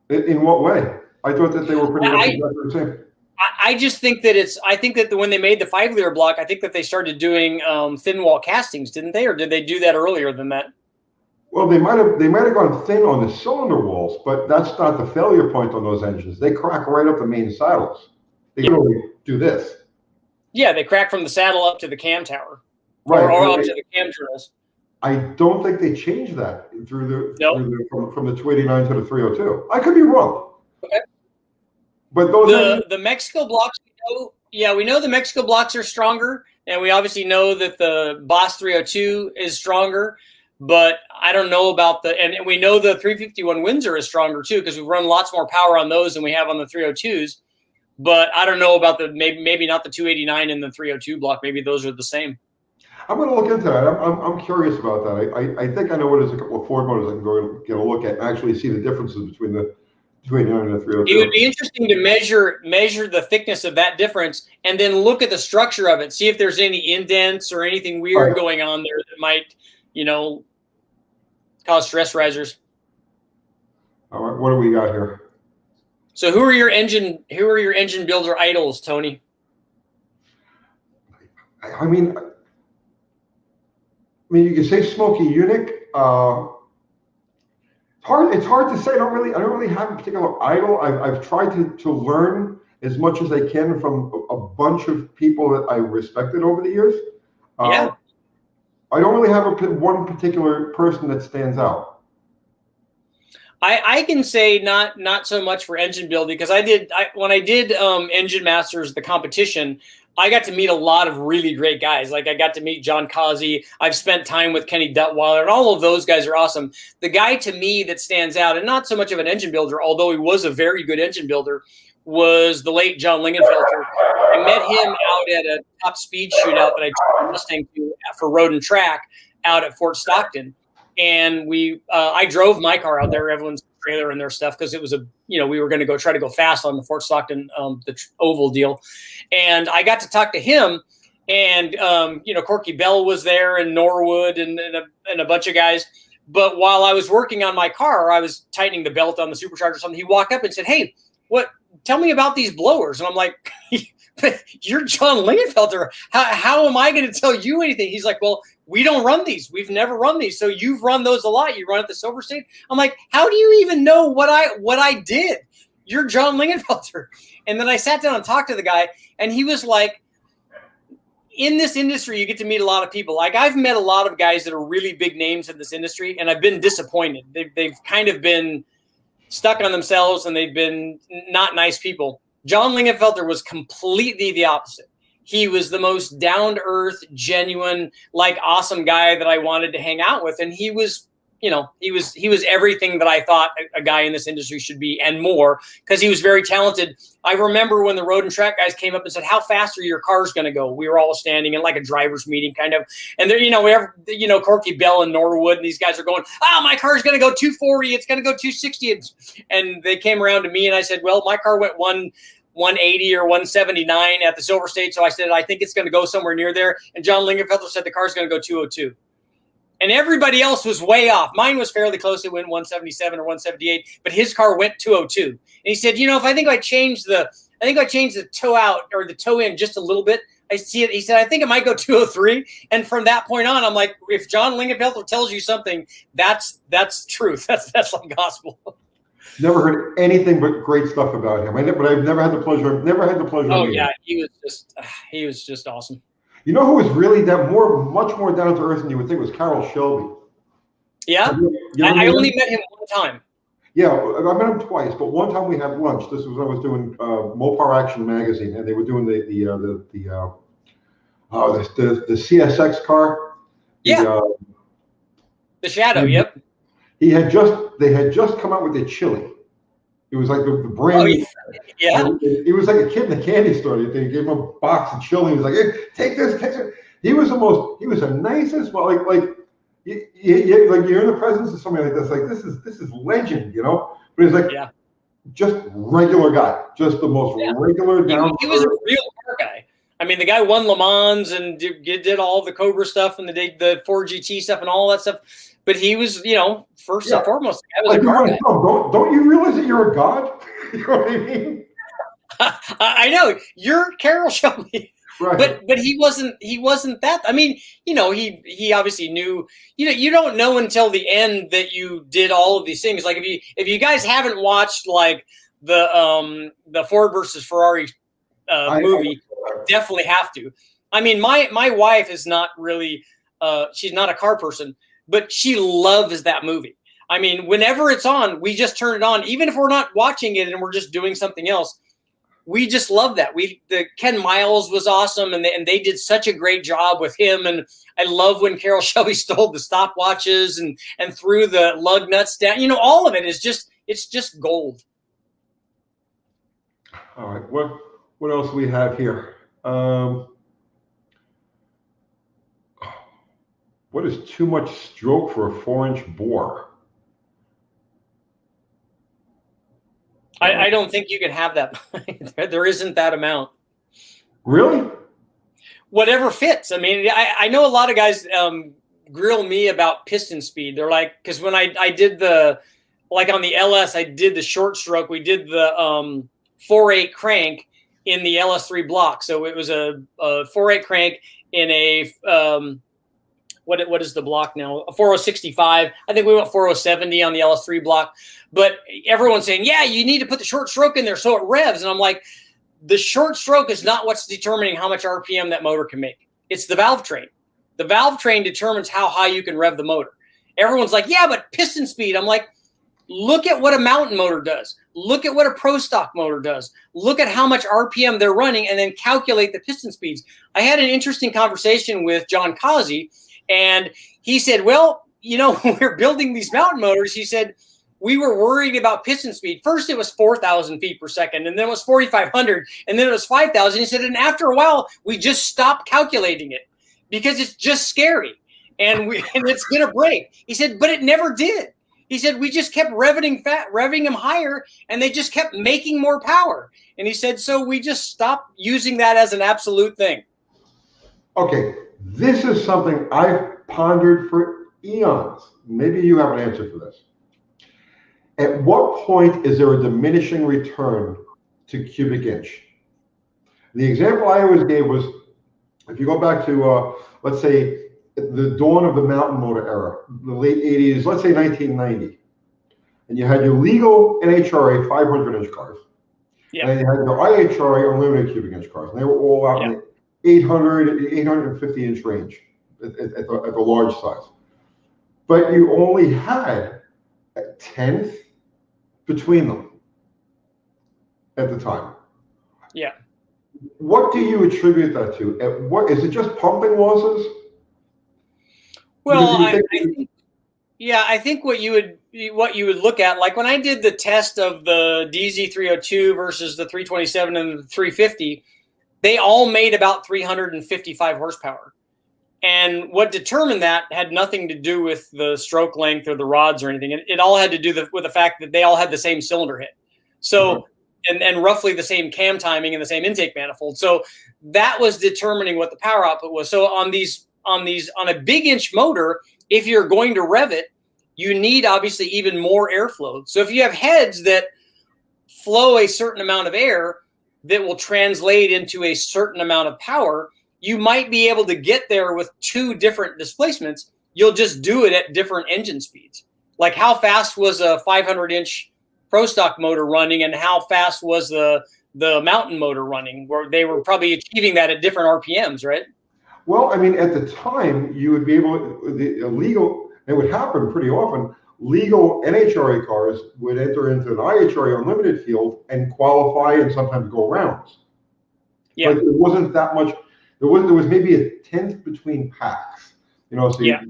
In what way? I thought that they were pretty much exactly the same. I just think that I think that when they made the 5-liter block, I think that they started doing thin wall castings, didn't they? Or did they do that earlier than that? Well, they might have gone thin on the cylinder walls, but that's not the failure point on those engines. They crack right up the main saddles. They literally do this. Yeah, they crack from the saddle up to the cam tower, right, or up to the cam journals. I don't think they changed that from the 289 to the 302. I could be wrong. Okay. But those the Mexico blocks, we know the Mexico blocks are stronger, and we obviously know that the Boss 302 is stronger. But I don't know about and we know the 351 Windsor is stronger too, because we run lots more power on those than we have on the 302s. But I don't know about maybe not the 289 and the 302 block. Maybe those are the same. I'm going to look into that. I'm curious about that. I think I know what is a couple of Ford motors I can go get a look at and actually see the differences between the 289 and the 302. It would be interesting to measure the thickness of that difference and then look at the structure of it. See if there's any indents or anything weird going on there that might, cause stress risers. All right, what do we got here? So who are your engine builder idols, Tony? I mean, you can say Smokey Unick. It's hard to say. I don't really have a particular idol. I've tried to learn as much as I can from a bunch of people that I respected over the years. I don't really have one particular person that stands out. I can say not so much for engine building, because when I did Engine Masters, the competition, I got to meet a lot of really great guys. Like I got to meet John Causey. I've spent time with Kenny Duttweiler, and all of those guys are awesome. The guy to me that stands out, and not so much of an engine builder, although he was a very good engine builder, was the late John Lingenfelter. I met him out at a top speed shootout that I took a Mustang to for road and track out at Fort Stockton. And I drove my car out there, everyone's trailer and their stuff, because it was we were going to try to go fast on the Fort Stockton, the oval deal. And I got to talk to him, and, Corky Bell was there, and Norwood and a bunch of guys. But while I was working on my car, I was tightening the belt on the supercharger or something. He walked up and said, "Hey, tell me about these blowers." And I'm like, "You're John Lingenfelter. How am I going to tell you anything?" He's like, "Well, we don't run these. We've never run these. So you've run those a lot. You run at the Silver State." I'm like, "How do you even know what I did? You're John Lingenfelter." And then I sat down and talked to the guy, and he was like, in this industry, you get to meet a lot of people. Like I've met a lot of guys that are really big names in this industry, and I've been disappointed. They've kind of been stuck on themselves, and they've been not nice people. John Lingenfelter was completely the opposite. He was the most down-to-earth, genuine, awesome guy that I wanted to hang out with. And he was, he was everything that I thought a guy in this industry should be and more, because he was very talented. I remember when the road and track guys came up and said, "How fast are your cars going to go?" We were all standing in like a driver's meeting kind of. And there, Corky Bell and Norwood and these guys are going, "My car's going to go 240. It's going to go 260. And they came around to me and I said, "Well, my car went 180 or 179 at the Silver State." So I said, "I think it's going to go somewhere near there." And John Lingenfelter said the car's going to go 202. And everybody else was way off. Mine was fairly close. It went 177 or 178, but his car went 202. And he said, if I think I changed the toe out or the toe in just a little bit, I see it. He said, I think it might go 203. And from that point on, I'm like, if John Lingenfelter tells you something, that's truth. That's like gospel. Never heard anything but great stuff about him. But I've never had the pleasure. Oh yeah, he was just awesome. You know who was really much more down to earth than you would think was Carroll Shelby. Yeah, I only met him one time. Yeah, I met him twice, but one time we had lunch. This was when I was doing Mopar Action magazine, and they were doing the CSX car. Yeah. The Shadow. Yep. They had just come out with the chili. It was like the brand. Oh, yeah. It was like a kid in a candy store. They gave him a box of chili. He was like, "Hey, take this, take it." He was the nicest. Well, like you're in the presence of somebody like this. Like this is legend, But he's like, just regular guy, just the most regular. He was a real car guy. I mean, the guy won Le Mans and did all the Cobra stuff and the Ford GT stuff and all that stuff. But he was, first and foremost, the guy was a car guy. Don't you realize that you're a god? You know what I mean? I know you're Carroll Shelby, right. but he wasn't that. I mean, he obviously knew. You don't know until the end that you did all of these things. Like if you guys haven't watched like the Ford versus Ferrari movie, definitely have to. I mean, my wife is not really. She's not a car person, but she loves that movie. I mean, whenever it's on, we just turn it on, even if we're not watching it and we're just doing something else. We just love that. The Ken Miles was awesome, and they did such a great job with him. And I love when Carroll Shelby stole the stopwatches and threw the lug nuts down. All of it is it's just gold. All right, what else do we have here? What is too much stroke for a 4-inch bore? I don't think you can have that. There isn't that amount. Really? Whatever fits. I mean, I know a lot of guys grill me about piston speed. They're like, because when I did on the LS, I did the short stroke. We did the 4.8 crank in the LS3 block. So it was a 4.8 crank in a what is the block now? A 4065. I think we went 4070 on the LS3 block. But everyone's saying, yeah, you need to put the short stroke in there so it revs. And I'm like, the short stroke is not what's determining how much RPM that motor can make. It's the valve train. The valve train determines how high you can rev the motor. Everyone's like, yeah, but piston speed. I'm like, look at what a mountain motor does. Look at what a pro stock motor does. Look at how much RPM they're running and then calculate the piston speeds. I had an interesting conversation with John Causey, and he said, well, when we're building these mountain motors, he said, we were worried about piston speed. First, it was 4,000 feet per second, and then it was 4,500, and then it was 5,000. He said, and after a while, we just stopped calculating it because it's just scary, and it's going to break. He said, but it never did. He said, we just kept revving them higher, and they just kept making more power. And he said, so we just stopped using that as an absolute thing. Okay, this is something I've pondered for eons. Maybe you have an answer for this. At what point is there a diminishing return to cubic inch? The example I always gave was, if you go back to, let's say, the dawn of the mountain motor era, the late 80s, let's say 1990, and you had your legal NHRA 500-inch cars, and you had your IHRA unlimited cubic inch cars, and they were all out in the 800, 850-inch range at the large size. But you only had a tenth between them at the time. Yeah. What do you attribute that to? What is it? Just pumping losses? Well, I think what you would look at, like when I did the test of the DZ302 versus the 327 and the 350, they all made about 355 horsepower. And what determined that had nothing to do with the stroke length or the rods or anything. It all had to do with the fact that they all had the same cylinder head. So, and roughly the same cam timing and the same intake manifold. So that was determining what the power output was. So on a big inch motor, if you're going to rev it, you need obviously even more airflow. So if you have heads that flow a certain amount of air that will translate into a certain amount of power, you might be able to get there with two different displacements. You'll just do it at different engine speeds. Like how fast was a 500-inch Pro Stock motor running and how fast was the mountain motor running, where they were probably achieving that at different RPMs, right? Well, I mean, at the time, you would be able to, the illegal, it would happen pretty often, legal NHRA cars would enter into an IHRA unlimited field and qualify and sometimes go rounds. Yeah. But it wasn't that much, there was maybe a tenth between packs, you know, so yeah.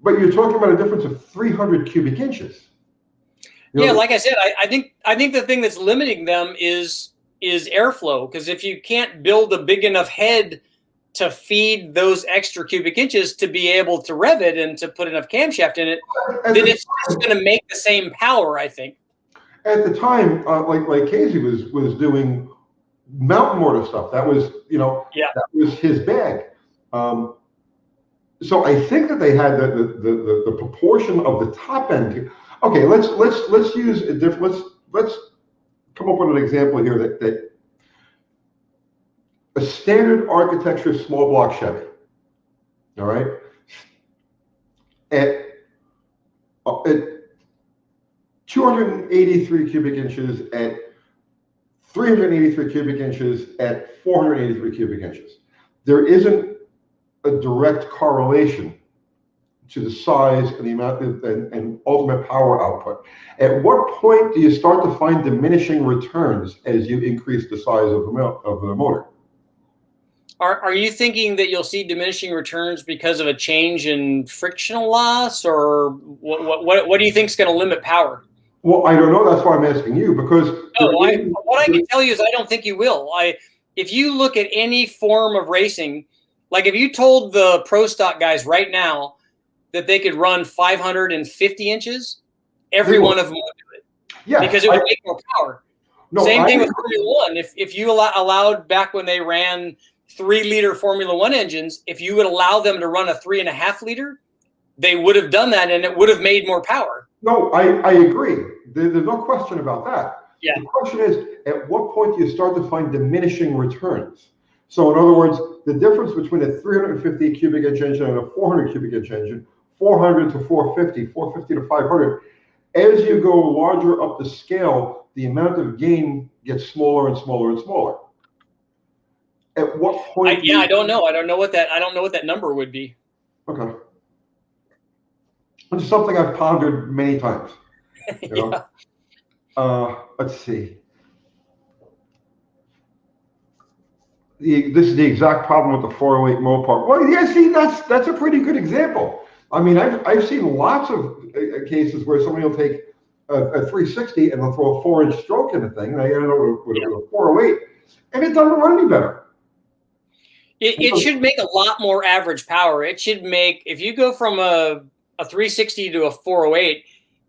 But you're talking about a difference of 300 cubic inches. Yeah, like I said, I think the thing that's limiting them is airflow, because if you can't build a big enough head to feed those extra cubic inches to be able to rev it and to put enough camshaft in it, then it's just going to make the same power, I think. At the time, like Casey was doing mountain motor stuff. That was, you know, that was his bag. So I think that they had the proportion of the top end. Okay, let's use a different. Let's come up with an example here that a standard architecture small block Chevy. All right, at 283 cubic inches, at 383 cubic inches, at 483 cubic inches. There isn't a direct correlation to the size and the amount and ultimate power output. At what point do you start to find diminishing returns as you increase the size of the motor? Are you thinking that you'll see diminishing returns because of a change in frictional loss, or what do you think is going to limit power? Well, I don't know. That's why I'm asking you, because what I can tell you is I don't think you will. If you look at any form of racing, like if you told the Pro Stock guys right now that they could run 550 inches, every one of them would do it. Yeah, because it would make more power. No, Same thing with Formula One. If you allowed back when they ran 3-liter Formula One engines, if you would allow them to run a 3.5-liter, they would have done that, and it would have made more power. No, I agree. There's no question about that. Yeah. The question is, at what point do you start to find diminishing returns? So in other words, the difference between a 350 cubic inch engine and a 400 cubic inch engine, 400 to 450, 450 to 500, as you go larger up the scale, the amount of gain gets smaller and smaller and smaller. At what point? I don't know. I don't know what that number would be. Okay. It's something I've pondered many times. You know? Let's see. This is the exact problem with the 408 Mopar. Well, yeah, see, that's a pretty good example. I mean, I've seen lots of cases where somebody will take a 360 and they'll throw a 4-inch stroke in the thing, and I end up with a 408, and it doesn't run any better. It should make a lot more average power. It should make, if you go from a 360 to a 408,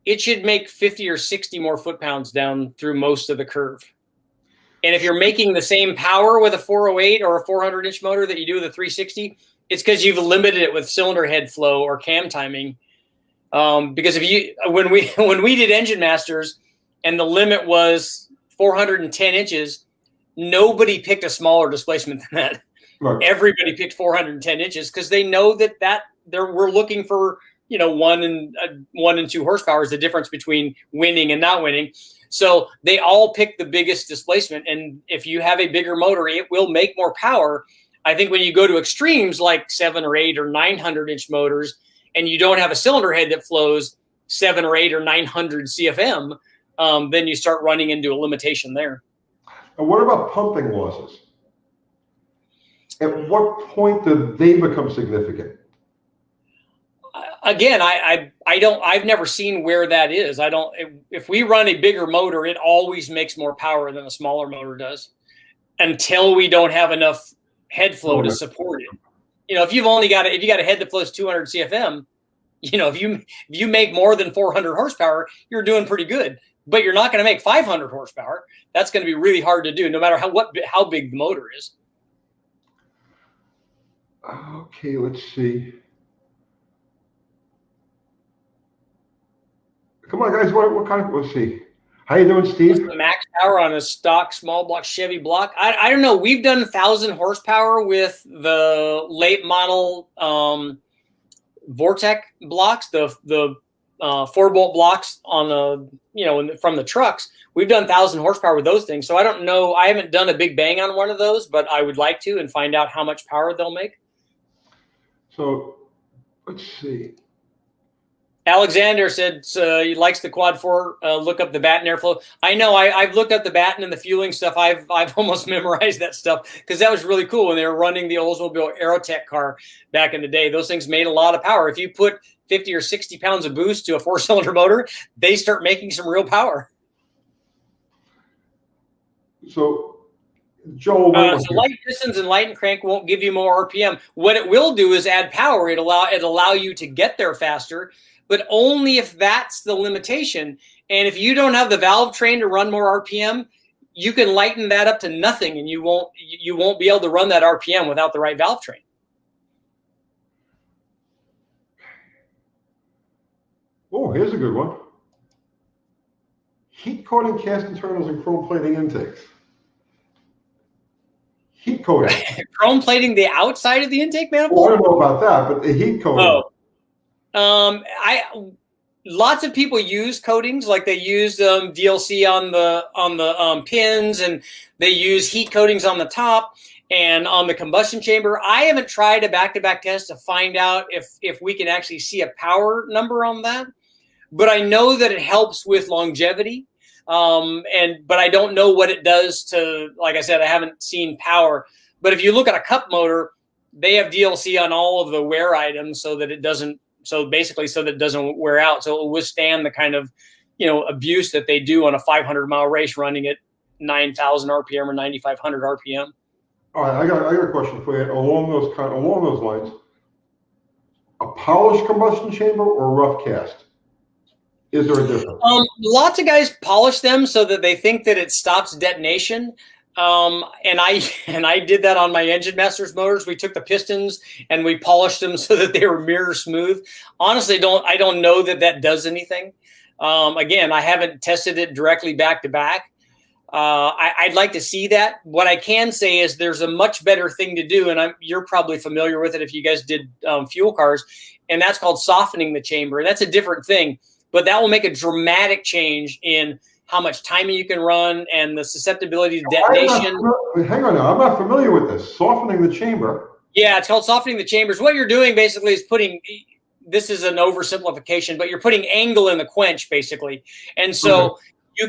it should make 50 or 60 more foot-pounds down through most of the curve. And if you're making the same power with a 408 or a 400-inch motor that you do with a 360, it's because you've limited it with cylinder head flow or cam timing. Because when we did Engine Masters and the limit was 410 inches, nobody picked a smaller displacement than that. Right. Everybody picked 410 inches because they know that we're looking for 1 and 2 horsepower is the difference between winning and not winning. So they all pick the biggest displacement, and if you have a bigger motor, it will make more power. I think when you go to extremes like 7 or 8 or 900-inch motors, and you don't have a cylinder head that flows 7 or 8 or 900 CFM, then you start running into a limitation there. And what about pumping losses? At what point do they become significant? Again, I've never seen where that is. If we run a bigger motor, it always makes more power than a smaller motor does until we don't have enough head flow to support it. If you got a head that flows 200 CFM, if you make more than 400 horsepower, you're doing pretty good, but you're not going to make 500 horsepower. That's going to be really hard to do no matter how big the motor is. Okay, let's see. Come on, guys. What kind of? Let's see. How you doing, What's Steve? the max power on a stock small block Chevy block? I don't know. We've done 1,000 horsepower with the late model Vortec blocks, the 4-bolt blocks on the from the trucks. We've done 1,000 horsepower with those things. So I don't know. I haven't done a big bang on one of those, but I would like to and find out how much power they'll make. So let's see. Alexander said he likes the quad 4. Look up the batten airflow. I know. I've looked up the batten and the fueling stuff. I've almost memorized that stuff because that was really cool when they were running the Oldsmobile Aerotech car back in the day. Those things made a lot of power. If you put 50 or 60 pounds of boost to a 4-cylinder motor, they start making some real power. So, Joel, so light pistons and light and crank won't give you more RPM. What it will do is add power. It'll allow you to get there faster, but only if that's the limitation. And if you don't have the valve train to run more RPM, you can lighten that up to nothing, and you won't be able to run that RPM without the right valve train. Oh, here's a good one. Heat coating cast internals and chrome plating intakes. Heat coating. Chrome plating the outside of the intake manifold? Well, I don't know about that, but the heat coating. Lots of people use coatings, like they use DLC on the pins, and they use heat coatings on the top and on the combustion chamber. I haven't tried a back-to-back test to find out if we can actually see a power number on that, but I know that it helps with longevity. But I don't know what it does to, like I said, I haven't seen power. But if you look at a cup motor, they have DLC on all of the wear items so that it doesn't wear out. So it will withstand the kind of, abuse that they do on a 500-mile race running at 9,000 RPM or 9,500 RPM. All right, I got a question for you along those lines. A polished combustion chamber or rough cast? Is there a difference? Lots of guys polish them so that they think that it stops detonation. And I did that on my Engine Masters motors. We took the pistons and we polished them so that they were mirror smooth. Honestly, I don't know that does anything. Again, I haven't tested it directly back to back. I'd like to see that. What I can say is there's a much better thing to do, and you're probably familiar with it if you guys did fuel cars, and that's called softening the chamber. And that's a different thing, but that will make a dramatic change in how much timing you can run and the susceptibility to detonation. Hang on now, I'm not familiar with this. Softening the chamber. Yeah, it's called softening the chambers. What you're doing basically is this is an oversimplification, but you're putting angle in the quench basically. And so you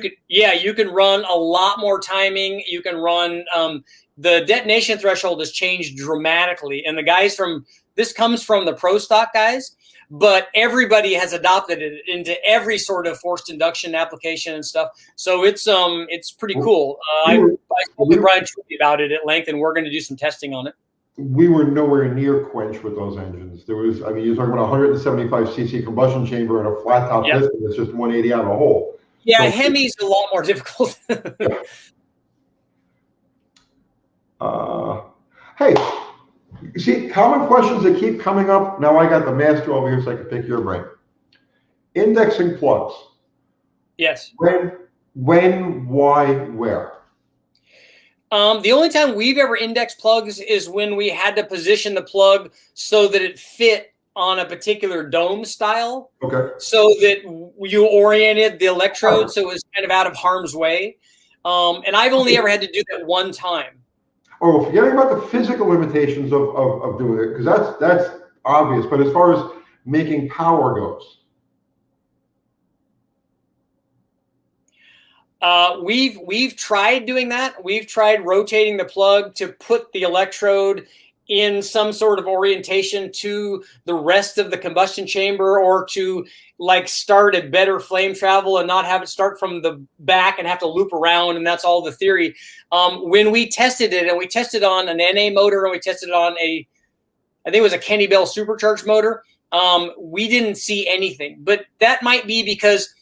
can run a lot more timing. You can run, the detonation threshold has changed dramatically. And this comes from the pro stock guys, but everybody has adopted it into every sort of forced induction application and stuff. So it's pretty cool. I spoke with Brian Truby about it at length, and we're going to do some testing on it. We were nowhere near quench with those engines. You're talking about 175 cc combustion chamber and a flat top piston that's just 180 out of a hole. Yeah, so, Hemi's a lot more difficult. Hey, you see, common questions that keep coming up. Now I got the master over here so I can pick your brain. Indexing plugs. Yes. When, why, where? The only time we've ever indexed plugs is when we had to position the plug so that it fit on a particular dome style. Okay. So that you oriented the electrode so it was kind of out of harm's way. And I've only ever had to do that one time. Oh, forgetting about the physical limitations of doing it, because that's obvious. But as far as making power goes, we've tried doing that. We've tried rotating the plug to put the electrode in some sort of orientation to the rest of the combustion chamber, or to like start a better flame travel and not have it start from the back and have to loop around. And that's all the theory. When we tested it, and we tested on an NA motor, and we tested it on I think it was a Kenny Bell supercharged motor, we didn't see anything. But that might be because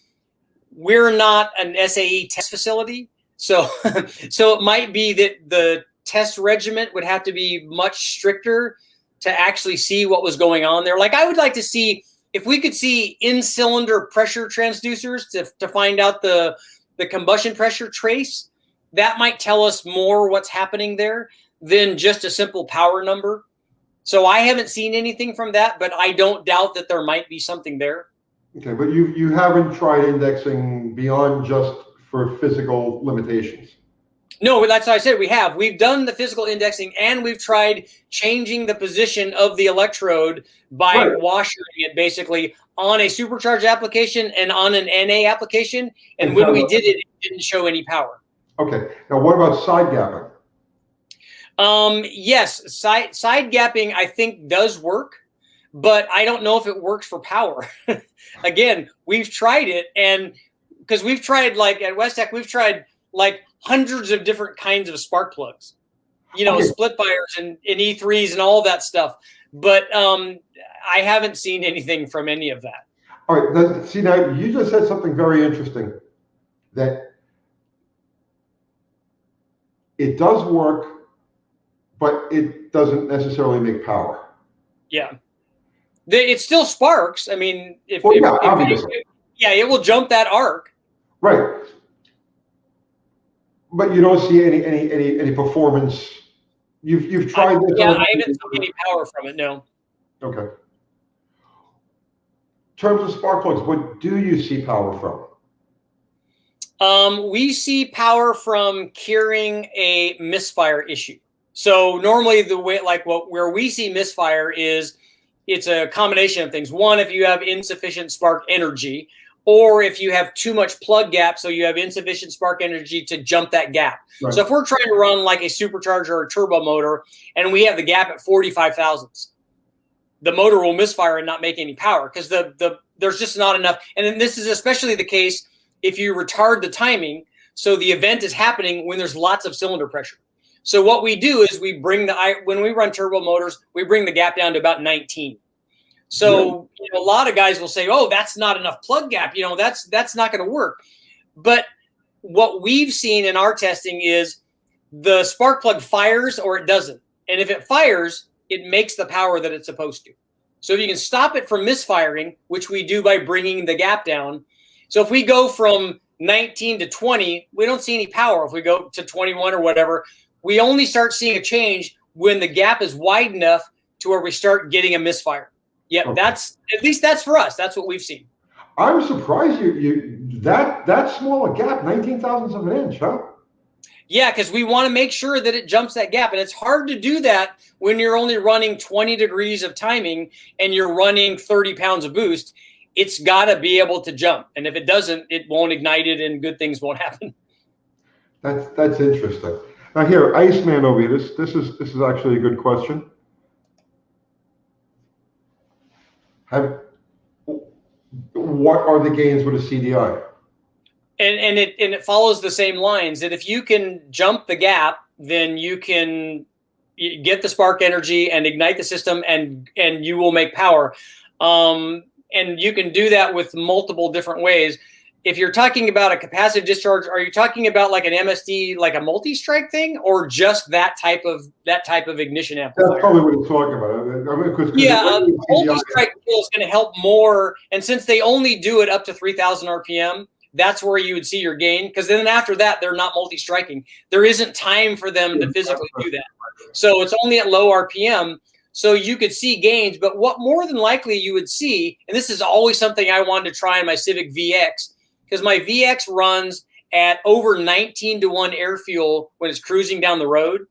we're not an SAE test facility. So it might be that the test regiment would have to be much stricter to actually see what was going on there. Like, I would like to see if we could see in-cylinder pressure transducers to find out the combustion pressure trace, that might tell us more what's happening there than just a simple power number. So I haven't seen anything from that, but I don't doubt that there might be something there. Okay, but you haven't tried indexing beyond just for physical limitations. No, that's what I said. We've done the physical indexing, and we've tried changing the position of the electrode by washing it basically on a supercharged application and on an NA application. And when we did it, it didn't show any power. Okay. Now, what about side gapping? Yes, side gapping I think does work, but I don't know if it works for power. Again, we've tried it, and because we've tried, like at West Tech, we've tried like hundreds of different kinds of spark plugs, split fires and E3s and all that stuff. But I haven't seen anything from any of that. All right. See, now you just said something very interesting, that it does work, but it doesn't necessarily make power. Yeah. It still sparks. I mean, it will jump that arc. Right. But you don't see any performance. You've tried this. Yeah, I haven't seen any power from it. No. Okay. In terms of spark plugs, what do you see power from? We see power from curing a misfire issue. So normally the way, where we see misfire is, it's a combination of things. One, if you have insufficient spark energy, or if you have too much plug gap, so you have insufficient spark energy to jump that gap. Right. So if we're trying to run like a supercharger or a turbo motor, and we have the gap at 45 thousandths, the motor will misfire and not make any power because there's just not enough. And then this is especially the case if you retard the timing. So the event is happening when there's lots of cylinder pressure. So what we do is we bring when we run turbo motors, we bring the gap down to about 19. So a lot of guys will say, "Oh, that's not enough plug gap. That's not going to work." But what we've seen in our testing is the spark plug fires or it doesn't. And if it fires, it makes the power that it's supposed to. So if you can stop it from misfiring, which we do by bringing the gap down. So if we go from 19 to 20, we don't see any power. If we go to 21 or whatever, we only start seeing a change when the gap is wide enough to where we start getting a misfire. Yeah, okay. That's for us. That's what we've seen. I'm surprised you that small a gap, 19 thousandths of an inch, huh? Yeah, because we want to make sure that it jumps that gap. And it's hard to do that when you're only running 20 degrees of timing and you're running 30 pounds of boost. It's got to be able to jump. And if it doesn't, it won't ignite it and good things won't happen. That's interesting. Now here, Iceman over here, this is actually a good question. What are the gains with a CDI? And it follows the same lines that if you can jump the gap, then you can get the spark energy and ignite the system, and you will make power. And you can do that with multiple different ways. If you're talking about a capacitive discharge, are you talking about like an MSD, like a multi-strike thing, or just that type of ignition amplifier? That's probably what he's talking about. Multi-strike is going to help more. And since they only do it up to 3,000 RPM, that's where you would see your gain. Because then after that, they're not multi-striking. There isn't time for them to physically do that. So it's only at low RPM. So you could see gains. But what more than likely you would see, and this is always something I wanted to try in my Civic VX, because my VX runs at over 19-to-1 air fuel when it's cruising down the road.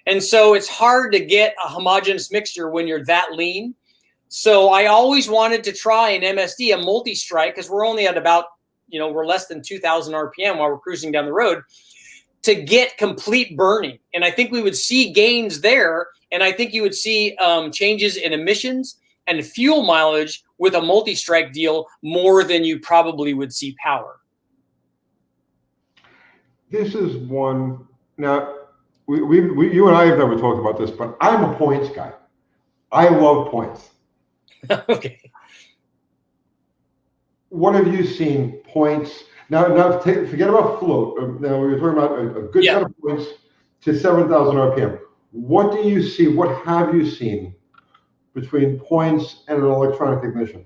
And so it's hard to get a homogeneous mixture when you're that lean. So I always wanted to try an MSD, a multi-strike, because we're only at about, we're less than 2,000 RPM while we're cruising down the road, to get complete burning. And I think we would see gains there. And I think you would see changes in emissions and fuel mileage with a multi-strike deal more than you probably would see power. This is one. Now, you and I have never talked about this, but I'm a points guy. I love points. Okay. What have you seen points? Now forget about float. Now we're talking about a good set of points to 7,000 RPM. What do you see? What have you seen between points and an electronic ignition?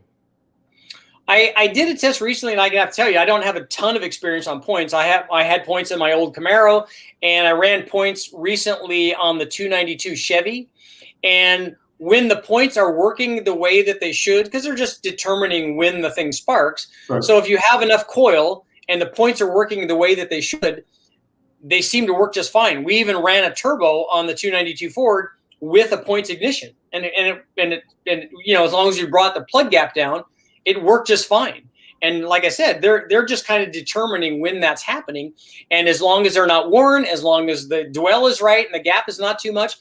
I did a test recently, and I have to tell you, I don't have a ton of experience on points. I had points in my old Camaro, and I ran points recently on the 292 Chevy. And when the points are working the way that they should, because they're just determining when the thing sparks. Right. So if you have enough coil and the points are working the way that they should, they seem to work just fine. We even ran a turbo on the 292 Ford with a points ignition, and you know, as long as you brought the plug gap down, it worked just fine. And like I said, they're just kind of determining when that's happening. And as long as they're not worn, as long as the dwell is right and the gap is not too much,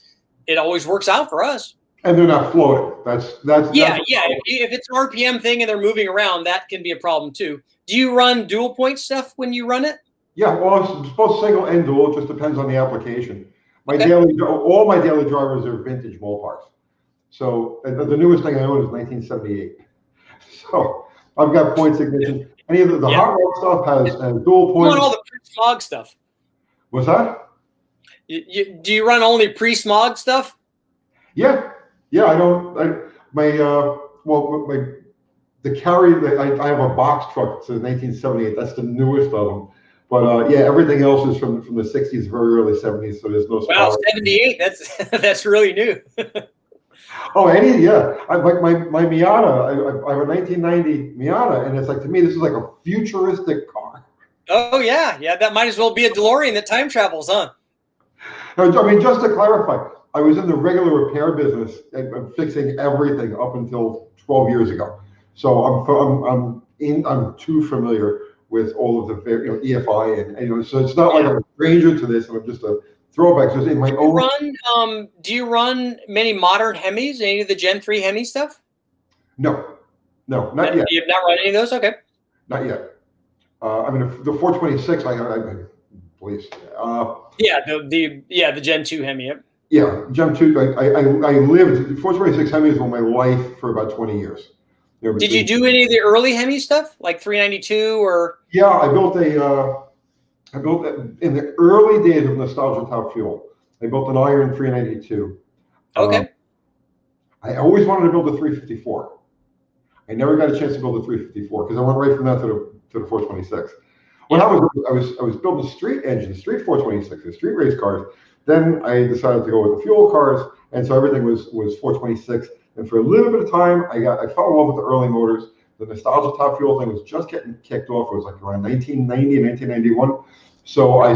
it always works out for us. And they're not floating. That's yeah. If it's an RPM thing and they're moving around, that can be a problem too. Do you run dual point stuff when you run it? Yeah, well, it's both single and dual. It just depends on the application. Okay. All my daily drivers are vintage Mopars. So the newest thing I own is 1978. So I've got points ignition. Any of the hot rod stuff has dual points. You run all the pre-smog stuff. What's that? Do you run only pre-smog stuff? Yeah. I don't. The carry. I have a box truck. It's a 1978. That's the newest of them. But yeah, everything else is from the 60s, very early 70s. So there's no. Wow, 78. That's really new. Oh, my Miata. I have a 1990 Miata, and it's like, to me, this is like a futuristic car. Oh yeah. That might as well be a DeLorean that time travels, huh? No, I mean, just to clarify, I was in the regular repair business and fixing everything up until 12 years ago. So I'm too familiar with all of the EFI and so it's not like I'm a stranger to this, and I'm just a throwback. So in my own. Do you run many modern Hemis? Any of the Gen 3 Hemi stuff? No, not yet. You have not run any of those? Okay. Not yet. I mean, the 426, please. The Gen 2 Hemi. Yep. Yeah, Gen 2. I lived 426 Hemis were my life for about 20 years. Did you do any of the early Hemi stuff, like 392 or? Yeah, I built in the early days of Nostalgia Top Fuel. I built an iron 392. Okay. I always wanted to build a 354. I never got a chance to build a 354 because I went right from that to the 426. When I was building street engines, street 426s, street race cars. Then I decided to go with the fuel cars, and so everything was 426. And for a little bit of time, I fell in love with the early motors. The Nostalgia Top Fuel thing was just getting kicked off. It was like around 1990, 1991. So I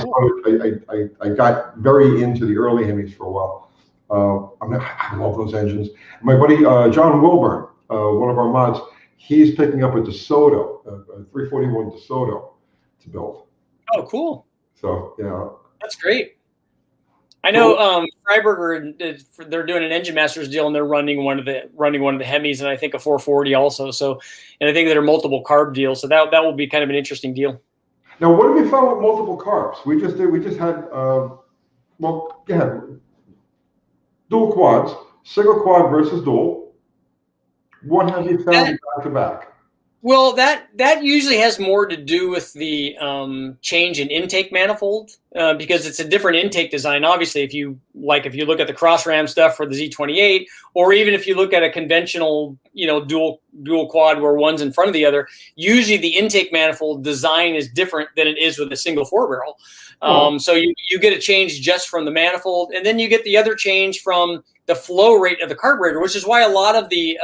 got very into the early Hemis for a while. I love those engines. My buddy John Wilburn, one of our mods, he's picking up a DeSoto, a 341 DeSoto to build. Oh, cool. So yeah, that's great. I know Freiberger, they're doing an Engine Masters deal, and they're running one of the Hemis, and I think a 440 also. So, and I think there are multiple carb deals. So that will be kind of an interesting deal. Now, what have we found with multiple carbs? We just had dual quads, single quad versus dual. What have you found back to back? Well, that usually has more to do with the change in intake manifold because it's a different intake design. Obviously, if you look at the cross ram stuff for the Z28, or even if you look at a conventional, dual quad where one's in front of the other, usually the intake manifold design is different than it is with a single four barrel. So you get a change just from the manifold, and then you get the other change from the flow rate of the carburetor, which is why a lot of the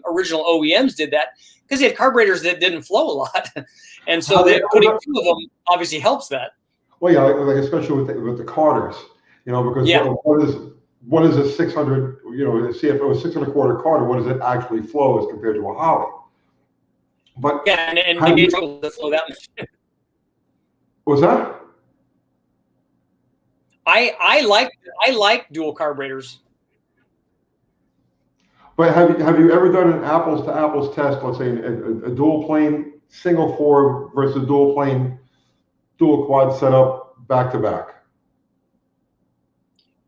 original OEMs did that. Because they had carburetors that didn't flow a lot, and so putting two of them obviously helps that. Well, yeah, like especially with the Carters, because what is a 600, a CFO 6.25 Carter? What does it actually flow as compared to a Holly? But yeah, and they get trouble to flow that much. What's that? I like dual carburetors. But have you ever done an apples to apples test? Let's say a dual plane single four versus dual plane dual quad setup back to back.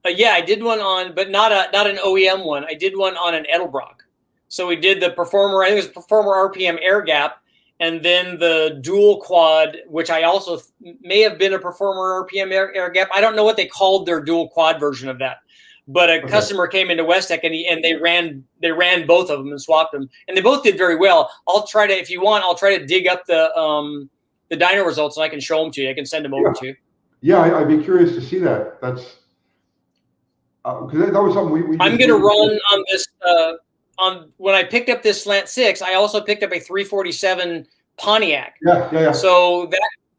Yeah, I did one on, but not an OEM one. I did one on an Edelbrock. So we did the Performer. I think it was Performer RPM air gap, and then the dual quad, which I also may have been a Performer RPM air gap. I don't know what they called their dual quad version of that. But a customer came into Westech and they ran both of them and swapped them, and they both did very well. I'll try to, if you want, I'll try to dig up the dyno results and I can show them to you. I can send them over to you. Yeah, I'd be curious to see that. That's because that was something we I'm going to run on this. When I picked up this Slant Six, I also picked up a 347 Pontiac. Yeah. So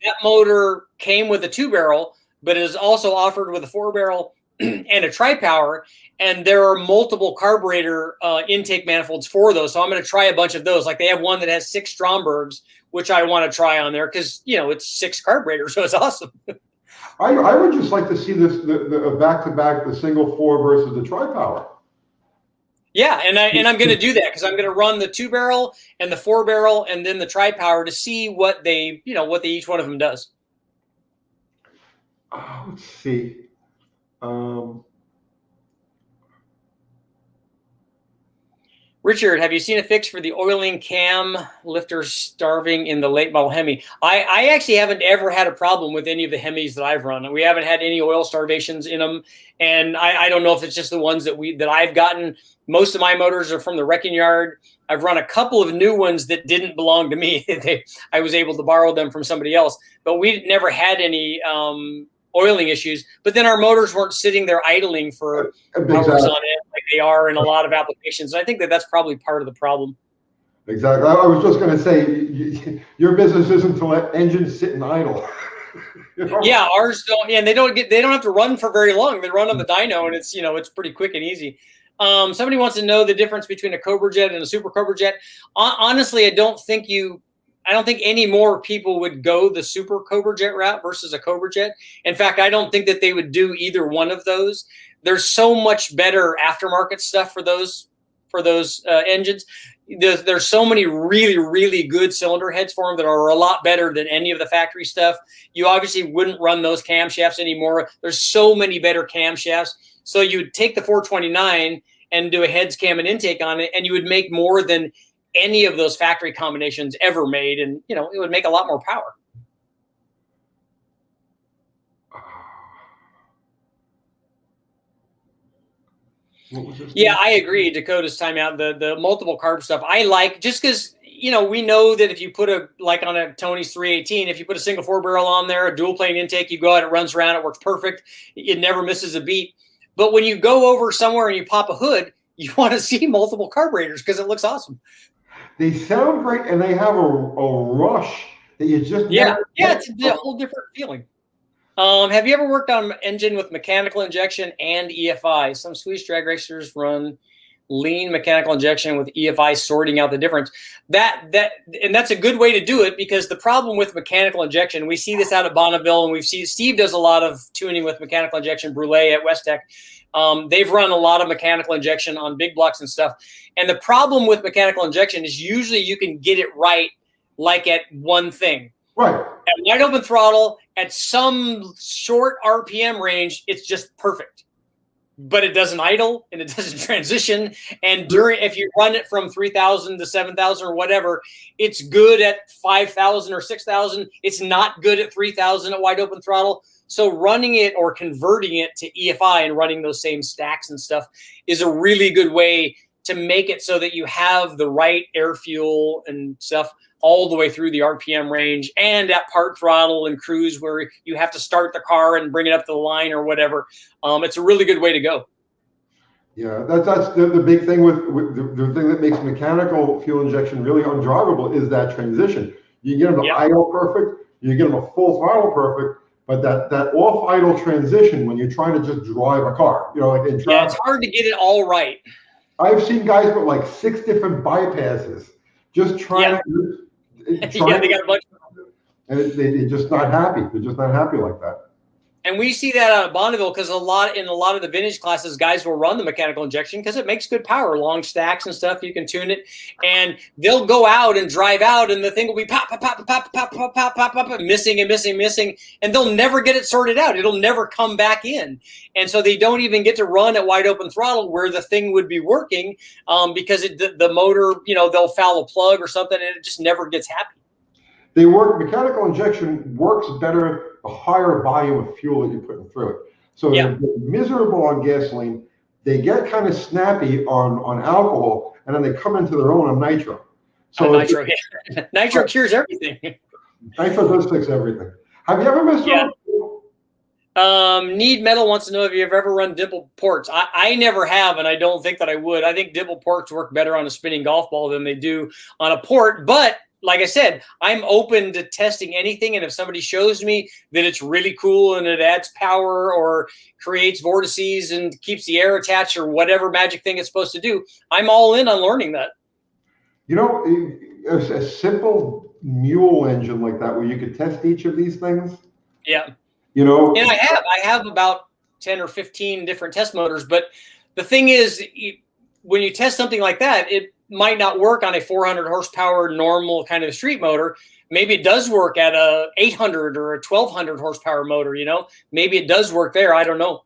that motor came with a 2-barrel, but it is also offered with a 4-barrel and a tri-power, and there are multiple carburetor intake manifolds for those. So I'm going to try a bunch of those. Like they have one that has 6 Strombergs, which I want to try on there because it's 6 carburetors, so it's awesome. I would just like to see the back-to-back, the single 4 versus the tri-power. Yeah, and I'm going to do that because I'm going to run the 2-barrel and the 4-barrel and then the tri-power to see what they each one of them does. Let's see. Richard, have you seen a fix for the oiling cam lifter starving in the late model Hemi? I actually haven't ever had a problem with any of the Hemis that I've run. We haven't had any oil starvations in them, and I don't know if it's just the ones that I've gotten. Most of my motors are from the wrecking yard. I've run a couple of new ones that didn't belong to me. I was able to borrow them from somebody else, but we never had any oiling issues. But then our motors weren't sitting there idling for hours on end like they are in a lot of applications. I think that's probably part of the problem. Exactly. I was just going to say, your business isn't to let engines sit and idle. Yeah, ours don't. Yeah, and they don't have to run for very long. They run on the dyno, and it's pretty quick and easy. Somebody wants to know the difference between a Cobra Jet and a Super Cobra Jet. Honestly, I don't think any more people would go the Super Cobra Jet route versus a Cobra Jet. In fact, I don't think that they would do either one of those. There's so much better aftermarket stuff for those engines. There's so many really, really good cylinder heads for them that are a lot better than any of the factory stuff. You obviously wouldn't run those camshafts anymore. There's so many better camshafts. So you would take the 429 and do a heads, cam, and intake on it, and you would make more than any of those factory combinations ever made, and it would make a lot more power. Yeah, I agree. Dakota's timeout, the multiple carb stuff I like, just because we know that if you put on a Tony's 318, if you put a single 4-barrel on there, a dual plane intake, you go out, it runs around, it works perfect, it never misses a beat. But when you go over somewhere and you pop a hood, you want to see multiple carburetors because it looks awesome. They sound great, and they have a rush that you just it's a whole different feeling. Have you ever worked on an engine with mechanical injection and EFI? Some Swedish drag racers run lean mechanical injection with EFI, sorting out the difference. And that's a good way to do it, because the problem with mechanical injection, we see this out of Bonneville, and Steve does a lot of tuning with mechanical injection, Brulé at Westech. They've run a lot of mechanical injection on big blocks and stuff. And the problem with mechanical injection is usually you can get it right, like at one thing. Right. At wide open throttle, at some short RPM range, it's just perfect. But it doesn't idle and it doesn't transition. And if you run it from 3,000 to 7,000 or whatever, it's good at 5,000 or 6,000. It's not good at 3,000 at wide open throttle. So running it or converting it to EFI and running those same stacks and stuff is a really good way to make it so that you have the right air fuel and stuff all the way through the RPM range, and at part throttle and cruise where you have to start the car and bring it up to the line or whatever. It's a really good way to go. Yeah, that's the big thing with the thing that makes mechanical fuel injection really undrivable is that transition. You get them to idle perfect, you get them a full throttle perfect, but that off idle transition when you're trying to just drive a car, like in traffic. Yeah, it's hard to get it all right. I've seen guys with like 6 different bypasses just trying to. They got a bunch of them. And they're just not happy. They're just not happy like that. And we see that out of Bonneville because in a lot of the vintage classes, guys will run the mechanical injection because it makes good power, long stacks and stuff. You can tune it, and they'll go out and drive out, and the thing will be pop, pop, pop, pop, pop, pop, pop, pop, pop, missing and missing, missing, and they'll never get it sorted out. It'll never come back in, and so they don't even get to run at wide open throttle where the thing would be working because the motor, they'll foul a plug or something, and it just never gets happy. Mechanical injection works better the higher volume of fuel that you're putting through it. So they're miserable on gasoline, they get kind of snappy on alcohol, and then they come into their own on nitro. So nitro, yeah. Nitro cures everything. Nitro does fix everything. Have you ever messed around? Need Metal wants to know if you've ever run dimple ports. I never have, and I don't think that I would. I think dimple ports work better on a spinning golf ball than they do on a port. But like I said, I'm open to testing anything. And if somebody shows me that it's really cool and it adds power or creates vortices and keeps the air attached or whatever magic thing it's supposed to do, I'm all in on learning that. You know, a simple mule engine like that where you could test each of these things. Yeah. You know, and I have about 10 or 15 different test motors. But the thing is, when you test something like that, it might not work on a 400 horsepower normal kind of street motor. Maybe it does work at a 800 or a 1200 horsepower motor. You know, maybe it does work there. I don't know.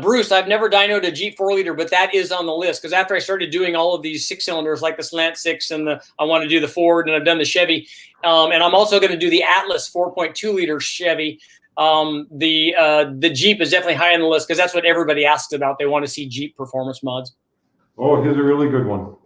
Bruce, I've never dynoed a Jeep 4-liter, but that is on the list because after I started doing all of these 6-cylinders like the Slant Six and I want to do the Ford and I've done the Chevy, and I'm also going to do the Atlas 4.2-liter Chevy. The Jeep is definitely high on the list because that's what everybody asks about. They want to see Jeep performance mods. Oh, here's a really good one.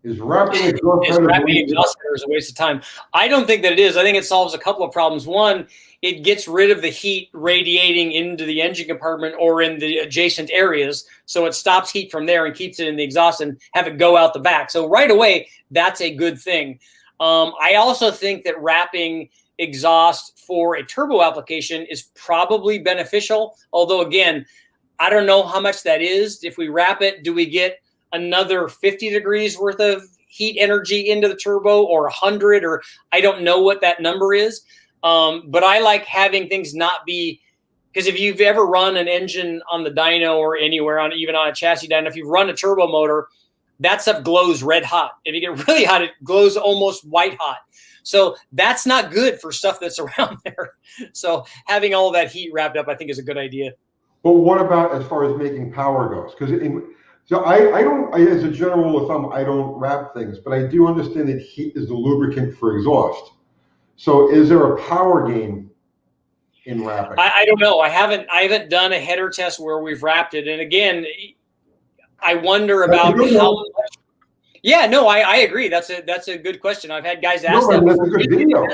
Is wrapping exhaust headers a waste of time? I don't think that it is. I think it solves a couple of problems. One, it gets rid of the heat radiating into the engine compartment or in the adjacent areas. So it stops heat from there and keeps it in the exhaust and have it go out the back. So right away, that's a good thing. I also think that wrapping exhaust for a turbo application is probably beneficial. Although, again, I don't know how much that is. If we wrap it, do we get another 50 degrees worth of heat energy into the turbo or 100? Or I don't know what that number is. But I like having things not be, because if you've ever run an engine on the dyno or anywhere even on a chassis dyno, if you've run a turbo motor, that stuff glows red hot. If you get really hot, it glows almost white hot. So that's not good for stuff that's around there. So having all that heat wrapped up, I think is a good idea. But what about as far as making power goes? Because so I don't, as a general rule of thumb, I don't wrap things, but I do understand that heat is the lubricant for exhaust. So is there a power gain in wrapping? I don't know. I haven't done a header test where we've wrapped it. And again, I wonder about how much. Yeah, no, I agree. That's a good question. I've had guys ask that that's a good video.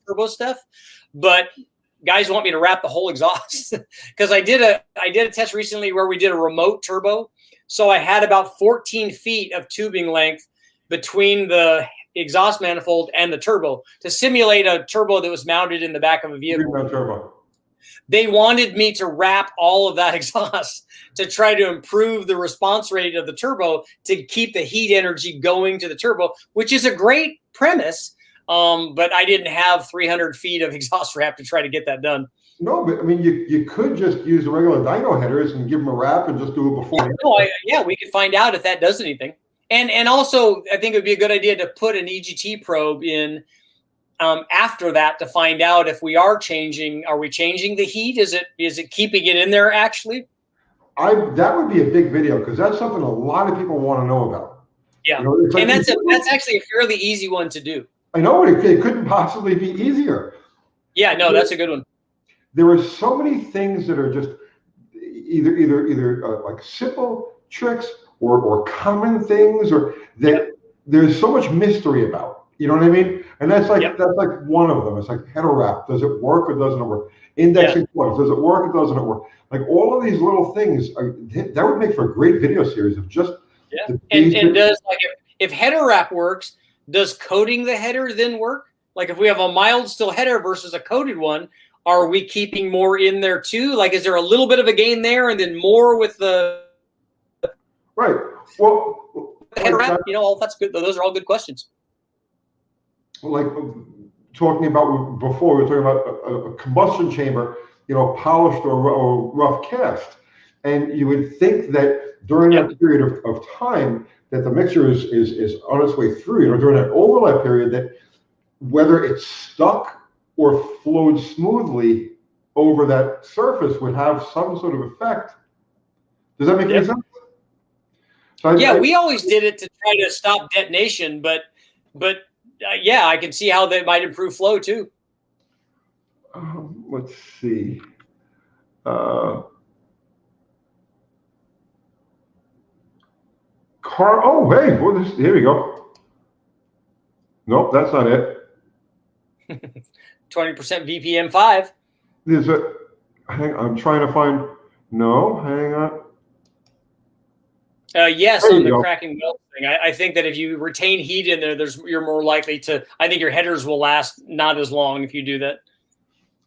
Turbo stuff, but guys want me to wrap the whole exhaust because I did a test recently where we did a remote turbo. So I had about 14 feet of tubing length between the exhaust manifold and the turbo to simulate a turbo that was mounted in the back of a vehicle. Turbo. They wanted me to wrap all of that exhaust to try to improve the response rate of the turbo to keep the heat energy going to the turbo, which is a great premise. But I didn't have 300 feet of exhaust wrap to try to get that done. No, but I mean, you could just use the regular dyno headers and give them a wrap and just do it before. Yeah, we could find out if that does anything. And also, I think it would be a good idea to put an EGT probe in after that to find out if we are changing. Are we changing the heat? Is it keeping it in there actually? That would be a big video because that's something a lot of people want to know about. Yeah, like, and that's actually a fairly easy one to do. I know it couldn't possibly be easier. Yeah, no, that's a good one. There are so many things that are just either like simple tricks or common things, or that there's so much mystery about. You know what I mean? And that's like one of them. It's like header wrap. Does it work or doesn't it work? Indexing points. Does it work or doesn't it work? Like all of these little things that would make for a great video series of just. Yeah. And does if header wrap works, does coating the header then work? Like if we have a mild still header versus a coated one, are we keeping more in there too? Like, is there a little bit of a gain there and then more with the right? Well, header wrap, that's good. Those are all good questions. Like talking about before, we were talking about a combustion chamber, polished or rough cast, and you would think that during that period of time that the mixture is on its way through, during that overlap period, that whether it's stuck or flowed smoothly over that surface would have some sort of effect. Does that make any sense? So we always did it to try to stop detonation, but I can see how that might improve flow too. let's see. Oh, hey, well, here we go. Nope, that's not it. 20% VPM 5. There's a, I'm trying to find, no, hang on. Yes, on the cracking weld thing. I think that if you retain heat in there, you're more likely to, I think your headers will last not as long if you do that.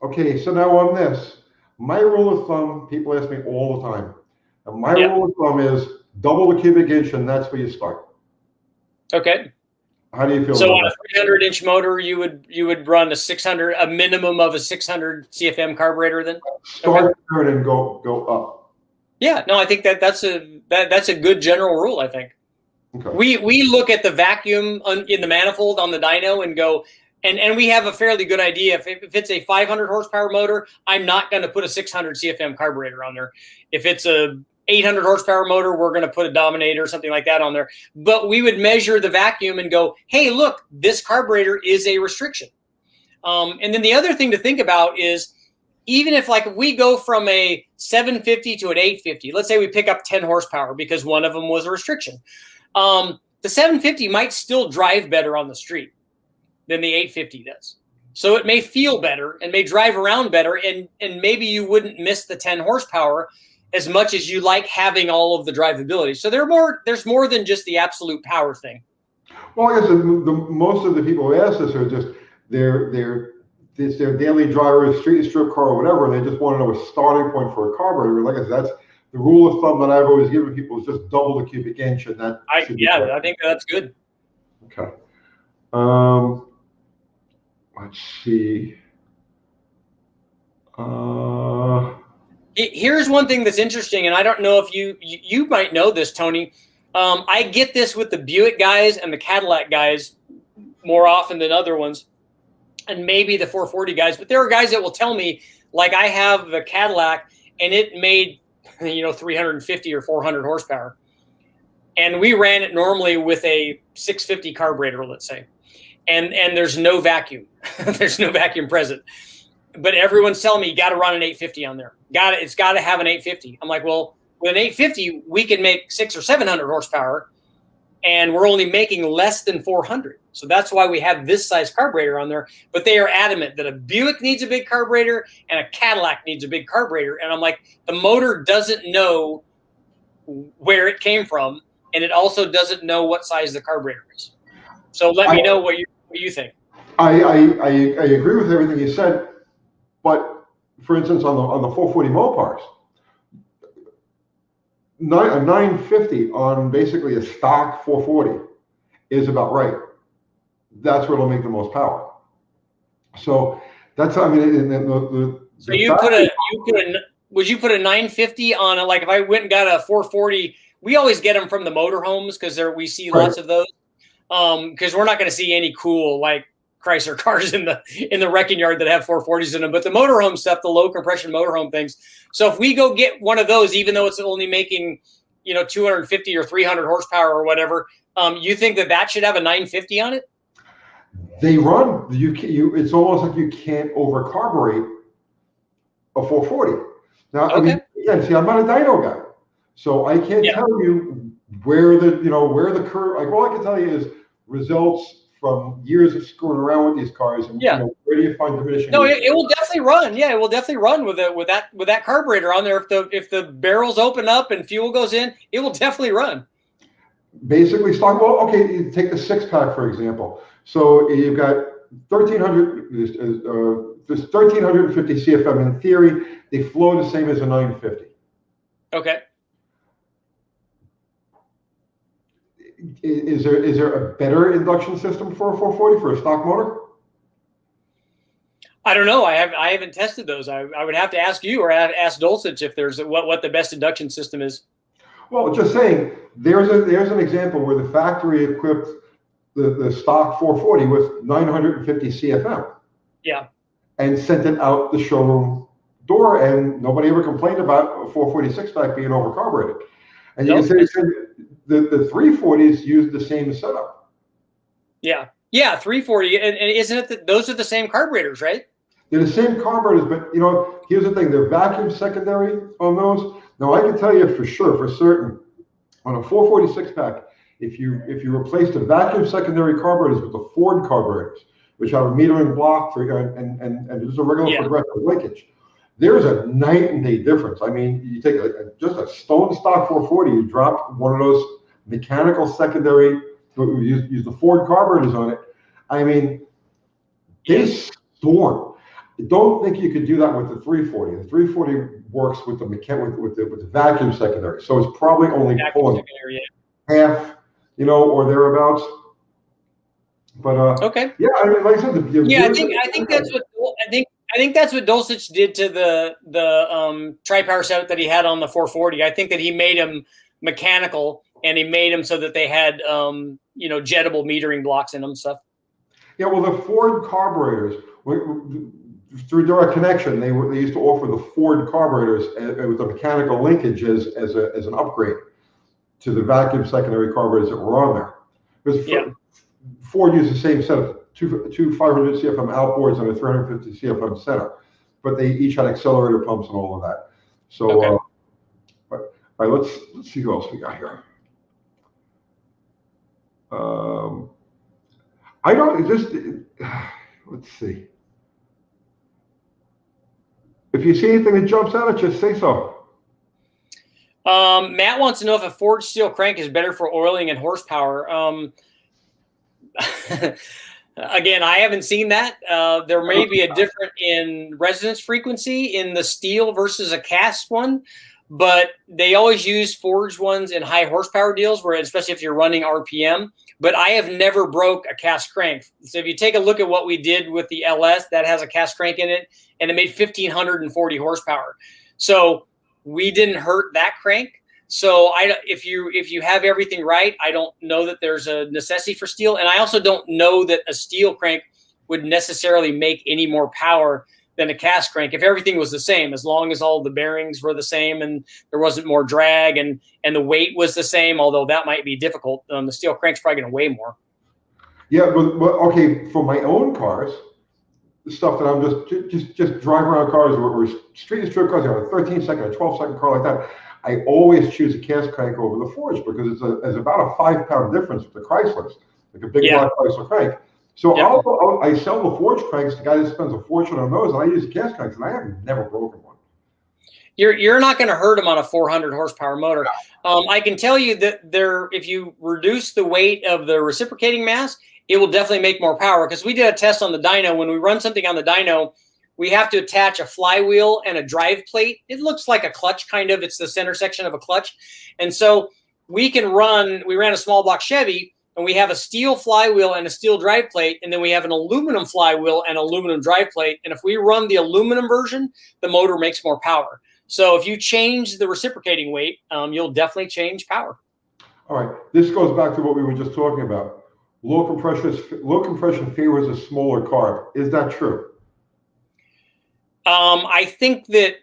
Okay, so now on this, my rule of thumb, people ask me all the time. And my rule of thumb is double the cubic inch, and that's where you start. Okay. How do you feel? So on a 300-inch motor, you would run a minimum of a 600 CFM carburetor then? Start there and go up. Yeah, no, I think that's a good general rule, I think. Okay. We look at the vacuum in the manifold on the dyno and go, and we have a fairly good idea. If it's a 500 horsepower motor, I'm not going to put a 600 CFM carburetor on there. If it's a 800 horsepower motor, we're going to put a Dominator or something like that on there. But we would measure the vacuum and go, hey, look, this carburetor is a restriction. And then the other thing to think about is, even if like we go from a 750 to an 850, let's say we pick up 10 horsepower because one of them was a restriction. The 750 might still drive better on the street than the 850 does. So it may feel better and may drive around better, and maybe you wouldn't miss the 10 horsepower as much as you like having all of the drivability. So there's more than just the absolute power thing. Well, I guess most of the people who ask this are just it's their daily driver, street strip car or whatever, and they just want to know a starting point for a carburetor. Like I said, that's the rule of thumb that I've always given people, is just double the cubic inch, and that. I think that's good. Okay. Let's see. Here's one thing that's interesting, and I don't know if you might know this, Tony. I get this with the Buick guys and the Cadillac guys more often than other ones, and maybe the 440 guys. But there are guys that will tell me, like, I have the Cadillac and it made 350 or 400 horsepower, and we ran it normally with a 650 carburetor, let's say, and there's no vacuum. There's no vacuum present. But everyone's telling me you got to run an 850 on there. It's got to have an 850. I'm like, well, with an 850, we can make 600 or 700 horsepower, and we're only making less than 400. So that's why we have this size carburetor on there. But they are adamant that a Buick needs a big carburetor and a Cadillac needs a big carburetor. And I'm like, the motor doesn't know where it came from, and it also doesn't know what size the carburetor is. So let me know what you think. I agree with everything you said. But for instance, on the 440 Mopars, a 950 on basically a stock 440 is about right. That's where it'll make the most power. So that's, I mean, so would you put a 950 on a, like if I went and got a 440, we always get them from the motorhomes because we see lots of those. Because we're not going to see any cool like Chrysler cars in the wrecking yard that have 440s in them, but the motorhome stuff, the low compression motorhome things. So if we go get one of those, even though it's only making 250 or 300 horsepower or whatever, you think that should have a 950 on it? They run. It's almost like you can't overcarburate a 440. Now, I mean, again, see, I'm not a dyno guy, so I can't tell you where the curve. Like, all I can tell you is results from years of screwing around with these cars, and where do you find diminishing? No, it will definitely run. Yeah, it will definitely run with that carburetor on there. If the barrels open up and fuel goes in, it will definitely run. Basically, stock. Well, okay, you take the 6-pack for example. So you've got 1,300. There's 1,350 CFM. In theory, they flow the same as a 950. Okay. Is there a better induction system for a 440 for a stock motor? I don't know. I haven't tested those. I would have to ask you or ask Dulcich if there's what the best induction system is. Well, just saying, there's an example where the factory equipped the stock 440 with 950 CFM. Yeah. And sent it out the showroom door, and nobody ever complained about a 446 pack being overcarbureted. And you can say the 340s use the same setup. Yeah, 340, and isn't it that those are the same carburetors, right? They're the same carburetors, but here's the thing: they're vacuum secondary on those. Now I can tell you for sure, for certain, on a 446 pack, if you replace the vacuum secondary carburetors with the Ford carburetors, which have a metering block for and just a regular progressive linkage, there's a night and day difference. I mean, you take just a stone stock 440, you drop one of those mechanical secondary, use the Ford carburetors on it. I mean, they storm. Don't think you could do that with the 340. The 340 works with the with the vacuum secondary, so it's probably only pulling half, or thereabouts. But okay, yeah, I mean, like I said, I think that's what Dulcich did to the tri-power setup that he had on the 440. I think that he made them mechanical, and he made them so that they had jettable metering blocks in them and stuff. Yeah, well, the Ford carburetors, through direct connection, they used to offer the Ford carburetors with a mechanical linkage as an upgrade to the vacuum secondary carburetors that were on there. Because Ford used the same setup, two 500 CFM outboards and a 350 CFM center, but they each had accelerator pumps and all of that. So, all right, let's see who else we got here. I don't just let's see. If you see anything that jumps out, just say so. Matt wants to know if a forged steel crank is better for oiling and horsepower. Again, I haven't seen that. There may be a difference in resonance frequency in the steel versus a cast one, but they always use forged ones in high horsepower deals, where especially if you're running RPM. But I have never broke a cast crank. So if you take a look at what we did with the LS, that has a cast crank in it, and it made 1,540 horsepower. So we didn't hurt that crank. So if you have everything right, I don't know that there's a necessity for steel. And I also don't know that a steel crank would necessarily make any more power than a cast crank if everything was the same, as long as all the bearings were the same and there wasn't more drag and the weight was the same, although that might be difficult. The steel crank's probably going to weigh more. Yeah, but okay, for my own cars, the stuff that I'm just driving around cars or street cars, a 13-second, a 12-second car like that, I always choose a cast crank over the forged because it's about a 5-pound difference with the Chryslers, like a big black Chrysler crank. So I sell the forged cranks. The guy that spends a fortune on those, and I use cast cranks, and I have never broken one. You're not going to hurt them on a 400 horsepower motor. I can tell you that if you reduce the weight of the reciprocating mass, it will definitely make more power. Because we did a test on the dyno. When we run something on the dyno, we have to attach a flywheel and a drive plate. It looks like a clutch, kind of. It's the center section of a clutch. And so we ran a small block Chevy, and we have a steel flywheel and a steel drive plate, and then we have an aluminum flywheel and aluminum drive plate. And if we run the aluminum version, the motor makes more power. So if you change the reciprocating weight, you'll definitely change power. All right. This goes back to what we were just talking about. Low compression favors a smaller carb. Is that true? I think that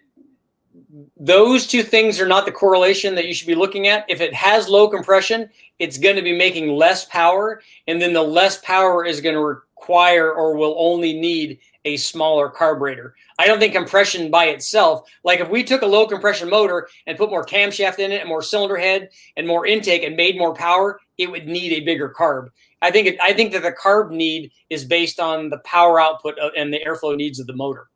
those two things are not the correlation that you should be looking at. If it has low compression, it's going to be making less power, and then the less power is going to require or will only need a smaller carburetor. I don't think compression by itself, like if we took a low compression motor and put more camshaft in it and more cylinder head and more intake and made more power, it would need a bigger carb. I think that the carb need is based on the power output and the airflow needs of the motor.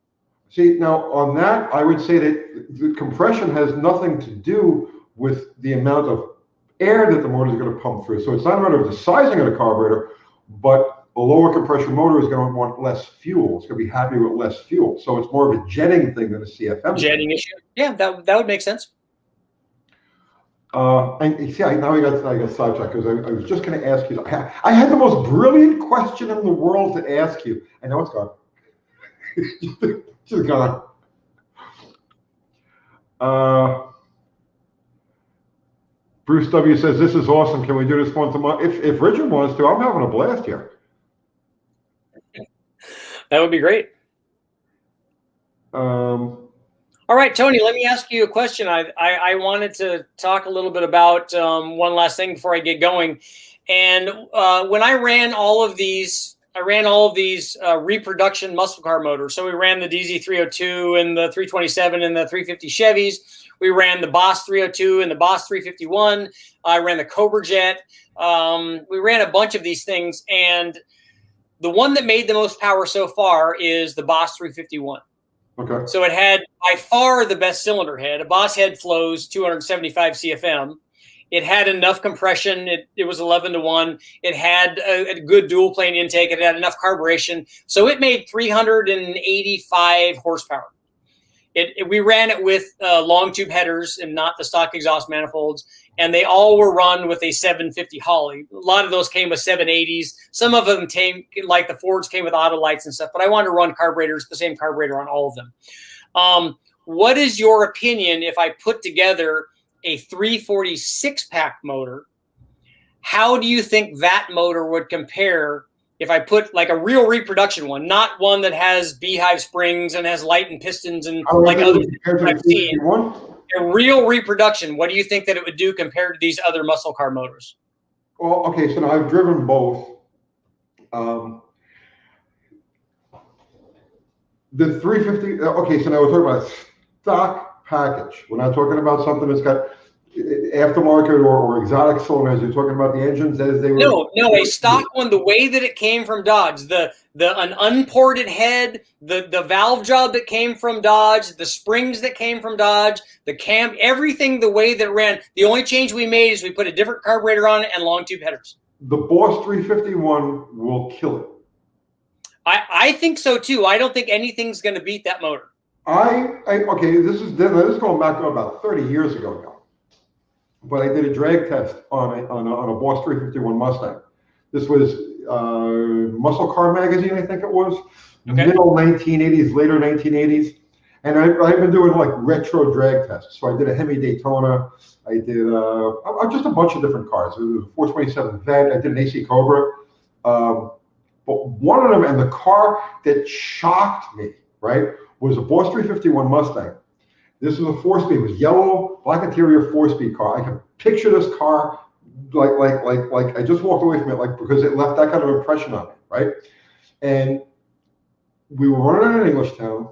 See, now on that, I would say that the compression has nothing to do with the amount of air that the motor is going to pump through. So it's not a matter of the sizing of the carburetor, but a lower compression motor is going to want less fuel. It's going to be happy with less fuel. So it's more of a jetting thing than a CFM. Jetting issue. Yeah, that would make sense. And see, now I got sidetracked because I was just going to ask you. I had the most brilliant question in the world to ask you. I know it's gone. Just gone. Bruce W says, this is awesome. Can we do this once a month? If Richard wants to, I'm having a blast here. That would be great. All right, Tony, let me ask you a question. I wanted to talk a little bit about one last thing before I get going. And when I ran all of these ran all of these reproduction muscle car motors. So we ran the DZ302 and the 327 and the 350 Chevys. We ran the Boss 302 and the Boss 351. I ran the Cobra Jet. We ran a bunch of these things, and the one that made the most power so far is the Boss 351. Okay. So it had by far the best cylinder head. A Boss head flows 275 CFM. It had enough compression. It was 11-to-1. It had a good dual plane intake. It had enough carburation. So it made 385 horsepower. We ran it with long tube headers and not the stock exhaust manifolds. And they all were run with a 750 Holley. A lot of those came with 780s. Some of them came, like the Fords, came with auto lights and stuff. But I wanted to run carburetors, the same carburetor on all of them. What is your opinion if I put together a 346 pack motor? How do you think that motor would compare if I put like a real reproduction one, not one that has beehive springs and has light and pistons and like others I've seen? A real reproduction, what do you think that it would do compared to these other muscle car motors? Well, okay, so now I've driven both. The 350, okay, so now we're talking about stock package. We're not talking about something that's got aftermarket or exotic cylinders. You're talking about the engines as they were. No, a stock one, the way that it came from Dodge, an unported head, the valve job that came from Dodge, the springs that came from Dodge, the cam, everything the way that it ran. The only change we made is we put a different carburetor on it and long tube headers. The Boss 351 will kill it. I think so too. I don't think anything's going to beat that motor. Okay, this is going back to about 30 years ago now. But I did a drag test on a Boss 351 Mustang. This was Muscle Car Magazine, I think it was. Okay. Middle 1980s, later 1980s. And I've been doing like retro drag tests. So I did a Hemi Daytona. I did just a bunch of different cars. It was a 427 Vet. I did an AC Cobra. But one of them, and the car that shocked me, right, was a Boss 351 Mustang. This was a 4-speed. It was yellow, black interior 4-speed car. I can picture this car like I just walked away from it, like, because it left that kind of impression on me, right? And we were running in English Town.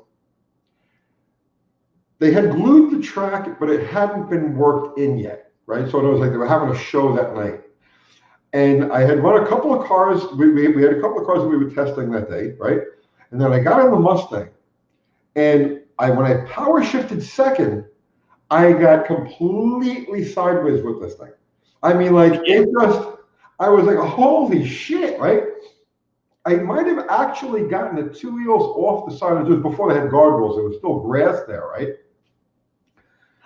They had glued the track, but it hadn't been worked in yet, right? So it was like they were having a show that night. And I had run a couple of cars. We had a couple of cars that we were testing that day, right? And then I got on the Mustang, and when I power shifted second, I got completely sideways with this thing. I mean, like, I was like, holy shit, right? I might have actually gotten the two wheels off the side. It was before they had guardrails. There was still grass there, right?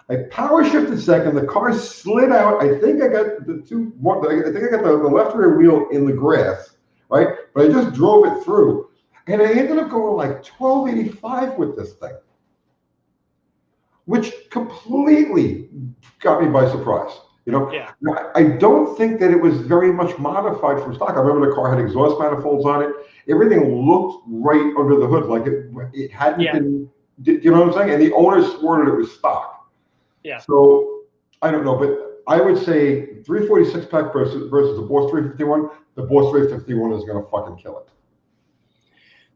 I power shifted second. The car slid out. I think I got I think I got the left rear wheel in the grass, right? But I just drove it through. And I ended up going like 1285 with this thing, which completely got me by surprise. You know, yeah. I don't think that it was very much modified from stock. I remember the car had exhaust manifolds on it. Everything looked right under the hood, like it hadn't been. You know what I'm saying? And the owner swore that it was stock. Yeah. So I don't know, but I would say 346 pack versus the Boss 351. The Boss 351 is going to fucking kill it.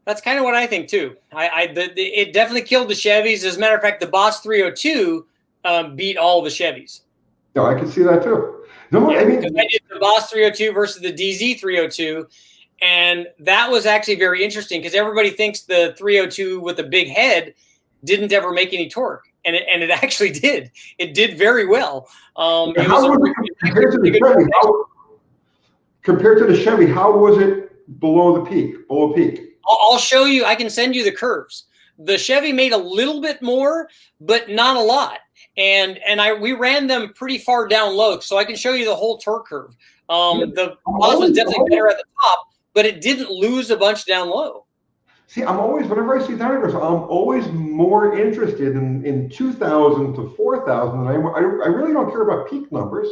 That's kind of what I think too. It definitely killed the Chevys. As a matter of fact, the Boss 302 beat all the Chevys. No, I can see that too. No, I did the Boss 302 versus the DZ 302, and that was actually very interesting because everybody thinks the 302 with the big head didn't ever make any torque, and it actually did. It did very well. Compared to the Chevy, how was it below the peak? Below peak? I'll show you. I can send you the curves. The Chevy made a little bit more, but not a lot. And we ran them pretty far down low, so I can show you the whole torque curve. The Boss was definitely better at the top, but it didn't lose a bunch down low. See, whenever I see dynamometers, I'm always more interested in 2,000 to 4,000. I really don't care about peak numbers.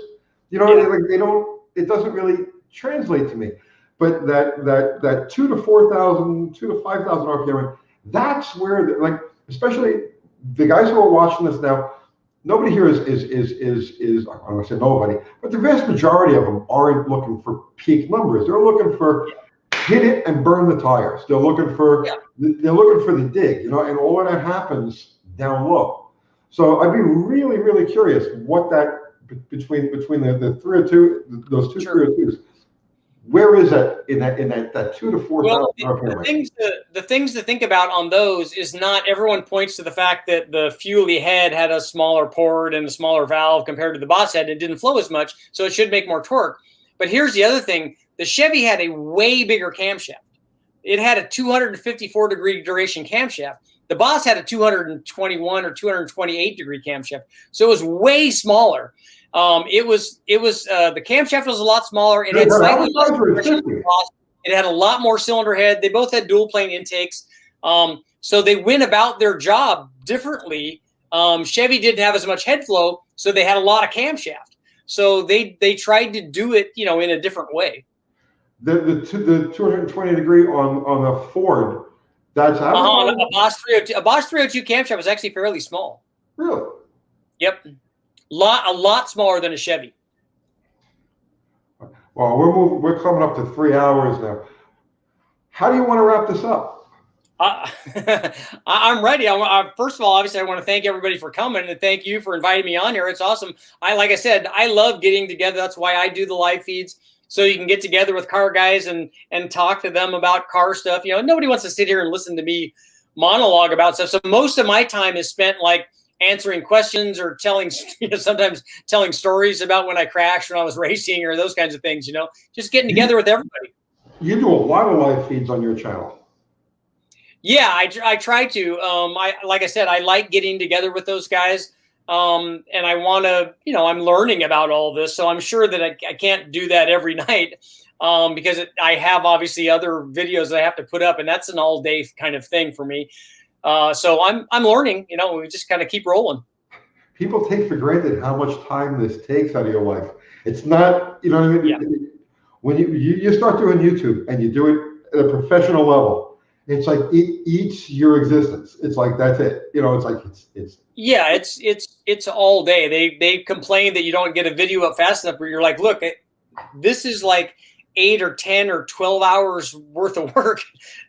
You know, it doesn't really translate to me. But that 2 to 4,000, 2 to 5,000 RPM, that's where, especially the guys who are watching this now, nobody here is I'm going to say nobody, but the vast majority of them aren't looking for peak numbers. They're looking for hit it and burn the tires. They're looking for the dig, you know, and all of that happens down low. So I'd be really, really curious what that between the 302, those two 302s. Where is that in that 2 to 4 Well, thousand? the things to think about on those is not everyone points to the fact that the Fuelie head had a smaller port and a smaller valve compared to the Boss head. It didn't flow as much, so it should make more torque. But here's the other thing. The Chevy had a way bigger camshaft. It had a 254-degree duration camshaft. The Boss had a 221 or 228-degree camshaft. So it was way smaller. The camshaft was a lot smaller. It had slightly less compression than the Boss. It had a lot more cylinder head. They both had dual plane intakes. So they went about their job differently. Chevy didn't have as much head flow, so they had a lot of camshaft. So they tried to do it, you know, in a different way. The 220-degree on the Ford, that's a Boss 302. A Boss 302 camshaft was actually fairly small. Really? Yep. A lot smaller than a Chevy. Well, we're coming up to 3 hours now. How do you want to wrap this up? I'm ready. First of all, obviously, I want to thank everybody for coming and thank you for inviting me on here. It's awesome. Like I said, I love getting together. That's why I do the live feeds, so you can get together with car guys and talk to them about car stuff. You know, nobody wants to sit here and listen to me monologue about stuff. So most of my time is spent like answering questions or sometimes telling stories about when I crashed when I was racing or those kinds of things. You know, just getting together with everybody. You do a lot of live feeds on your channel. Yeah, I try to. Like I said, I like getting together with those guys, and I want to. You know, I'm learning about all this, so I'm sure that I can't do that every night because I have obviously other videos that I have to put up, and that's an all-day kind of thing for me. So I'm learning. You know, we just kind of keep rolling. People take for granted how much time this takes out of your life. It's not, you know what I mean? Yeah. When you start doing YouTube and you do it at a professional level, it's like it eats your existence. It's like that's it. You know, it's like it's. Yeah, it's all day. They complain that you don't get a video up fast enough. Where you're like, look, this is like 8 or 10 or 12 hours worth of work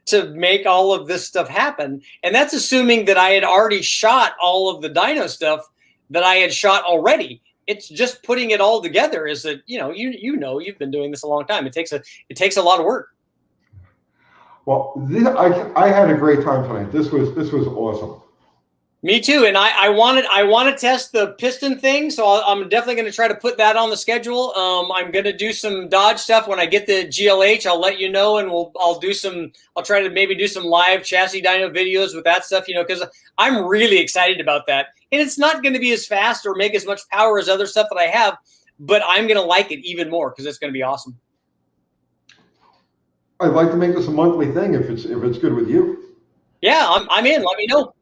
to make all of this stuff happen, and that's assuming that I had already shot all of the dyno stuff that I had shot already. It's just putting it all together. Is that you've been doing this a long time. It takes a lot of work. Well, I had a great time tonight. This was awesome. Me too, and I want to test the piston thing, so I'm definitely going to try to put that on the schedule. I'm going to do some Dodge stuff when I get the GLH. I'll let you know, and I'll try to maybe do some live chassis dyno videos with that stuff. You know, because I'm really excited about that, and it's not going to be as fast or make as much power as other stuff that I have, but I'm going to like it even more because it's going to be awesome. I'd like to make this a monthly thing if it's good with you. Yeah, I'm in. Let me know.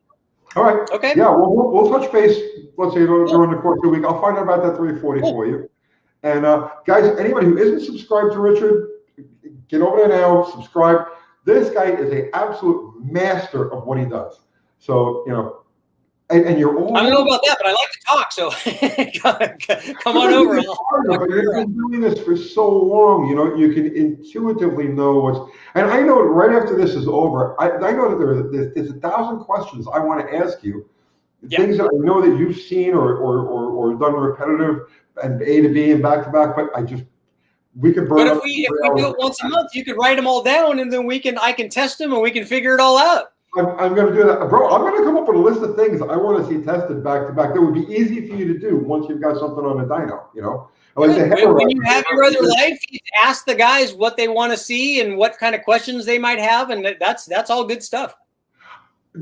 All right. Okay. Yeah, we'll touch base. Let's say during the course of the week. I'll find out about that 340 for you. And guys, anybody who isn't subscribed to Richard, get over there now. Subscribe. This guy is an absolute master of what he does. So you know, and you're all. I don't know about that, but I like to talk. So come on over. But you've been doing this for so long. You know, you can intuitively know what's. And I know right after this is over, I know that there's 1,000 questions I want to ask you. Yeah. Things that I know that you've seen or done repetitive and A to B and back to back, but we could burn. But if we do it once a month, you could write them all down, and then I can test them and we can figure it all out. I'm going to do that. Bro, I'm going to come up with a list of things I want to see tested back to back. That would be easy for you to do once you've got something on a dyno, you know? Like when you have your other live, ask the guys what they want to see and what kind of questions they might have, and that's all good stuff.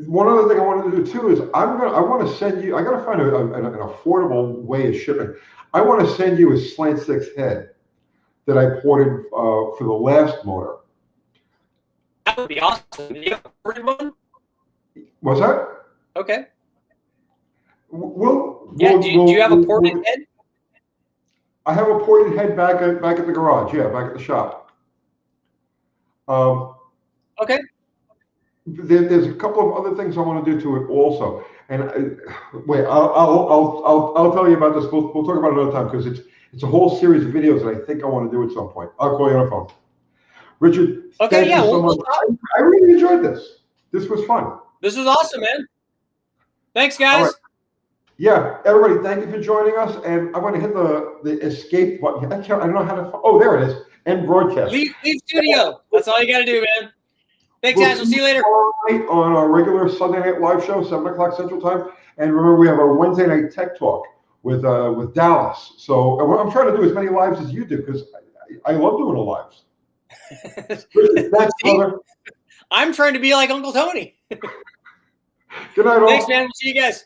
One other thing I wanted to do too is I want to send you. I got to find an affordable way of shipping. I want to send you a Slant Six head that I ported for the last motor. That would be awesome. Do you have a ported one? What's that? Okay. Do you have a ported head? I have a ported head back at the garage. Yeah, back at the shop. Okay. There's a couple of other things I want to do to it also. And wait, I'll tell you about this. We'll talk about it another time because it's a whole series of videos that I think I want to do at some point. I'll call you on the phone. Richard, Okay, thank yeah, you so much. I really enjoyed this. This was fun. This was awesome, man. Thanks, guys. All right. Yeah, everybody, thank you for joining us. And I'm going to hit the escape button. I don't know how to. Oh, there it is. End broadcast. Leave studio. That's all you got to do, man. Thanks, guys. We'll see you later. On our regular Sunday Night Live show, 7 o'clock Central Time. And remember, we have our Wednesday Night Tech Talk with Dallas. So I'm trying to do as many lives as you do because I love doing the lives. Richard, thanks, brother. I'm trying to be like Uncle Tony. Good night, all. Thanks, man. We'll see you guys.